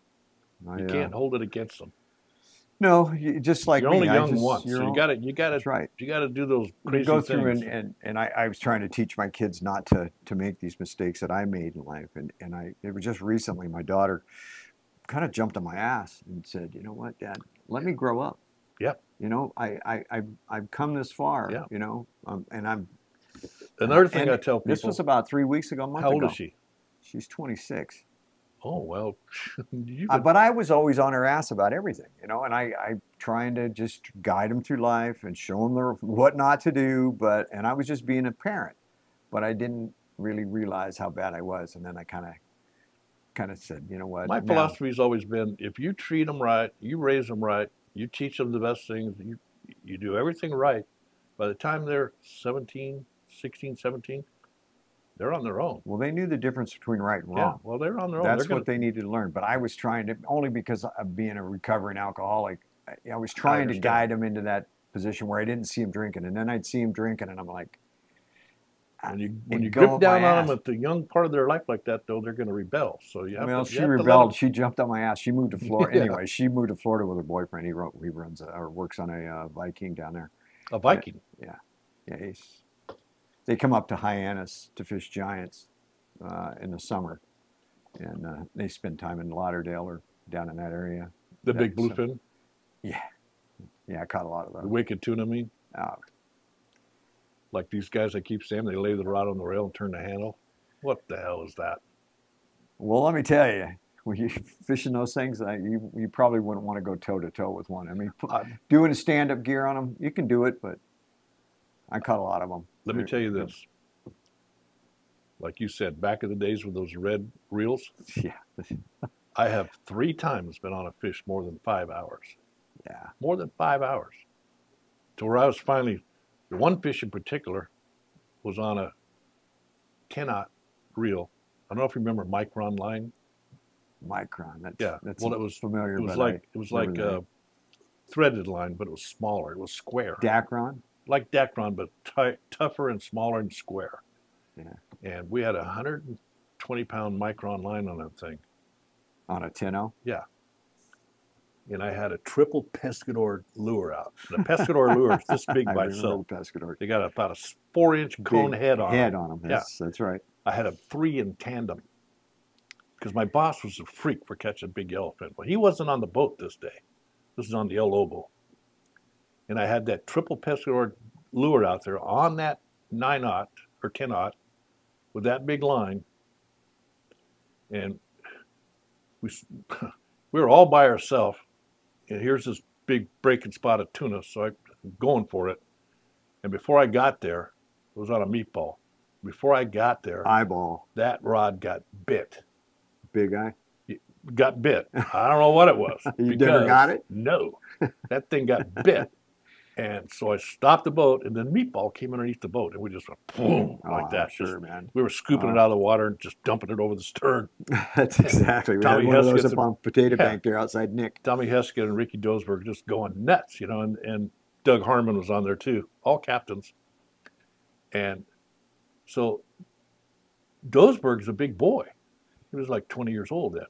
You can't hold it against them. No, just like You're me. only I young just, once, so you got That's right. to do those You crazy go through things. and I was trying to teach my kids not to make these mistakes that I made in life. And it was just recently my daughter kind of jumped on my ass and said, you know what, Dad, let me grow up. Yep. You know, I've come this far, Yeah. you know, and I'm. Another thing and I tell people. This was about 3 weeks ago, a month how old ago. is she? She's 26. Oh, well, But I was always on her ass about everything, you know, and I trying to just guide them through life and show them what not to do. And I was just being a parent, but I didn't really realize how bad I was. And then I kind of said, you know what? my philosophy has always been, if you treat them right, you raise them right, you teach them the best things, you do everything right, by the time they're 16, 17, they're on their own. Well, they knew the difference between right and Yeah, wrong. well, they're on their own. That's what they needed to learn. But I was trying to, only because of being a recovering alcoholic, I was trying to guide them into that position where I didn't see them drinking. And then I'd see them drinking, and I'm like, when you grip down on them at the young part of their life like that, though, they're going to rebel. So you have well, to. she rebelled. She jumped on my ass. She moved to Florida. Yeah. Anyway, she moved to Florida with her boyfriend. He runs or works on a Viking down there. A Viking. Yeah. They come up to Hyannis to fish giants in the summer, and they spend time in Lauderdale or down in that area. The big bluefin. Yeah, I caught a lot of those. The wicked tuna, I mean. Like these guys, I keep saying, they lay the rod on the rail and turn the handle. What the hell is that? Well, let me tell you, when you're fishing those things, you probably wouldn't want to go toe-to-toe with one. I mean, doing a stand-up gear on them, you can do it, but I caught a lot of them. Let me tell you this. Like you said, back in the days with those red reels, Yeah. I have 3 times been on a fish more than 5 hours. Yeah. More than 5 hours. To where I was finally, the one fish in particular was on a 10-aught reel. I don't know if you remember Micron line. Micron. That's Well, it was familiar. It was like a threaded line, but it was smaller. It was square. Dacron. Like Dacron, but tougher and smaller and square. Yeah. And we had a 120-pound Micron line on that thing. On a 10-0? Yeah. And I had a triple pescador lure out. The pescador lure is this big by itself. Pescador. They got about a 4-inch cone head on them. Yeah. That's right. I had a 3 in tandem because my boss was a freak for catching big yellowfin. Well, he wasn't on the boat this day. This is on the El Lobo. And I had that triple pescador lure out there on that 9-aught or 10-aught with that big line. And we were all by ourselves. And here's this big breaking spot of tuna. So I'm going for it. And before I got there, it was on a meatball. Before I got there, Eyeball. that rod got bit. Big eye. Got bit. I don't know what it was. You never got it? No. That thing got bit. And so I stopped the boat, and then meatball came underneath the boat, and we just went boom, like that. Sure, man. We were scooping it out of the water and just dumping it over the stern. That's exactly. We had one of those up on Potato Bank there outside Nick. Tommy Heskett and Ricky Dosberg just going nuts, you know, and Doug Harmon was on there too, all captains. And so Dosberg's a big boy. He was like 20 years old then.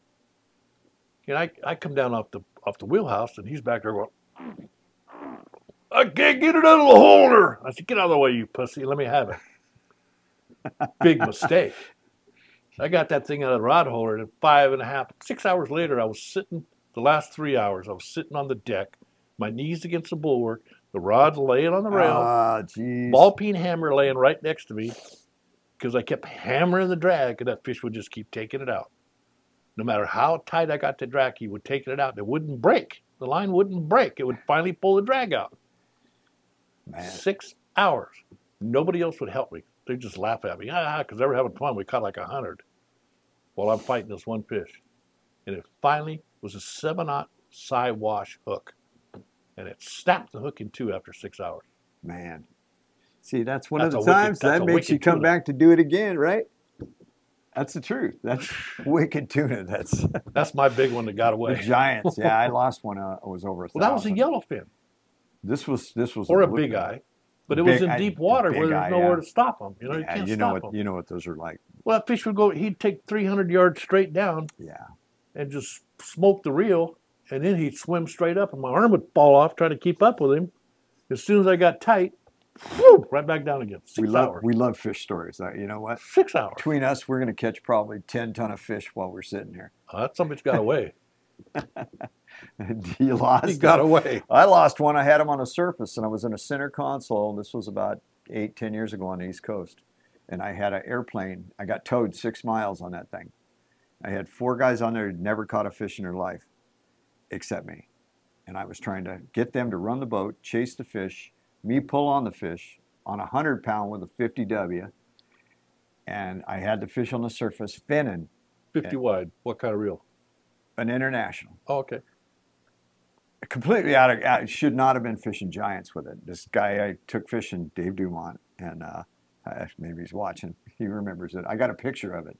And I come down off the wheelhouse, and he's back there going, I can't get it out of the holder. I said, get out of the way, you pussy. Let me have it. Big mistake. I got that thing out of the rod holder, and 6 hours later, I was sitting, the last 3 hours, I was sitting on the deck, my knees against the bulwark, the rod laying on the rail, ball peen hammer laying right next to me, because I kept hammering the drag, and that fish would just keep taking it out. No matter how tight I got the drag, he would take it out, and it wouldn't break. The line wouldn't break. It would finally pull the drag out. Man. 6 hours. Nobody else would help me. They'd just laugh at me. Because they were having fun. We caught like 100 while I'm fighting this one fish. And it finally was a 7/0 side wash hook. And it snapped the hook in two after 6 hours. Man. See, that's one of the times that makes you come back to do it again, right? That's the truth. That's wicked tuna. That's my big one that got away. The giants. Yeah, I lost one. It was over 1,000. Well, that was a yellowfin. This was or a big eye, but it was in deep water where there's nowhere to stop them. You know, you can't stop them. You know what those are like. Well, that fish would go. He'd take 300 yards straight down. Yeah. And just smoke the reel, and then he'd swim straight up, and my arm would fall off trying to keep up with him. As soon as I got tight, whoop, right back down again. 6 hours. We love fish stories. You know what? 6 hours. Between us, we're going to catch probably 10 ton of fish while we're sitting here. That somebody's got away. You lost. He got away. I lost one. I had him on a surface, and I was in a center console. This was about 8-10 years ago on the East Coast. And I had an airplane. I got towed 6 miles on that thing. I had 4 guys on there who'd never caught a fish in their life, except me. And I was trying to get them to run the boat, chase the fish, me pull on the fish on a 100-pound with a 50W. And I had the fish on the surface, finning. 50 wide. What kind of reel? An international. Oh, okay. Completely out. Should not have been fishing giants with it. This guy I took fishing, Dave Dumont, and maybe he's watching. He remembers it. I got a picture of it.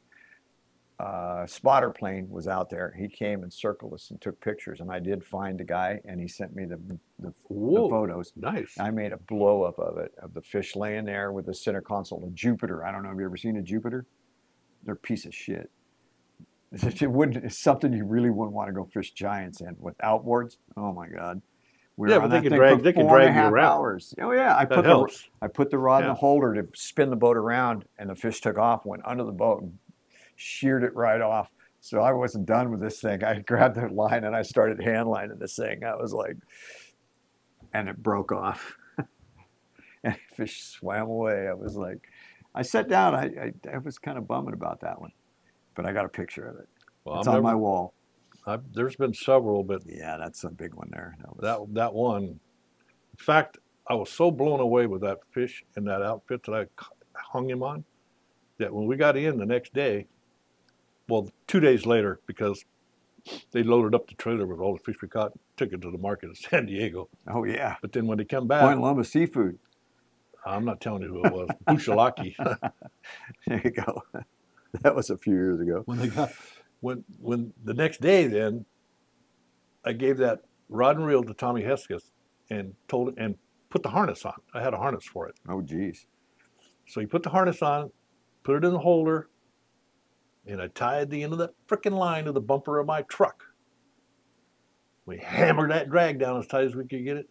Spotter plane was out there. He came and circled us and took pictures, and I did find the guy, and he sent me the photos. Nice. I made a blow up of it, of the fish laying there with the center console, a Jupiter. I don't know, have you ever seen a Jupiter? They're a piece of shit. It's something you really wouldn't want to go fish giants in with outboards. Oh my God. But they can drag you around. Hours. Oh yeah, I put the rod in the holder to spin the boat around, and the fish took off, went under the boat, and sheared it right off. So I wasn't done with this thing. I grabbed the line and I started hand lining this thing. I was like, and it broke off, and the fish swam away. I was like, I sat down. I was kind of bumming about that one. But I got a picture of it. Well, it's on my wall. There's been several, but yeah, that's a big one there. That one. In fact, I was so blown away with that fish and that outfit that I hung him on, that when we got in the next day, well, 2 days later, because they loaded up the trailer with all the fish we caught, took it to the market in San Diego. Oh yeah. But then when they come back, Point Loma Seafood. I'm not telling you who it was. Bushalaki. There you go. That was a few years ago. When the next day, then I gave that rod and reel to Tommy Hesketh and told him and put the harness on. I had a harness for it. Oh geez. So he put the harness on, put it in the holder, and I tied the end of that frickin' line to the bumper of my truck. We hammered that drag down as tight as we could get it.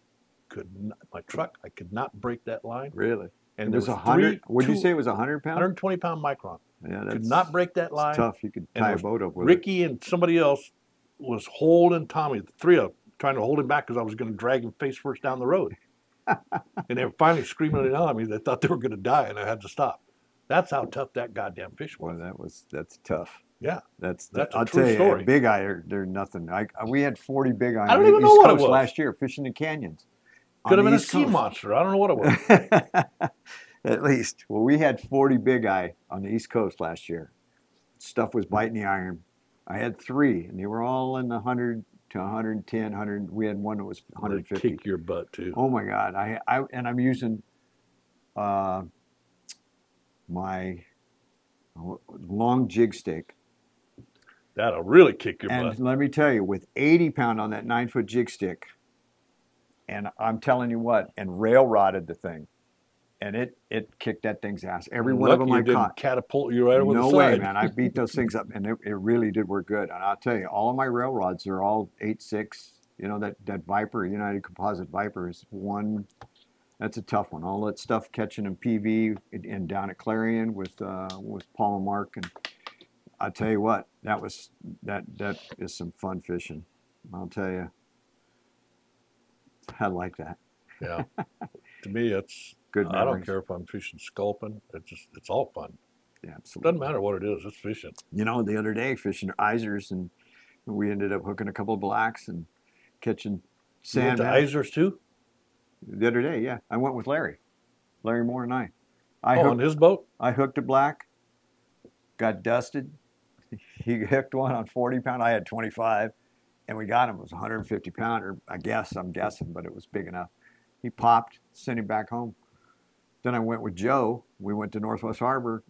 My truck, I could not break that line. Really? And there was 100. Would you say it was 100 pounds? 120-pound micron. Yeah, that's could not break that line. Tough. You could tie a boat up with Ricky and somebody else was holding Tommy, the three of them, trying to hold him back because I was going to drag him face first down the road. And they were finally screaming it on me. They thought they were going to die, and I had to stop. That's how tough that goddamn fish was. Well, that's tough. Yeah, that's I'll tell you, story. Big eye, they're nothing. We had 40 big eye. I don't even know what it was last year fishing the canyons, Could have been a East sea Coast. monster. I don't know what it was. At least. Well, we had 40 big eye on the East Coast last year. Stuff was biting the iron. I had 3, and they were all in the 100 to 110, 100. We had one that was They 150. kick your butt too. Oh my God! And I'm using my long jig stick. That'll really kick your And butt. let me tell you, with 80 pound on that 9-foot jig stick, and I'm telling you what, and rail rodded the thing, and it kicked that thing's ass. Every one of them I didn't caught. Catapult you right over No the way, side. man! I beat those things up, and it really did work good. And I'll tell you, all of my rail rods are all 8.6. You know that Viper, United Composite Viper, is one. That's a tough one. All that stuff catching in PV and down at Clarion with Paul and Mark, and I tell you what, that is some fun fishing. I'll tell you, I like that. Yeah. To me, it's Good I don't memories. care if I'm fishing sculpin. It's all fun. Yeah, absolutely. Doesn't matter what it is. It's fishing. You know, the other day fishing Isers, and we ended up hooking a couple of blacks and catching You went sand to bass. Isers too? The other day, yeah, I went with Larry Moore and I. On his boat? I hooked a black, got dusted. He hooked one on 40 pound. I had 25, and we got him. It was a 150 pounder. I'm guessing, but it was big enough. He popped, sent him back home. Then I went with Joe. We went to Northwest Harbor.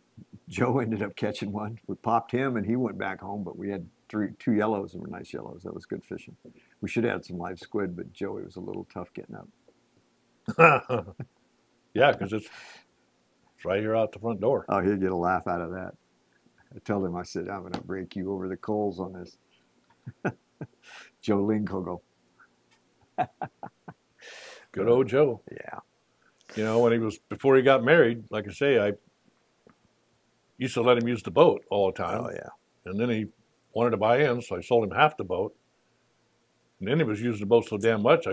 Joe ended up catching one. We popped him, and he went back home. But we had 2 yellows that were nice yellows. That was good fishing. We should have had some live squid, but Joey was a little tough getting up. Yeah, because it's right here out the front door. Oh, he'd get a laugh out of that. I told him, I said, I'm going to break you over the coals on this. Joe Linkogel. Good old Joe. Yeah. You know, before he got married, like I say, I used to let him use the boat all the time. Oh, yeah. And then he wanted to buy in, so I sold him half the boat. And then he was using the boat so damn much,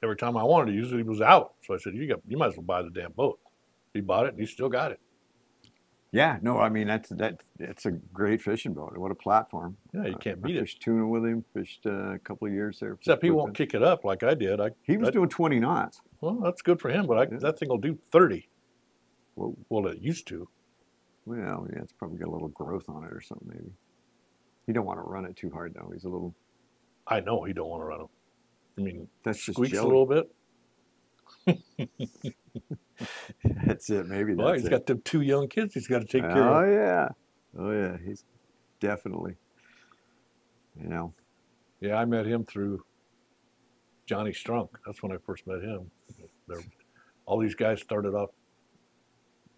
every time I wanted to use it, he was out. So I said, you might as well buy the damn boat. He bought it, and he still got it. Yeah, no, I mean, it's a great fishing boat. What a platform. Yeah, you can't beat I it. fished tuna with him, fished a couple of years there. Except he won't kick it up like I did. He was doing 20 knots. Well, that's good for him, but Yeah. that thing will do 30. Whoa. Well, it used to. Well, yeah, it's probably got a little growth on it or something, maybe. You don't want to run it too hard, though. He's a little... I know he don't want to run him. I mean, That's just squeaks a Joey. little bit. That's it, maybe. Well, That's he's it. got them 2 young kids he's got to take care Oh, of. yeah. Oh, yeah. He's definitely, Yeah, I met him through Johnny Strunk. That's when I first met him. All these guys started off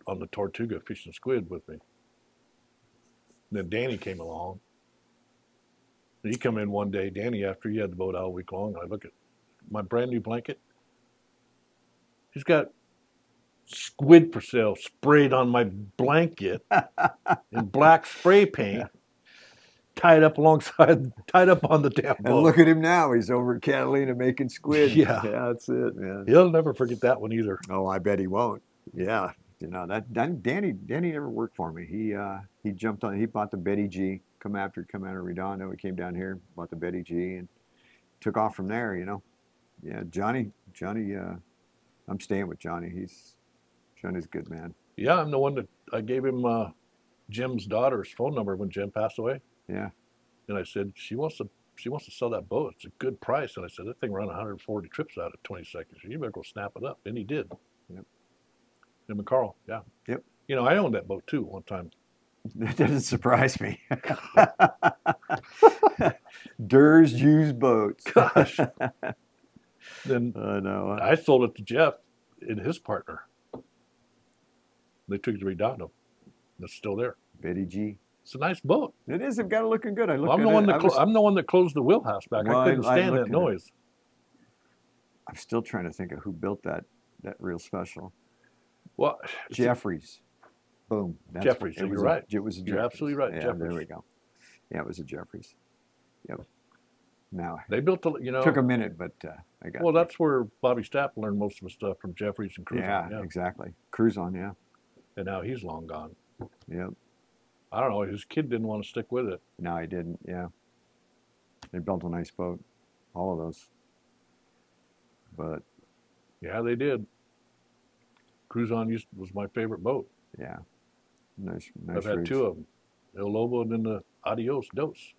on the Tortuga fishing squid with me. And then Danny came along. He come in one day, Danny, after he had the boat all week long. I look at my brand new blanket. He's got squid for sale sprayed on my blanket in black spray paint, tied up on the damn boat. And look at him now. He's over at Catalina making squid. Yeah. Yeah, that's it, man. He'll never forget that one either. Oh, I bet he won't. Yeah. That Danny never worked for me. He jumped on, he bought the Betty G, come out of Redondo. He came down here, bought the Betty G, and took off from there, Yeah, Johnny, I'm staying with Johnny. Johnny's a good man. Yeah, I'm the one that I gave him Jim's daughter's phone number when Jim passed away. Yeah. And I said, she wants to sell that boat. It's a good price. And I said, that thing ran 140 trips out of 20 seconds. You better go snap it up. And he did. Yep. Him and Carl, yeah. Yep. I owned that boat too one time. That doesn't surprise me. Durr's used boats. Gosh. Then I know. I sold it to Jeff and his partner. They took it to Redondo. It's still there. Betty G. It's a nice boat. It is. It got it looking good. I looked I'm at the one it. that I'm the one that closed the wheelhouse back. Well, I couldn't I stand looked that at it. noise. I'm still trying to think of who built that real special. Well, Jeffries. Boom. Jeffries, you're right. It was a You're Jeffries. absolutely right, Yeah, Jeffries. there we go. Yeah, it was a Jeffries. Yep. Now, they built took a minute, but I got. Well, that's where Bobby Stapp learned most of his stuff from Jeffries and Cruzon. Yeah, exactly. Cruzon, yeah. And now he's long gone. Yep. I don't know. His kid didn't want to stick with it. No, he didn't. Yeah. They built a nice boat, all of those. But Yeah, they did. Cruise On was my favorite boat. Yeah. Nice I've had rigs. 2 of them. El Lobo and then the Adios Dos.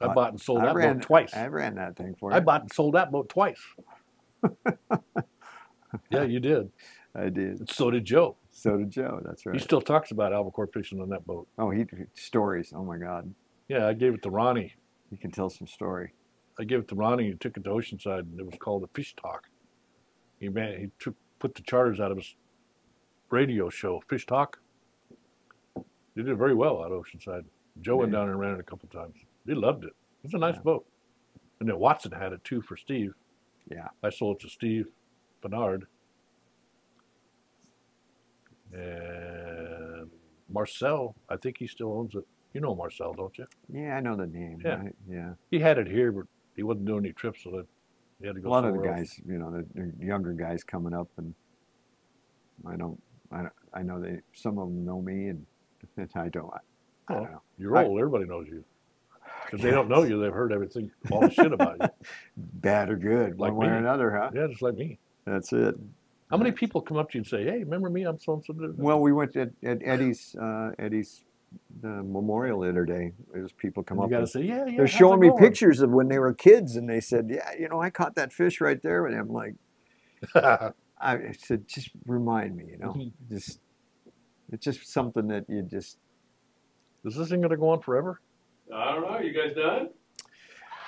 I I- bought and sold I that ran, boat twice. I ran that thing for you. I bought and sold that boat twice. Yeah, you did. I did. And so did Joe. So did Joe. That's right. He still talks about albacore fishing on that boat. Oh, he stories. Oh my God. Yeah, I gave it to Ronnie. He can tell some story. I gave it to Ronnie. He took it to Oceanside, and it was called a Fish Talk. He put the charters out of his radio show, Fish Talk. They did very well out of Oceanside. Joe went down and ran it a couple times. He loved it. It's a nice boat. And then Watson had it too for Steve. Yeah. I sold it to Steve Bernard. And Marcel, I think he still owns it. You know Marcel, don't you? Yeah, I know the name. Yeah. Right? Yeah. He had it here, but he wasn't doing any trips, so that he had to go A lot of the somewhere else. guys, you know, the younger guys coming up, and I know some of them know me, and I don't know. You're old. Everybody knows you. Because they don't know you. They've heard everything, all the shit about you. Bad or good, Like one way or me. another, huh? Yeah, just like me. That's it. How many people come up to you and say, "Hey, remember me? I'm so-and-so." Well, we went at Eddie's memorial the other day. There's people come You up. got to And say, "Yeah, yeah." they're how's showing it me going?" pictures of when they were kids, and they said, "Yeah, you know, I caught that fish right there." And I'm like, I said, "Just remind me, you know, just it's just something that you just." Is this thing going to go on forever? I don't know. You guys done?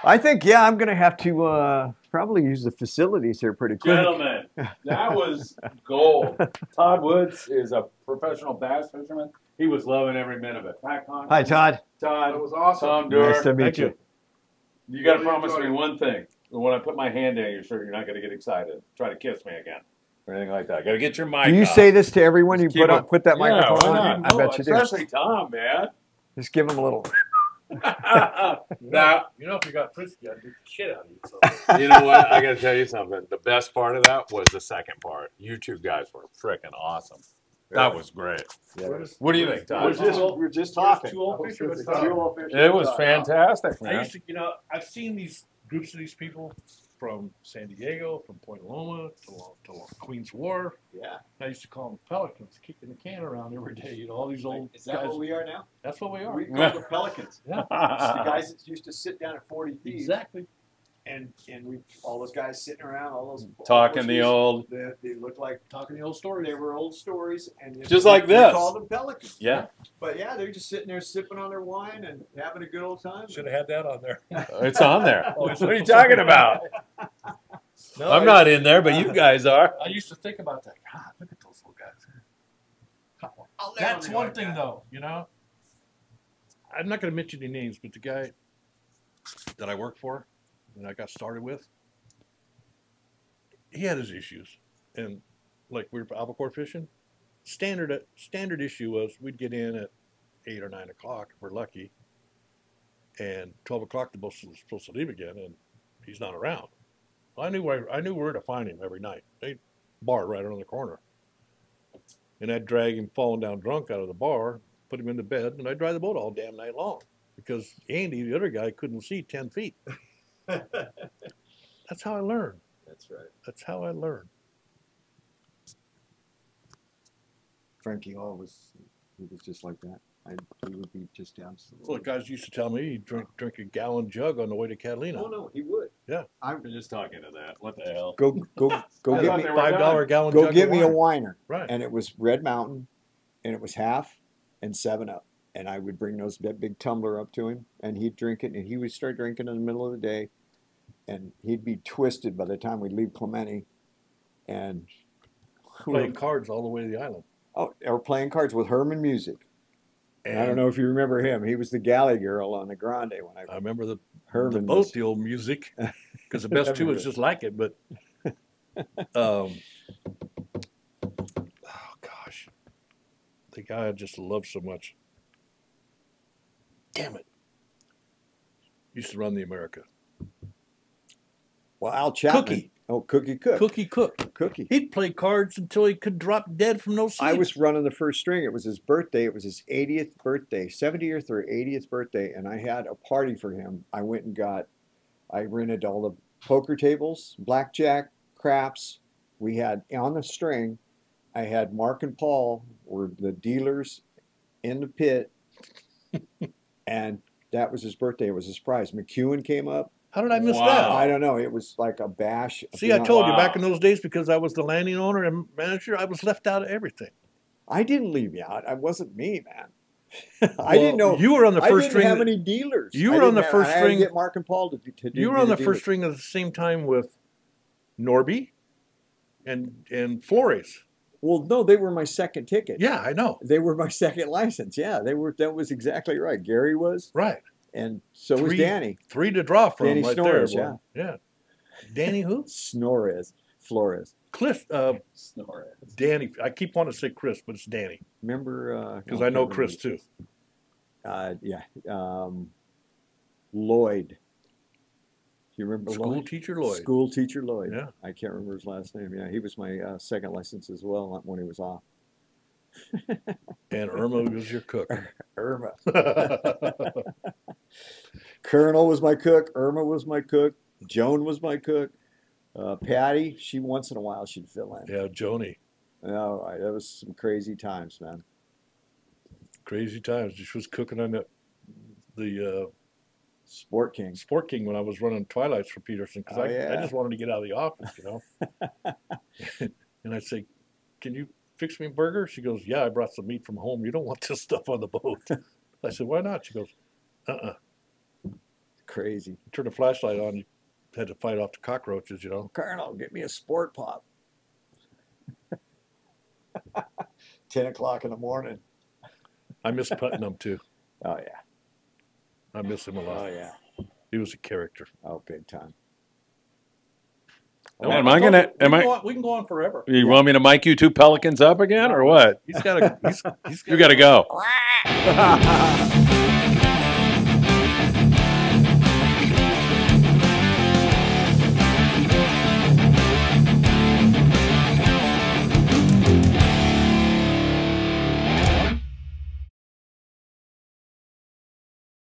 I think, yeah, I'm going to have to probably use the facilities here pretty quick. Gentlemen, that was gold. Todd Woods is a professional bass fisherman. He was loving every minute of it. Pat Conklin. Hi, Todd. Todd. That was awesome. Tom Durr. Nice to meet Thank you. You got to Really promise enjoyed me it. one thing. When I put my hand in your shirt, you're not going to get excited. Try to kiss me again. Or anything like that. Got to get your mic Do you on. say this to everyone you Just keep put that Yeah, microphone why on? not? I bet you do. Especially Tom, man. Just give them a little. Now, You know, if you got frisky, I'd beat the shit out of you. So. you know what? I got to tell you something. The best part of that was the second part. You two guys were freaking awesome. That was great. What do you think, Todd? We're just talking. Two old fishermen. It was fantastic, I man. used to, I've seen these groups of these people from San Diego, from Point Loma to Queens Wharf. Yeah. I used to call them Pelicans, kicking the can around every day. All these old Is that guys. what we are now? That's what we are. We call the Pelicans. Yeah. It's the guys that used to sit down at 40 feet. Exactly. And we all those guys sitting around, all those Talking the old. They look like Talking the old stories. they were old stories, and Just like we this. called them Pelicans. Yeah. But yeah, they're just sitting there sipping on their wine and having a good old time. Should have had that on there. It's on there. Oh, What are you talking about? No, I'm not in there, but you guys are. I used to think about that. God, look at those little guys. I'll never That's be one like thing, that. though. I'm not going to mention any names, but the guy that I worked for and I got started with, he had his issues, and like we were albacore fishing. Standard issue was we'd get in at 8 or 9 o'clock if we're lucky, and 12 o'clock the boat was supposed to leave again, and he's not around. I knew where to find him every night. They bar right around the corner, and I'd drag him falling down drunk out of the bar, put him into bed, and I'd drive the boat all damn night long because Andy, the other guy, couldn't see 10 feet. That's how I learned. That's right. That's how I learned. Frankie Hall he was just like that. He would be just absolutely. Well, the guys used to tell me he'd drink a gallon jug on the way to Catalina. Oh no, he would. I'm just talking to that. What the hell? Go I get thought me they were $5 gallon go jug get of me a wine. whiner. Right. And it was Red Mountain, and it was half and 7-Up. And I would bring that big tumbler up to him, and he'd drink it, and he would start drinking in the middle of the day, and he'd be twisted by the time we'd leave Clemente, and Playing cards all the way to the island. or playing cards with Herman Music. And I don't know if you remember him. He was the galley girl on the Grande when I remember the Herman boat was, deal music because the best two is just like it, but oh gosh, the guy I just love so much. Damn it! Used to run the America. well, Al Chapman. Cookie. Oh, Cookie Cook. Cookie Cook. Cookie. He'd play cards until he could drop dead from no sleep. I was running the first string. It was his birthday. It was his 80th birthday, 70th or 80th birthday, and I had a party for him. I went and I rented all the poker tables, blackjack, craps, we had on the string, I had Mark and Paul were the dealers in the pit, and that was his birthday. It was a surprise. McEwen came up. How did I miss Wow. that? I don't know. It was like a bash. See, I told you Wow. back in those days, because I was the landing owner and manager, I was left out of everything. I didn't leave you out. I wasn't me, man. I didn't know. You were on the I first didn't string. have any dealers. You I were on didn't the have- first I had to string- get Mark and Paul to do. You were on the first string at the same time with Norby and Flores. Well, no, they were my second ticket. Yeah, I know. They were my second license. Yeah, they were. That was exactly right. Gary was, Right. and so was Danny. 3 to draw from Danny right Snores, there. Yeah. Danny who? Flores. Cliff. Snore. Danny. I keep wanting to say Chris, but it's Danny. Remember? Because I know Chris too. Yeah. Lloyd. Do you remember School Lloyd? teacher Lloyd. School teacher Lloyd. Yeah. I can't remember his last name. Yeah, he was my second license as well when he was off. And Irma was your cook. Irma. Colonel was my cook. Irma was my cook. Joan was my cook. Patty, she once in a while she'd fill in. Yeah, Joni. No, that was some crazy times, man. Crazy times. She was cooking on the Sport King. Sport King when I was running Twilights for Peterson, because Oh, I yeah. just wanted to get out of the office, you know. And I'd say, "Can you fix me a burger?" She goes, "Yeah, I brought some meat from home. You don't want this stuff on the boat." I said, "Why not?" She goes, Crazy. Turn the flashlight on. You had to fight off the cockroaches, you know. Colonel, get me a Sport Pop. 10 o'clock in the morning. I miss Putnam too. Oh, yeah. I miss him a lot. Oh, yeah. He was a character. Oh, big time. Oh, am I gonna? Am I? We can go on forever. You want me to mic you two pelicans up again, or what? He's got to. He's You got to go.